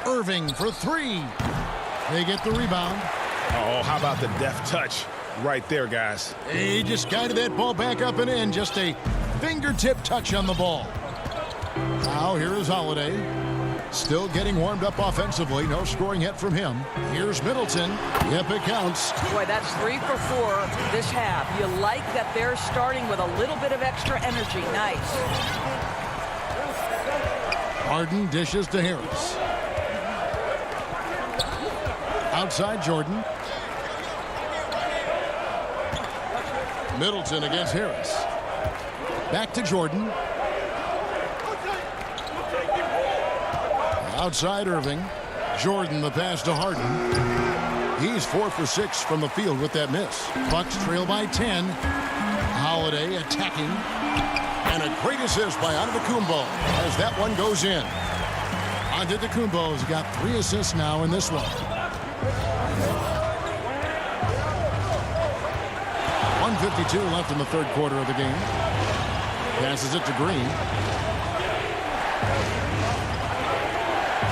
Irving for three. They get the rebound. Oh, how about the deft touch right there, guys? He just guided that ball back up and in. Just a fingertip touch on the ball. Now here is Holiday. Still getting warmed up offensively. No scoring yet from him. Here's Middleton. Yep, it counts. Boy, that's 3 for 4 this half. You like that they're starting with a little bit of extra energy. Nice. Harden dishes to Harris. Outside Jordan. Middleton against Harris. Back to Jordan. Outside Irving. Jordan the pass to Harden. He's 4 for 6 from the field with that miss. Bucks trail by 10. Holiday attacking. And a great assist by Antetokounmpo as that one goes in. Antetokounmpo's got 3 assists now in this one. 1:52 left in the third quarter of the game. Passes it to Green.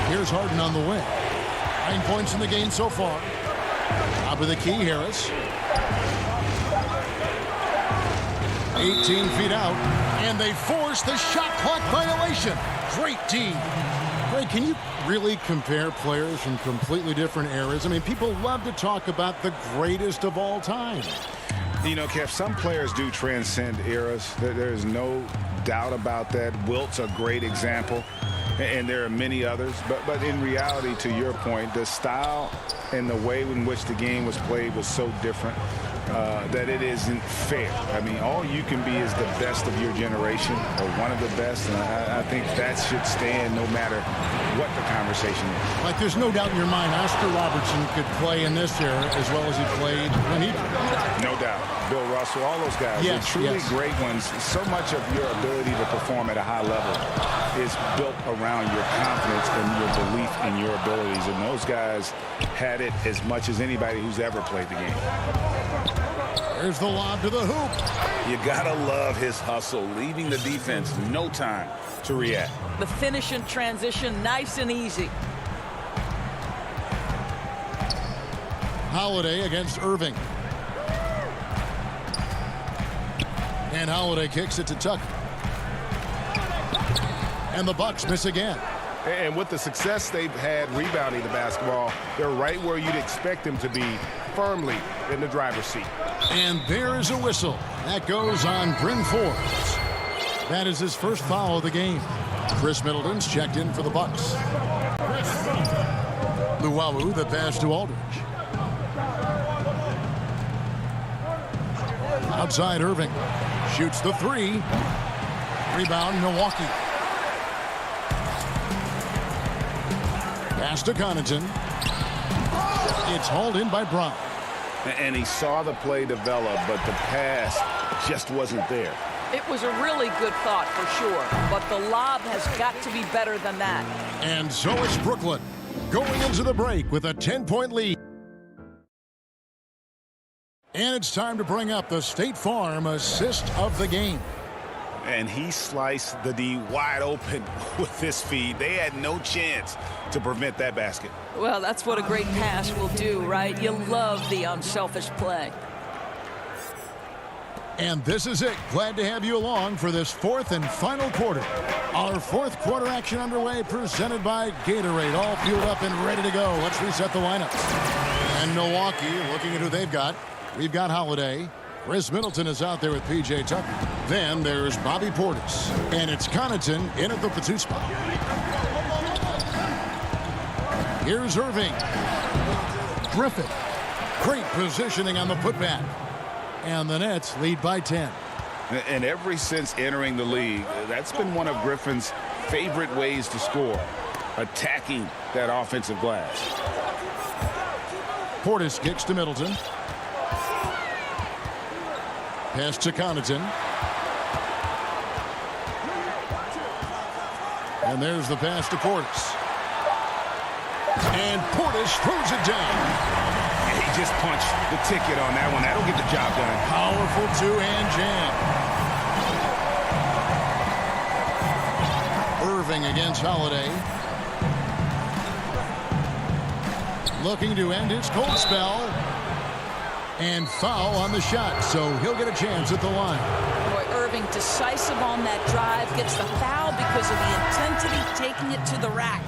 Here's Harden on the wing. 9 points in the game so far. Top of the key, Harris. 18 feet out, and they force the shot clock violation. Great team. Ray, can you really compare players from completely different eras? I mean, people love to talk about the greatest of all time. You know, Kev, some players do transcend eras. There's no doubt about that. Wilt's a great example, and there are many others. But in reality, to your point, the style and the way in which the game was played was so different that it isn't fair. I mean, all you can be is the best of your generation or one of the best, and I think that should stand no matter what the conversation is. Like, there's no doubt in your mind Oscar Robertson could play in this era as well as he played when he played. No doubt. Bill Russell, all those guys, yes, they're truly great ones. So much of your ability to perform at a high level is built around your confidence and your belief in your abilities, and those guys had it as much as anybody who's ever played the game. There's the lob to the hoop. You gotta love his hustle, leaving the defense no time to react. The finish in transition, nice and easy. Holiday against Irving. And Holiday kicks it to Tucker. And the Bucks miss again. And with the success they've had rebounding the basketball, they're right where you'd expect them to be, firmly in the driver's seat. And there is a whistle. That goes on Bryn Forbes. That is his first foul of the game. Chris Middleton's checked in for the Bucks. Luwawu, the pass to Aldridge. Outside Irving. Shoots the three. Rebound, Milwaukee. Pass to Connaughton. It's hauled in by Brown. And he saw the play develop, but the pass just wasn't there. It was a really good thought for sure, but the lob has got to be better than that. And so it's Brooklyn going into the break with a 10-point lead. And it's time to bring up the State Farm assist of the game. And he sliced the D wide open with this feed. They had no chance to prevent that basket. Well, that's what a great pass will do, right? You love the unselfish play. And this is it. Glad to have you along for this fourth and final quarter. Our fourth quarter action underway, presented by Gatorade. All fueled up and ready to go. Let's reset the lineup. And Milwaukee looking at who they've got. We've got Holiday. Chris Middleton is out there with P.J. Tucker. Then there's Bobby Portis. And it's Connaughton in at the pursuit spot. Here's Irving. Griffin. Great positioning on the putback. And the Nets lead by 10. And ever since entering the league, that's been one of Griffin's favorite ways to score, attacking that offensive glass. Portis kicks to Middleton. Pass to Connaughton. And there's the pass to Portis. And Portis throws it down. And he just punched the ticket on that one. That'll get the job done. Powerful two-hand jam. Irving against Holiday. Looking to end his cold spell. And foul on the shot, so he'll get a chance at the line. Boy, Irving decisive on that drive, gets the foul because of the intensity, taking it to the rack.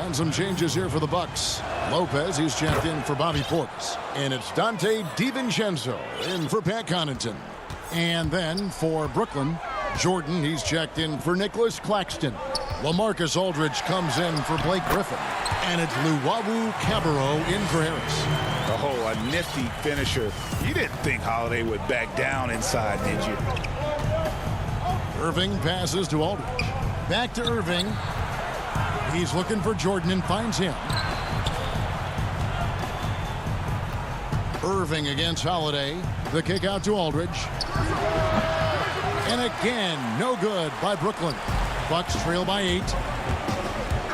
And some changes here for the Bucks. Lopez, he's checked in for Bobby Portis. And it's Dante DiVincenzo in for Pat Connaughton. And then for Brooklyn, Jordan, he's checked in for Nicholas Claxton. LaMarcus Aldridge comes in for Blake Griffin. And it's Luwawu Cabarro in for Harris. Oh, a nifty finisher. You didn't think Holiday would back down inside, did you? Irving passes to Aldridge. Back to Irving. He's looking for Jordan and finds him. Irving against Holiday. The kick out to Aldridge. And again, no good by Brooklyn. Bucks trail by 8.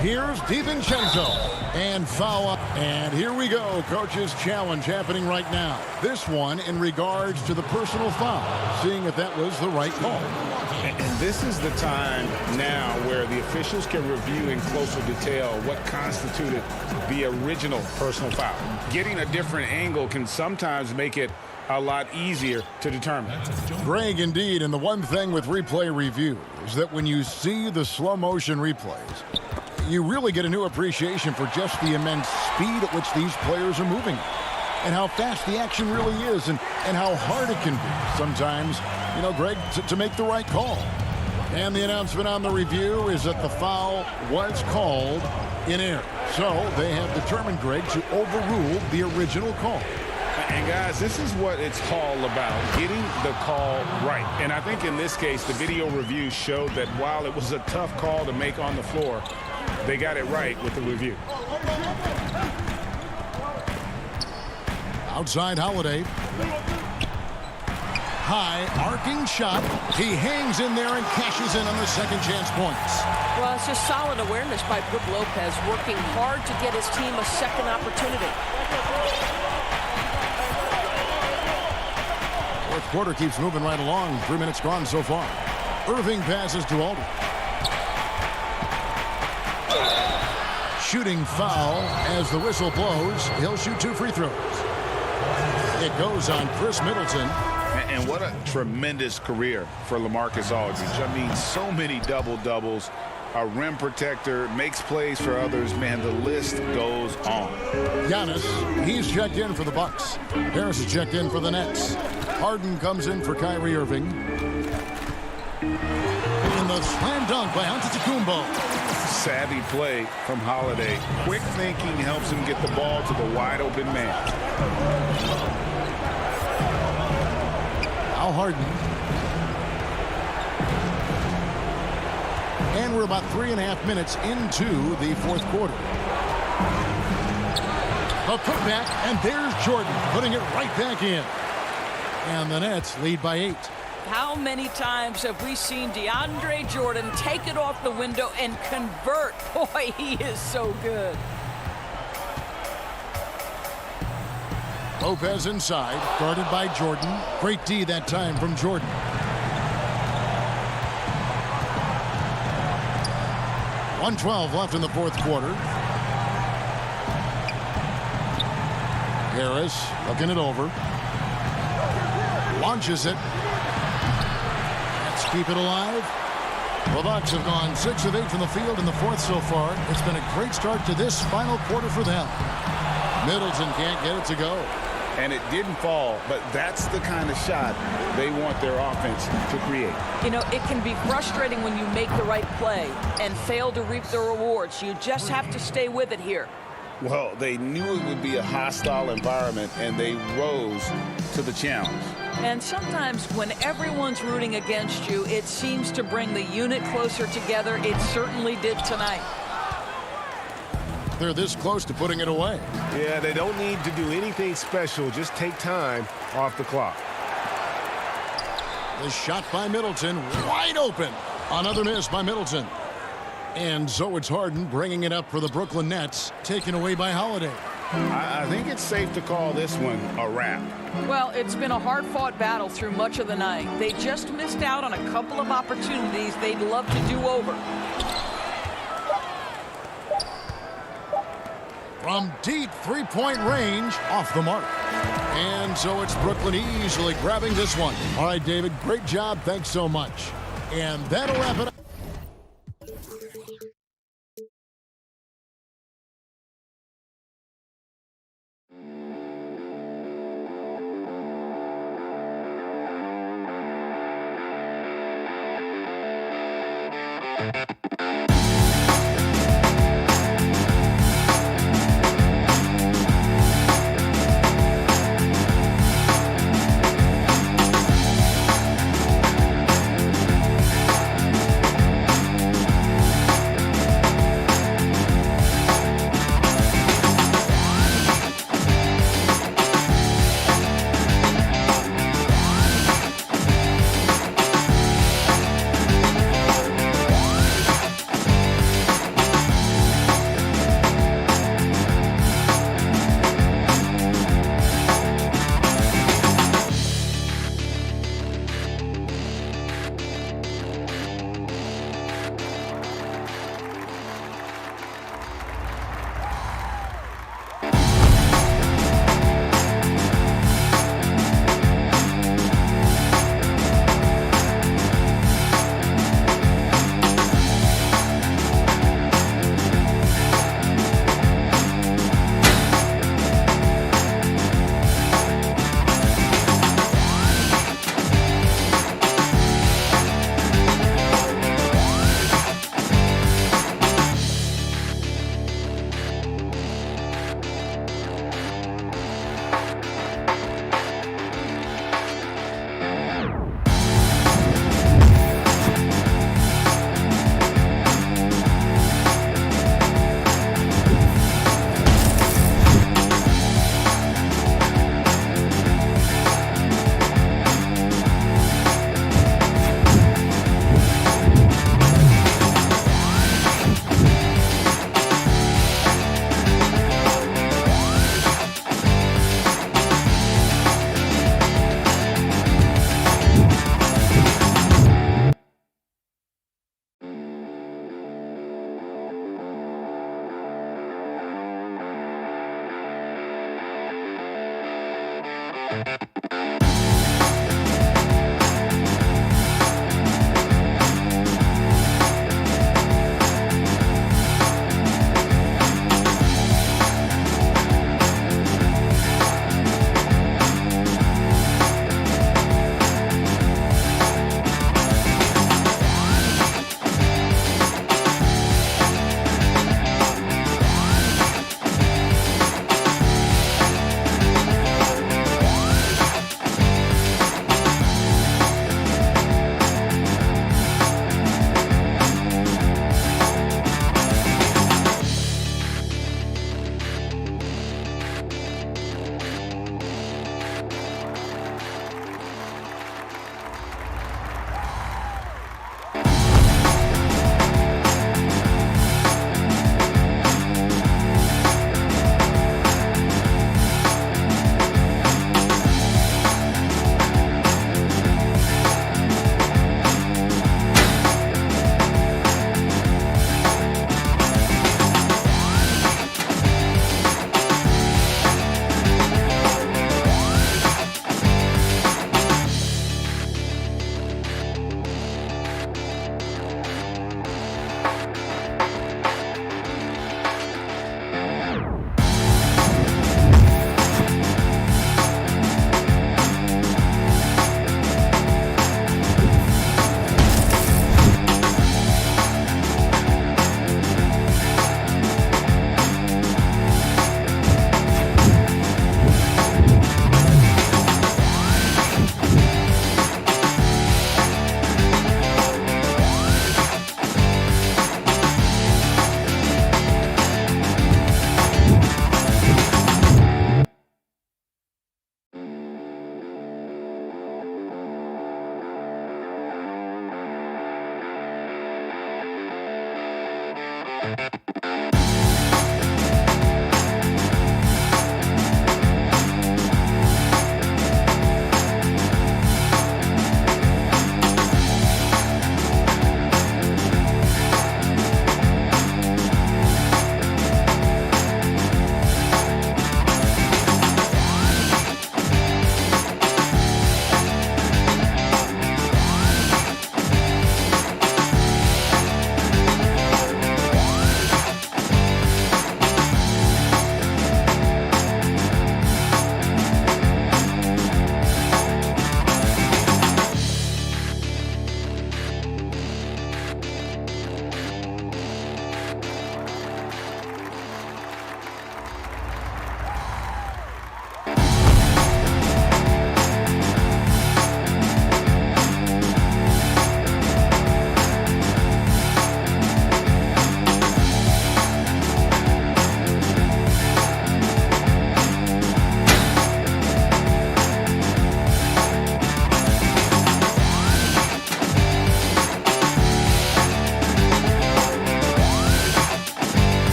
Here's DiVincenzo. And foul up. And here we go. Coach's challenge happening right now. This one in regards to the personal foul. Seeing if that was the right call. And this is the time now where the officials can review in closer detail what constituted the original personal foul. Getting a different angle can sometimes make it a lot easier to determine. Greg, indeed, and the one thing with replay review is that when you see the slow motion replays, you really get a new appreciation for just the immense speed at which these players are moving and how fast the action really is and how hard it can be sometimes, you know, Greg, to make the right call. And the announcement on the review is that the foul was called in error. So they have determined, Greg, to overrule the original call. And guys, this is what it's all about, getting the call right. And I think in this case, the video review showed that while it was a tough call to make on the floor, they got it right with the review. Outside Holiday. High arcing shot. He hangs in there and cashes in on the second chance points. Well, it's just solid awareness by Brook Lopez, working hard to get his team a second opportunity. Fourth quarter keeps moving right along. 3 minutes gone so far. Irving passes to Aldridge. Shooting foul as the whistle blows. He'll shoot 2 free throws. It goes on Chris Middleton. And what a tremendous career for LaMarcus Aldridge. I mean, so many double-doubles. A rim protector, makes plays for others. Man, the list goes on. Giannis, he's checked in for the Bucks. Harris is checked in for the Nets. Harden comes in for Kyrie Irving. And the slam dunk by Antetokounmpo. Savvy play from Holiday. Quick thinking helps him get the ball to the wide open man. Now Harden. And we're about 3.5 minutes into the fourth quarter. A putback, and there's Jordan putting it right back in. And the Nets lead by 8. How many times have we seen DeAndre Jordan take it off the window and convert? Boy, he is so good. Lopez inside, guarded by Jordan. Great D that time from Jordan. .112 left in the fourth quarter. Harris looking it over. Launches it. Let's keep it alive. The Bucks have gone 6 of 8 from the field in the fourth so far. It's been a great start to this final quarter for them. Middleton can't get it to go. And it didn't fall, but that's the kind of shot they want their offense to create. You know, it can be frustrating when you make the right play and fail to reap the rewards. You just have to stay with it here. Well, they knew it would be a hostile environment, and they rose to the challenge. And sometimes when everyone's rooting against you, it seems to bring the unit closer together. It certainly did tonight. They're this close to putting it away. Yeah, they don't need to do anything special. Just take time off the clock. The shot by Middleton, wide open. Another miss by Middleton. And so it's Harden bringing it up for the Brooklyn Nets, taken away by Holiday. I think it's safe to call this one a wrap. Well, it's been a hard-fought battle through much of the night. They just missed out on a couple of opportunities they'd love to do over. From deep three-point range, off the mark. And so it's Brooklyn easily grabbing this one. All right, David, great job. Thanks so much. And that'll wrap it up.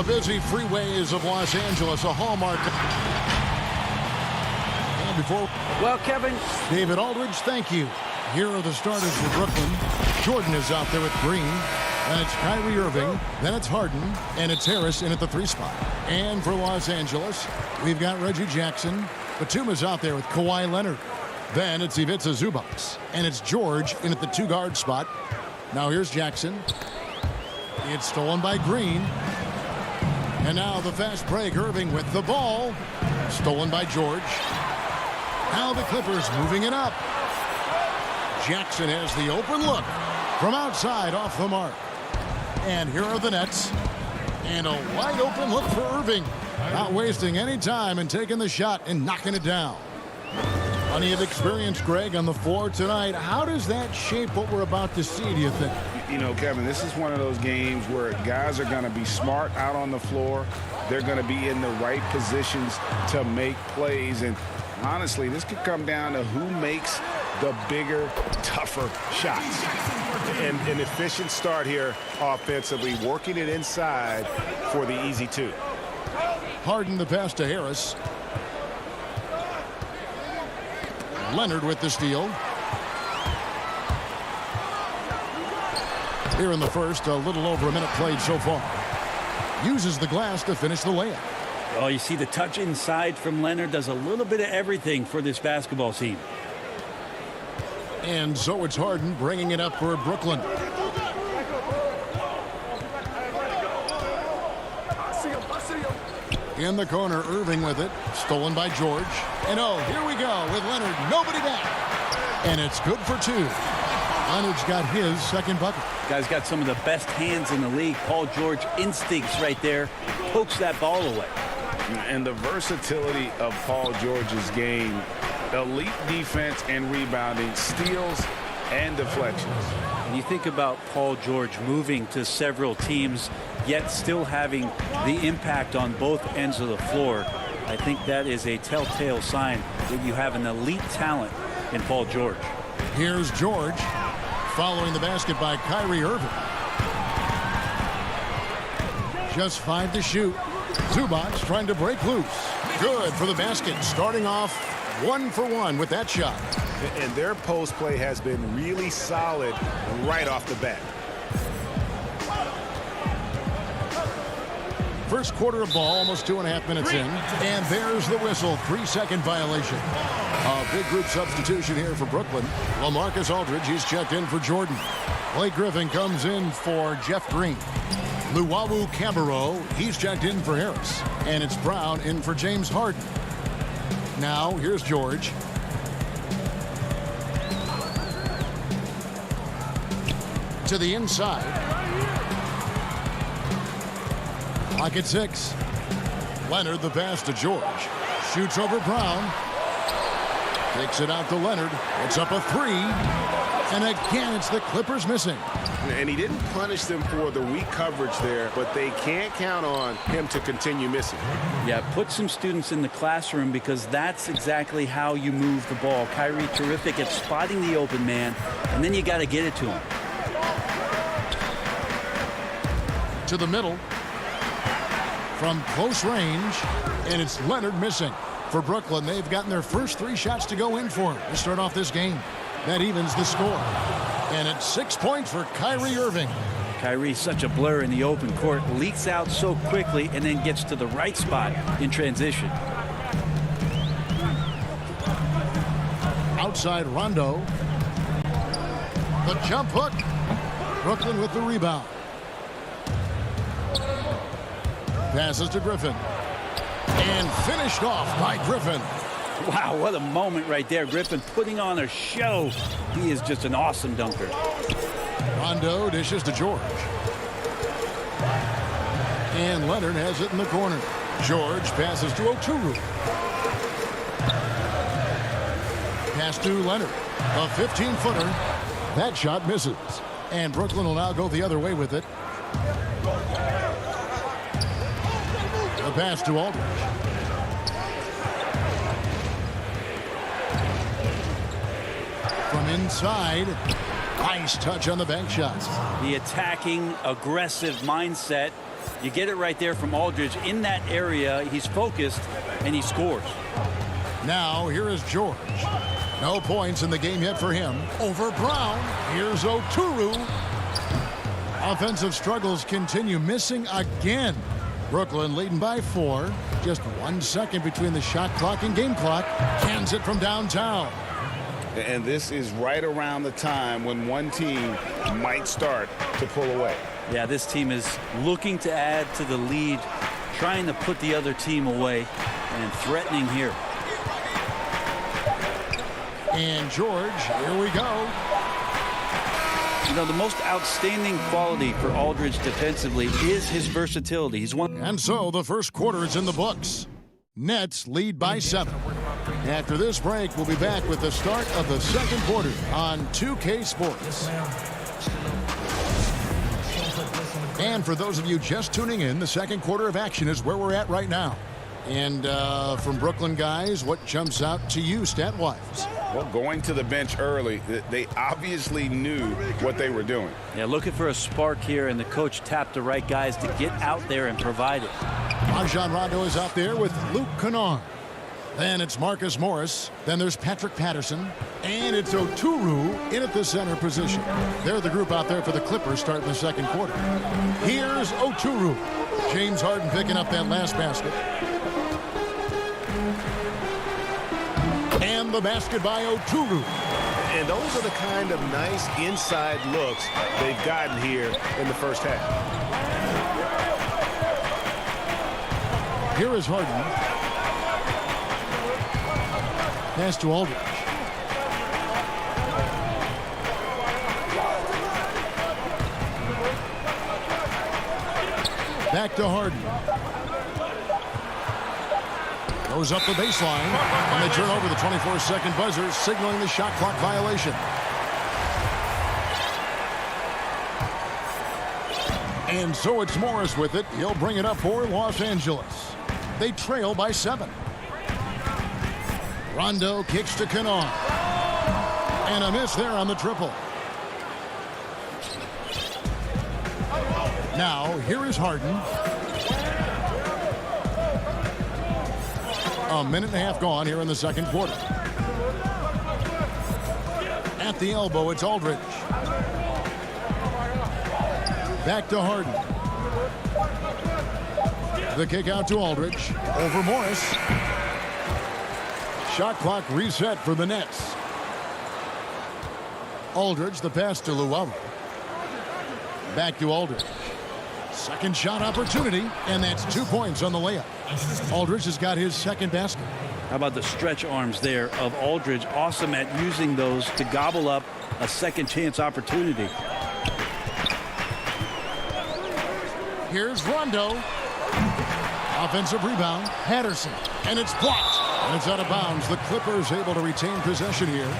The busy freeways of Los Angeles, a hallmark. And before... Well, Kevin... David Aldridge, thank you. Here are the starters for Brooklyn. Jordan is out there with Green. And it's Kyrie Irving. Then it's Harden. And it's Harris in at the 3 spot. And for Los Angeles, we've got Reggie Jackson. Batum's out there with Kawhi Leonard. Then it's Ivica Zubac. And it's George in at the 2 guard spot. Now here's Jackson. It's stolen by Green. And now the fast break. Irving with the ball. Stolen by George. Now the Clippers moving it up. Jackson has the open look from outside off the mark. And here are the Nets. And a wide open look for Irving. Not wasting any time and taking the shot and knocking it down. Plenty of experience, Greg, on the floor tonight. How does that shape what we're about to see, do you think? You know, Kevin, this is one of those games where guys are going to be smart out on the floor. They're going to be in the right positions to make plays. And honestly, this could come down to who makes the bigger, tougher shots. And an efficient start here offensively, working it inside for the easy 2. Harden the pass to Harris. Leonard with the steal. Here in the first, a little over a minute played so far. Uses the glass to finish the layup. Oh, you see the touch inside from Leonard does a little bit of everything for this basketball team. And so it's Harden bringing it up for Brooklyn. In the corner, Irving with it. Stolen by George. And oh, here we go with Leonard. Nobody back. And it's good for 2. Leonard's got his second bucket. Guy's got some of the best hands in the league. Paul George instincts right there. Pokes that ball away. And the versatility of Paul George's game. Elite defense and rebounding, steals and deflections. When you think about Paul George moving to several teams, yet still having the impact on both ends of the floor, I think that is a telltale sign that you have an elite talent in Paul George. Here's George following the basket by Kyrie Irving. Just 5 to shoot. Zubac trying to break loose. Good for the basket, starting off 1 for 1 with that shot. And their post play has been really solid right off the bat. First quarter of ball, almost 2.5 minutes in. And there's the whistle, 3-second violation. A big group substitution here for Brooklyn. LaMarcus Aldridge, he's checked in for Jordan. Blake Griffin comes in for Jeff Green. Luwawu Cabarrot, he's checked in for Harris. And it's Brown in for James Harden. Now, here's George. To the inside. Clock at 6. Leonard the pass to George. Shoots over Brown. Takes it out to Leonard. It's up a 3. And again, it's the Clippers missing. And he didn't punish them for the weak coverage there, but they can't count on him to continue missing. Yeah, put some students in the classroom because that's exactly how you move the ball. Kyrie terrific at spotting the open man, and then you got to get it to him. To the middle. From close range, and it's Leonard missing. For Brooklyn, they've gotten their first 3 shots to go in for him to start off this game. That evens the score. And it's 6 points for Kyrie Irving. Kyrie's such a blur in the open court, leaks out so quickly, and then gets to the right spot in transition. Outside Rondo. The jump hook. Brooklyn with the rebound. Passes to Griffin. And finished off by Griffin. Wow, what a moment right there. Griffin putting on a show. He is just an awesome dunker. Rondo dishes to George. And Leonard has it in the corner. George passes to Oturu. Pass to Leonard. A 15-footer. That shot misses. And Brooklyn will now go the other way with it. The pass to Aldridge. From inside, nice touch on the bank shot. The attacking, aggressive mindset You get it right there from Aldridge. In that area, he's focused, and he scores. Now, here is George. No points in the game yet for him. Over Brown. Here's Oturu. Offensive struggles continue, missing again. Brooklyn leading by 4. Just 1 second between the shot clock and game clock. Cans it from downtown. And this is right around the time when one team might start to pull away. Yeah, this team is looking to add to the lead, trying to put the other team away, and threatening here. And George, here we go. You know, the most outstanding quality for Aldridge defensively is his versatility. He's one. And so the first quarter is in the books. Nets lead by 7. After this break, we'll be back with the start of the second quarter on 2K Sports. And for those of you just tuning in, the second quarter of action is where we're at right now. And from Brooklyn guys, what jumps out to you stat-wise? Well, going to the bench early, they obviously knew what they were doing. Yeah, looking for a spark here, and the coach tapped the right guys to get out there and provide it. Rajon Rondo is out there with Luke Kennard. Then it's Marcus Morris. Then there's Patrick Patterson. And it's Oturu in at the center position. They're the group out there for the Clippers starting the second quarter. Here's Oturu. James Harden picking up that last basket. And the basket by Oturu. And those are the kind of nice inside looks they've gotten here in the first half. Here is Harden. Pass to Aldridge. Back to Harden. Goes up the baseline. And they turn over the 24-second buzzer, signaling the shot clock violation. And so it's Morris with it. He'll bring it up for Los Angeles. They trail by 7. Rondo kicks to Kennard. And a miss there on the triple. Now, here is Harden. A minute and a half gone here in the second quarter. At the elbow, it's Aldridge. Back to Harden. The kick out to Aldridge. Over Morris. Shot clock reset for the Nets. Aldridge, the pass to Luwawu. Back to Aldridge. Second shot opportunity, and that's 2 points on the layup. Aldridge has got his second basket. How about the stretch arms there of Aldridge? Awesome at using those to gobble up a second chance opportunity. Here's Rondo. Offensive rebound. Patterson. And it's blocked. And it's out of bounds. The Clippers able to retain possession here.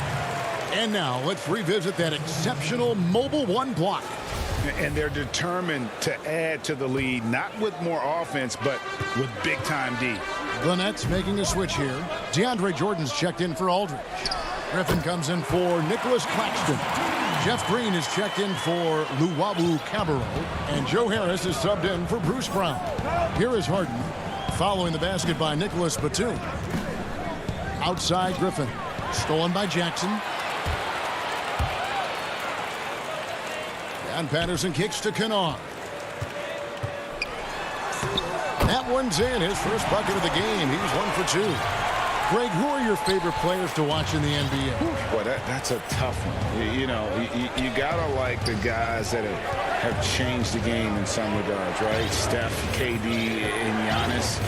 And now let's revisit that exceptional mobile one block. And they're determined to add to the lead, not with more offense, but with big-time D. The Nets making a switch here. DeAndre Jordan's checked in for Aldridge. Griffin comes in for Nicholas Claxton. Jeff Green is checked in for Luwawu Cabarro. And Joe Harris is subbed in for Bruce Brown. Here is Harden, following the basket by Nicholas Batum. Outside Griffin. Stolen by Jackson. And Patterson kicks to Kennard. That one's in. His first bucket of the game. He's 1 for 2. Greg, who are your favorite players to watch in the NBA? Boy, that's a tough one. You gotta like the guys that have changed the game in some regards, right? Steph, KD, and Giannis.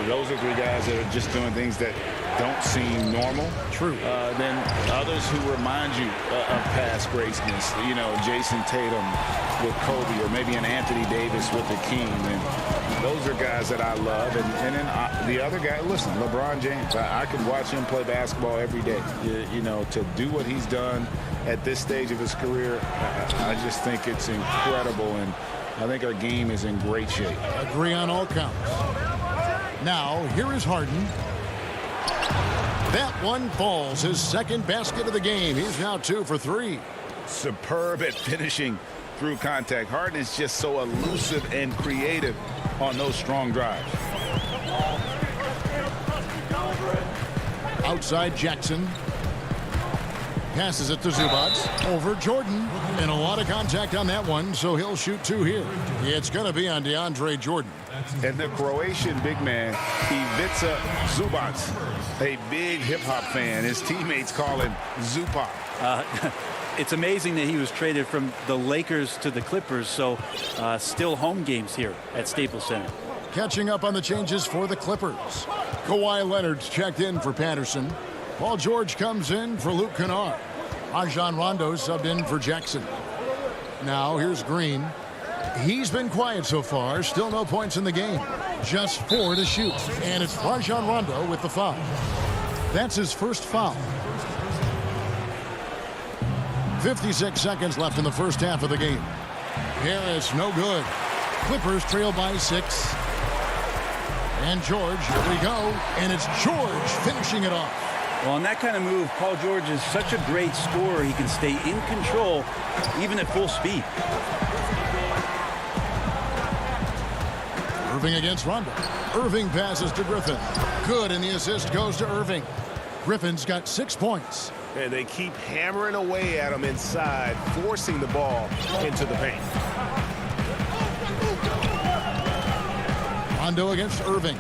Those are 3 guys that are just doing things that don't seem normal. True. Then others who remind you of past greatness. Jason Tatum with Kobe, or maybe an Anthony Davis with the King. And those are guys that I love. And then the other guy, listen, LeBron James. I could watch him play basketball every day. To do what he's done at this stage of his career, I just think it's incredible. And I think our game is in great shape. Agree on all counts. Now, here is Harden. That one falls. His second basket of the game. He's now 2 for 3. Superb at finishing through contact. Harden is just so elusive and creative on those strong drives. Outside Jackson. Passes it to Zubac. Over Jordan. And a lot of contact on that one, so he'll shoot 2 here. It's going to be on DeAndre Jordan. And the Croatian big man, Ivica Zubac, a big hip-hop fan. His teammates call him Zupac. It's amazing that he was traded from the Lakers to the Clippers, so still home games here at Staples Center. Catching up on the changes for the Clippers. Kawhi Leonard's checked in for Patterson. Paul George comes in for Luke Kennard. Rajon Rondo subbed in for Jackson. Now here's Green. He's been quiet so far. Still no points in the game. Just 4 to shoot. And it's Rajon Rondo with the foul. That's his first foul. 56 seconds left in the first half of the game. Harris, no good. Clippers trail by 6. And George, here we go. And it's George finishing it off. Well, on that kind of move, Paul George is such a great scorer. He can stay in control even at full speed. Irving against Rondo. Irving passes to Griffin. Good, and the assist goes to Irving. Griffin's got 6 points. And they keep hammering away at him inside, forcing the ball into the paint. Rondo against Irving.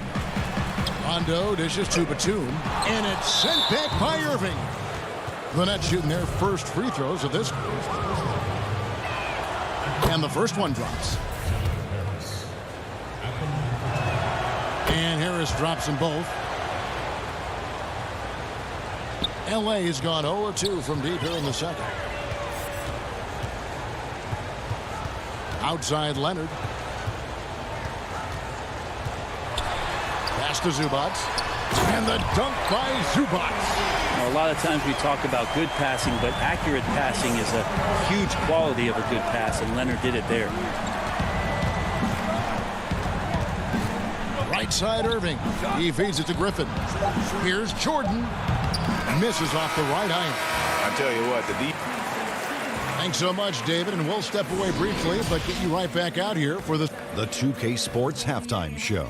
Rondo dishes to Batum, and it's sent back by Irving. The Nets shooting their first free throws of this. And the first one drops. And Harris drops them both. LA has gone 0-2 from deep here in the second. Outside Leonard. Pass to Zubac. And the dunk by Zubac. Now, a lot of times we talk about good passing, but accurate passing is a huge quality of a good pass, and Leonard did it there. Right side Irving. He feeds it to Griffin. Here's Jordan. Misses off the right iron. I tell you what, the deep. Thanks so much, David, and we'll step away briefly, but get you right back out here for the 2K Sports Halftime Show.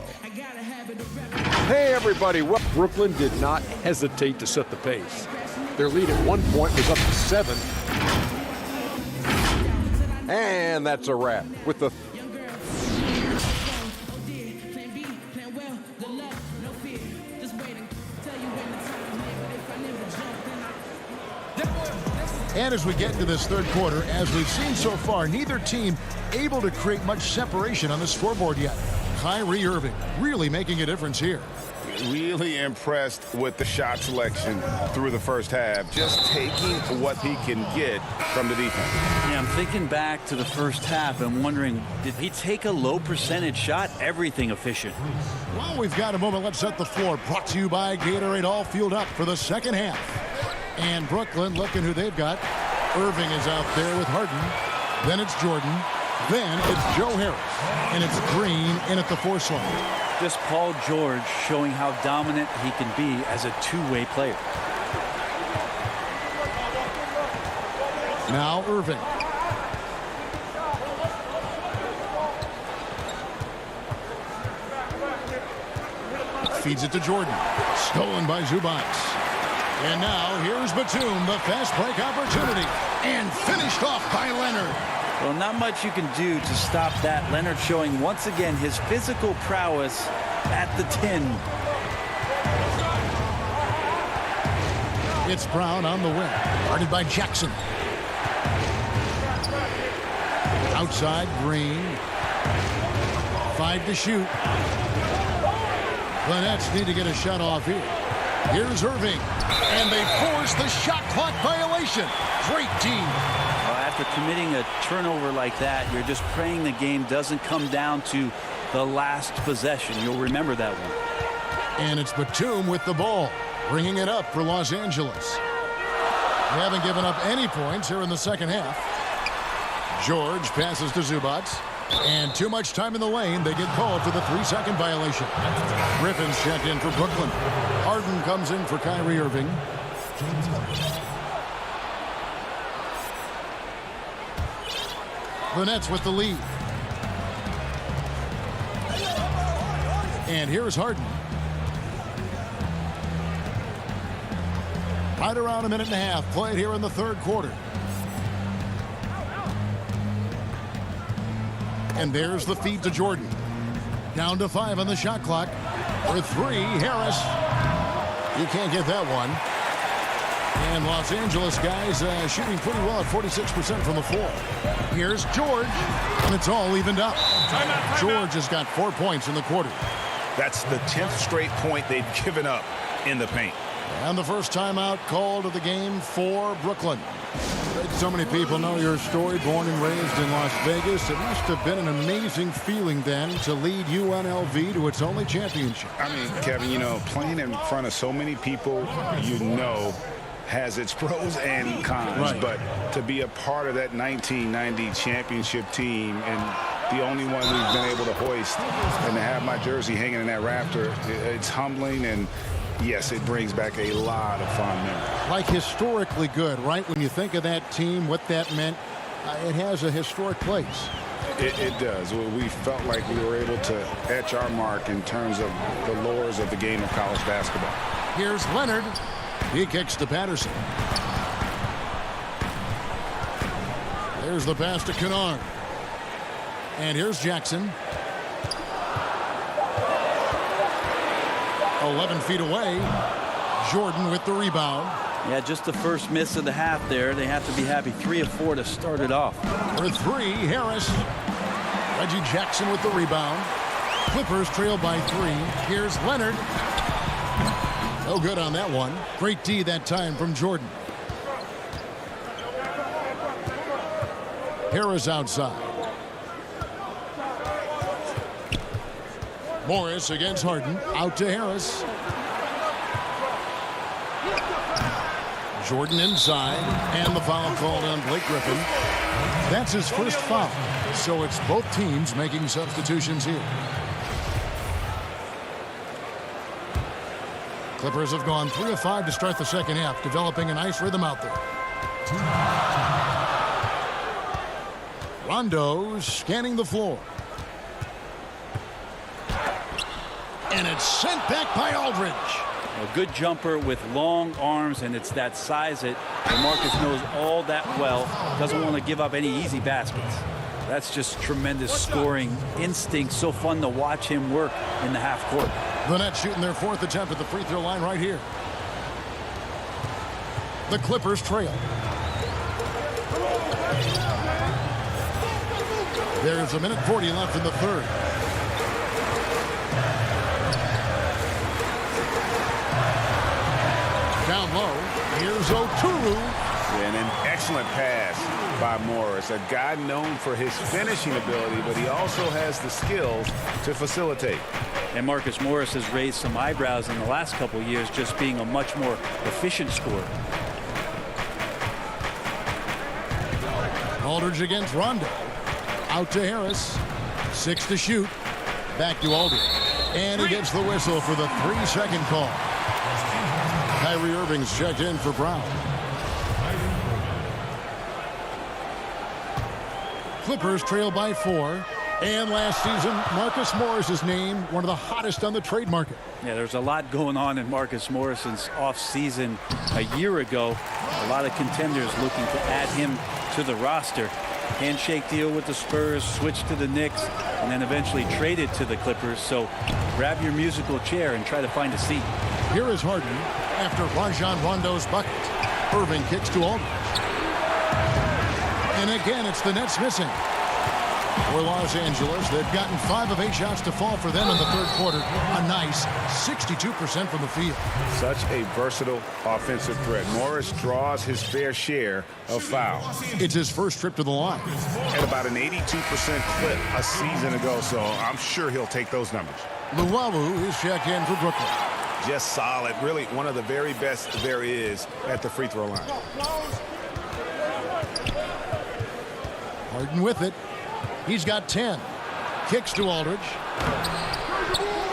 Hey, everybody. Well, Brooklyn did not hesitate to set the pace. Their lead at one point was up to 7. And that's a wrap with the And as we get into this third quarter, as we've seen so far, neither team able to create much separation on the scoreboard yet. Kyrie Irving really making a difference here. Really impressed with the shot selection through the first half. Just taking what he can get from the defense. Yeah, I'm thinking back to the first half and wondering, did he take a low percentage shot? Everything efficient. Well, we've got a moment. Let's set the floor. Brought to you by Gatorade. All fueled up for the second half. And Brooklyn, looking who they've got. Irving is out there with Harden. Then it's Jordan. Then it's Joe Harris. And it's Green in at the 4 slot. Just Paul George showing how dominant he can be as a two-way player. Now Irving. Feeds it to Jordan. Stolen by Zubac. And now here's Batum, the fast break opportunity. And finished off by Leonard. Well, not much you can do to stop that. Leonard showing once again his physical prowess at the 10. It's Brown on the wing. Guarded by Jackson. Outside, Green. 5 to shoot. The Nets need to get a shot off here. Here's Irving. And they force the shot clock violation. Great team. After committing a turnover like that, you're just praying the game doesn't come down to the last possession. You'll remember that one. And it's Batum with the ball, bringing it up for Los Angeles. They haven't given up any points here in the second half. George passes to Zubac. And too much time in the lane. They get called for the 3-second violation. Griffin's checked in for Brooklyn. Harden comes in for Kyrie Irving. The Nets with the lead. And here's Harden. Right around a minute and a half played here in the third quarter. And there's the feed to Jordan. Down to 5 on the shot clock. For 3, Harris. You can't get that one. And Los Angeles guys shooting pretty well at 46% from the floor. Here's George. And it's all evened up. George has got 4 points in the quarter. That's the 10th straight point they've given up in the paint. And the first timeout called of the game for Brooklyn. So many people know your story, born and raised in Las Vegas. It must have been an amazing feeling then to lead UNLV to its only championship. I mean, Kevin, you know, playing in front of so many people, you know, has its pros and cons. Right. But to be a part of that 1990 championship team and the only one we've been able to hoist and to have my jersey hanging in that rafter, it's humbling, and yes, it brings back a lot of fond memories. Like historically good, right? When you think of that team, what that meant, it has a historic place. It does. We felt like we were able to etch our mark in terms of the lures of the game of college basketball. Here's Leonard. He kicks to Patterson. There's the pass to Kennard. And here's Jackson. 11 feet away. Jordan with the rebound. Yeah, just the first miss of the half there. They have to be happy. 3 of 4 to start it off. For 3, Harris. Reggie Jackson with the rebound. Clippers trail by 3. Here's Leonard. No good on that one. Great D that time from Jordan. Harris outside. Morris against Harden. Out to Harris. Jordan inside. And the foul called on Blake Griffin. That's his first foul. So it's both teams making substitutions here. Clippers have gone 3 of 5 to start the second half, developing a nice rhythm out there. Rondo scanning the floor. And it's sent back by Aldridge. A good jumper with long arms, and it's that size that Marcus knows all that well. Doesn't want to give up any easy baskets. That's just tremendous scoring instinct. So fun to watch him work in the half court. The Nets shooting their 4th attempt at the free throw line right here. The Clippers trail. There's a minute 40 left in the third. Down low, here's Oturu. And an excellent pass by Morris, a guy known for his finishing ability, but he also has the skills to facilitate. And Marcus Morris has raised some eyebrows in the last couple of years, just being a much more efficient scorer. Aldridge against Rondo. Out to Harris. 6 to shoot. Back to Aldridge. And he gets the whistle for the 3-second call. Kyrie Irving's checked in for Brown. Clippers trail by 4. And last season, Marcus Morris is named one of the hottest on the trade market. Yeah, there's a lot going on in Marcus Morris's offseason a year ago. A lot of contenders looking to add him to the roster. Handshake deal with the Spurs, switch to the Knicks, and then eventually traded to the Clippers. So grab your musical chair and try to find a seat. Here is Harden after Rajon Rondo's bucket. Irving kicks to Aldridge. And again, it's the Nets missing. For Los Angeles, they've gotten 5 of 8 shots to fall for them in the third quarter. A nice 62% from the field. Such a versatile offensive threat. Morris draws his fair share of fouls. It's his first trip to the line. At about an 82% clip a season ago, so I'm sure he'll take those numbers. Luwawu is checked in for Brooklyn. Just solid. Really one of the very best there is at the free throw line. Harden with it. He's got 10. Kicks to Aldridge.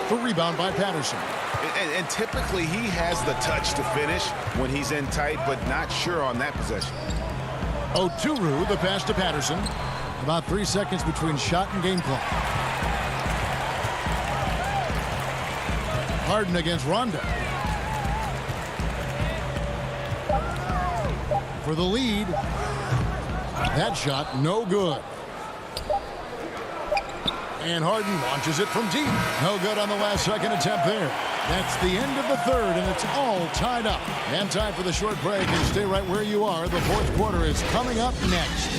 The rebound by Patterson. And typically he has the touch to finish when he's in tight, but not sure on that possession. Oturu, the pass to Patterson. About 3 seconds between shot and game clock. Harden against Rondo. For the lead. That shot, no good. And Harden launches it from deep. No good on the last second attempt there. That's the end of the third, and it's all tied up. And time for the short break, and stay right where you are. The fourth quarter is coming up next.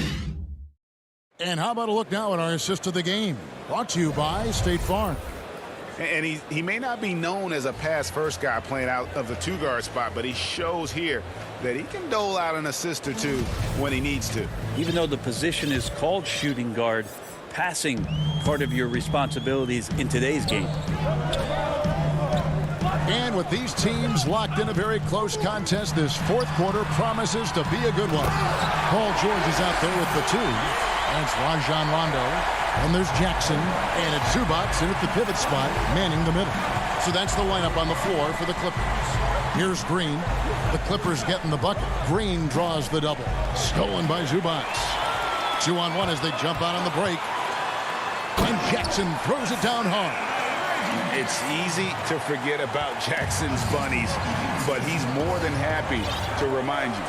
And how about a look now at our assist of the game? Brought to you by State Farm. And he may not be known as a pass-first guy playing out of the two-guard spot, but he shows here that he can dole out an assist or two when he needs to. Even though the position is called shooting guard, passing part of your responsibilities in today's game. And with these teams locked in a very close contest, this fourth quarter promises to be a good one. Paul George is out there with the two. That's Rajon Rondo. And there's Jackson. And it's Zubac in at the pivot spot, manning the middle. So that's the lineup on the floor for the Clippers. Here's Green. The Clippers getting the bucket. Green draws the double. Stolen by Zubac. 2-on-1 as they jump out on the break. And Jackson throws it down hard. It's easy to forget about Jackson's bunnies, but he's more than happy to remind you.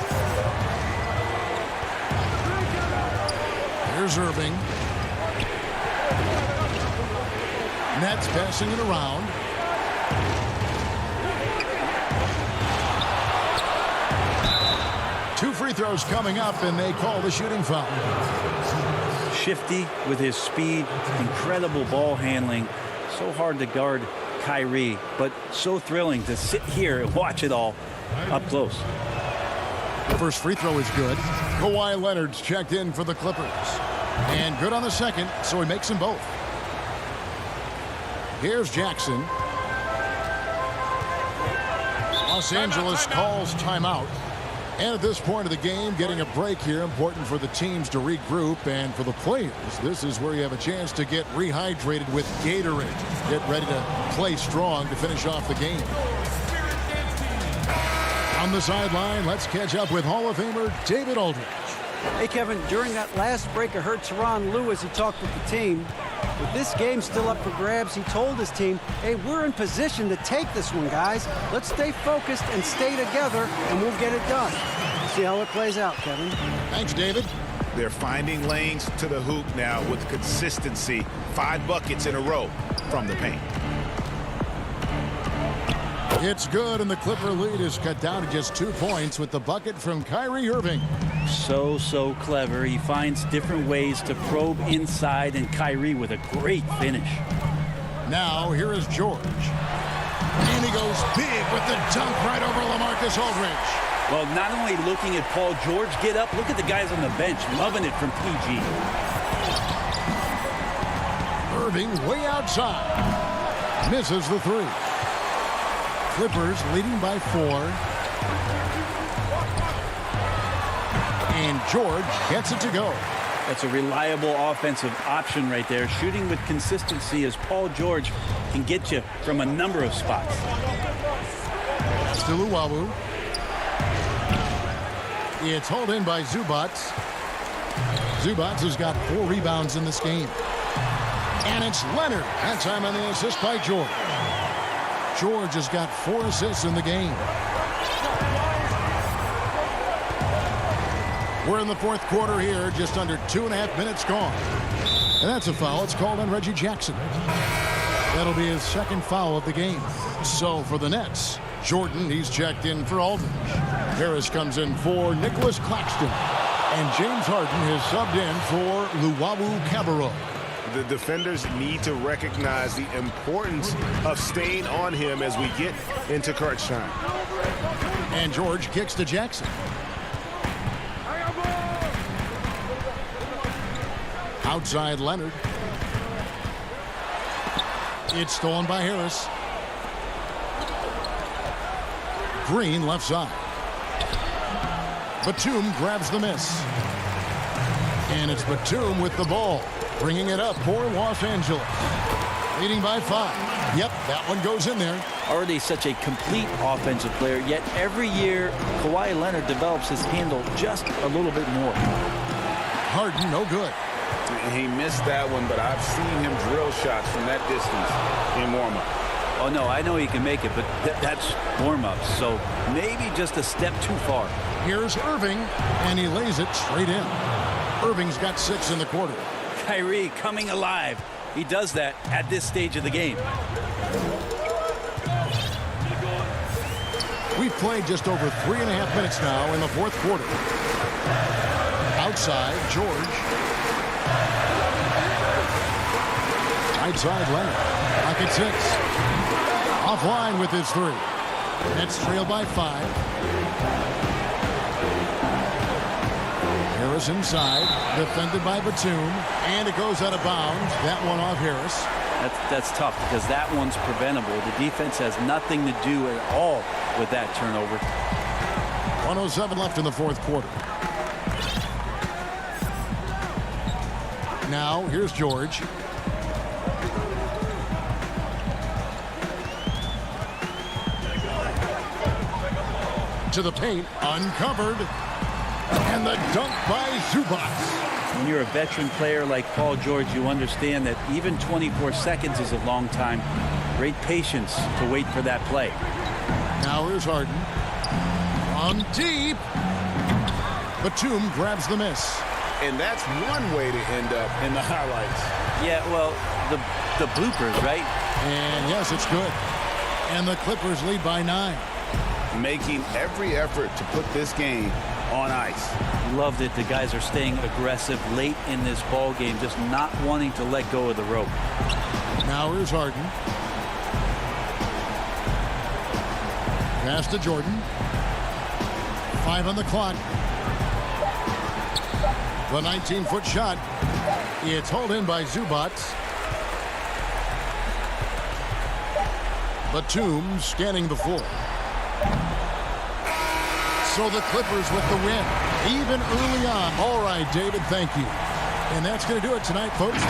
Here's Irving. Nets passing it around. Two free throws coming up, and they call the shooting foul. Shifty with his speed, incredible ball handling. So hard to guard Kyrie, but so thrilling to sit here and watch it all up close. The first free throw is good. Kawhi Leonard's checked in for the Clippers. And good on the second, so he makes them both. Here's Jackson. Los Angeles calls timeout. And at this point of the game, getting a break here, important for the teams to regroup, and for the players, this is where you have a chance to get rehydrated with Gatorade. Get ready to play strong to finish off the game. On the sideline, let's catch up with Hall of Famer David Aldridge. Hey, Kevin, during that last break, I heard Tyronn Lue as he talked with the team. With this game still up for grabs, he told his team, hey, we're in position to take this one, guys. Let's stay focused and stay together, and we'll get it done. See how it plays out, Kevin. Thanks, David. They're finding lanes to the hoop now with consistency. 5 buckets in a row from the paint. It's good, and the Clipper lead is cut down to just 2 points with the bucket from Kyrie Irving. So clever. He finds different ways to probe inside, and Kyrie with a great finish. Now, here is George. And he goes big with the dunk right over LaMarcus Aldridge. Well, not only looking at Paul George get up, look at the guys on the bench loving it from PG. Irving way outside. Misses the three. Clippers leading by 4. And George gets it to go. That's a reliable offensive option right there. Shooting with consistency as Paul George can get you from a number of spots. Still Luwawu. It's hauled in by Zubac. Zubac has got 4 rebounds in this game. And it's Leonard. That time on the assist by George. George has got 4 assists in the game. We're in the fourth quarter here, just under 2.5 minutes gone. And that's a foul. It's called on Reggie Jackson. That'll be his second foul of the game. So for the Nets, Jordan, he's checked in for Aldridge. Harris comes in for Nicholas Claxton. And James Harden has subbed in for Luwawu-Cabarrot. The defenders need to recognize the importance of staying on him as we get into crunch time. And George kicks to Jackson. Outside Leonard. It's stolen by Harris. Green left side. Batum grabs the miss. And it's Batum with the ball, bringing it up for Los Angeles. Leading by 5. Yep, that one goes in there. Already such a complete offensive player, yet every year Kawhi Leonard develops his handle just a little bit more. Harden, no good. He missed that one, but I've seen him drill shots from that distance in warm-up. Oh, no, I know he can make it, but that's warm-up, so maybe just a step too far. Here's Irving, and he lays it straight in. Irving's got 6 in the quarter. Kyrie coming alive. He does that at this stage of the game. We've played just over 3.5 minutes now in the fourth quarter. Outside, George. Right side, Leonard. Pocket 6. Offline with his 3. Nets trail by 5. Harris inside, defended by Batum, and it goes out of bounds. That one off Harris. That's tough because that one's preventable. The defense has nothing to do at all with that turnover. 1:07 left in the fourth quarter. Now, here's George. To the paint, uncovered. And the dunk by Zubac. When you're a veteran player like Paul George, you understand that even 24 seconds is a long time. Great patience to wait for that play. Now here's Harden. On deep. Batum grabs the miss. And that's one way to end up in the highlights. Yeah, well, the bloopers, right? And yes, it's good. And the Clippers lead by 9. Making every effort to put this game on ice. Loved it. The guys are staying aggressive late in this ball game, just not wanting to let go of the rope. Now here's Harden. Pass to Jordan. 5 on the clock. The 19-foot shot. It's hauled in by Zubac. Batum scanning the floor. So the Clippers with the win, even early on. All right, David, thank you. And that's going to do it tonight, folks.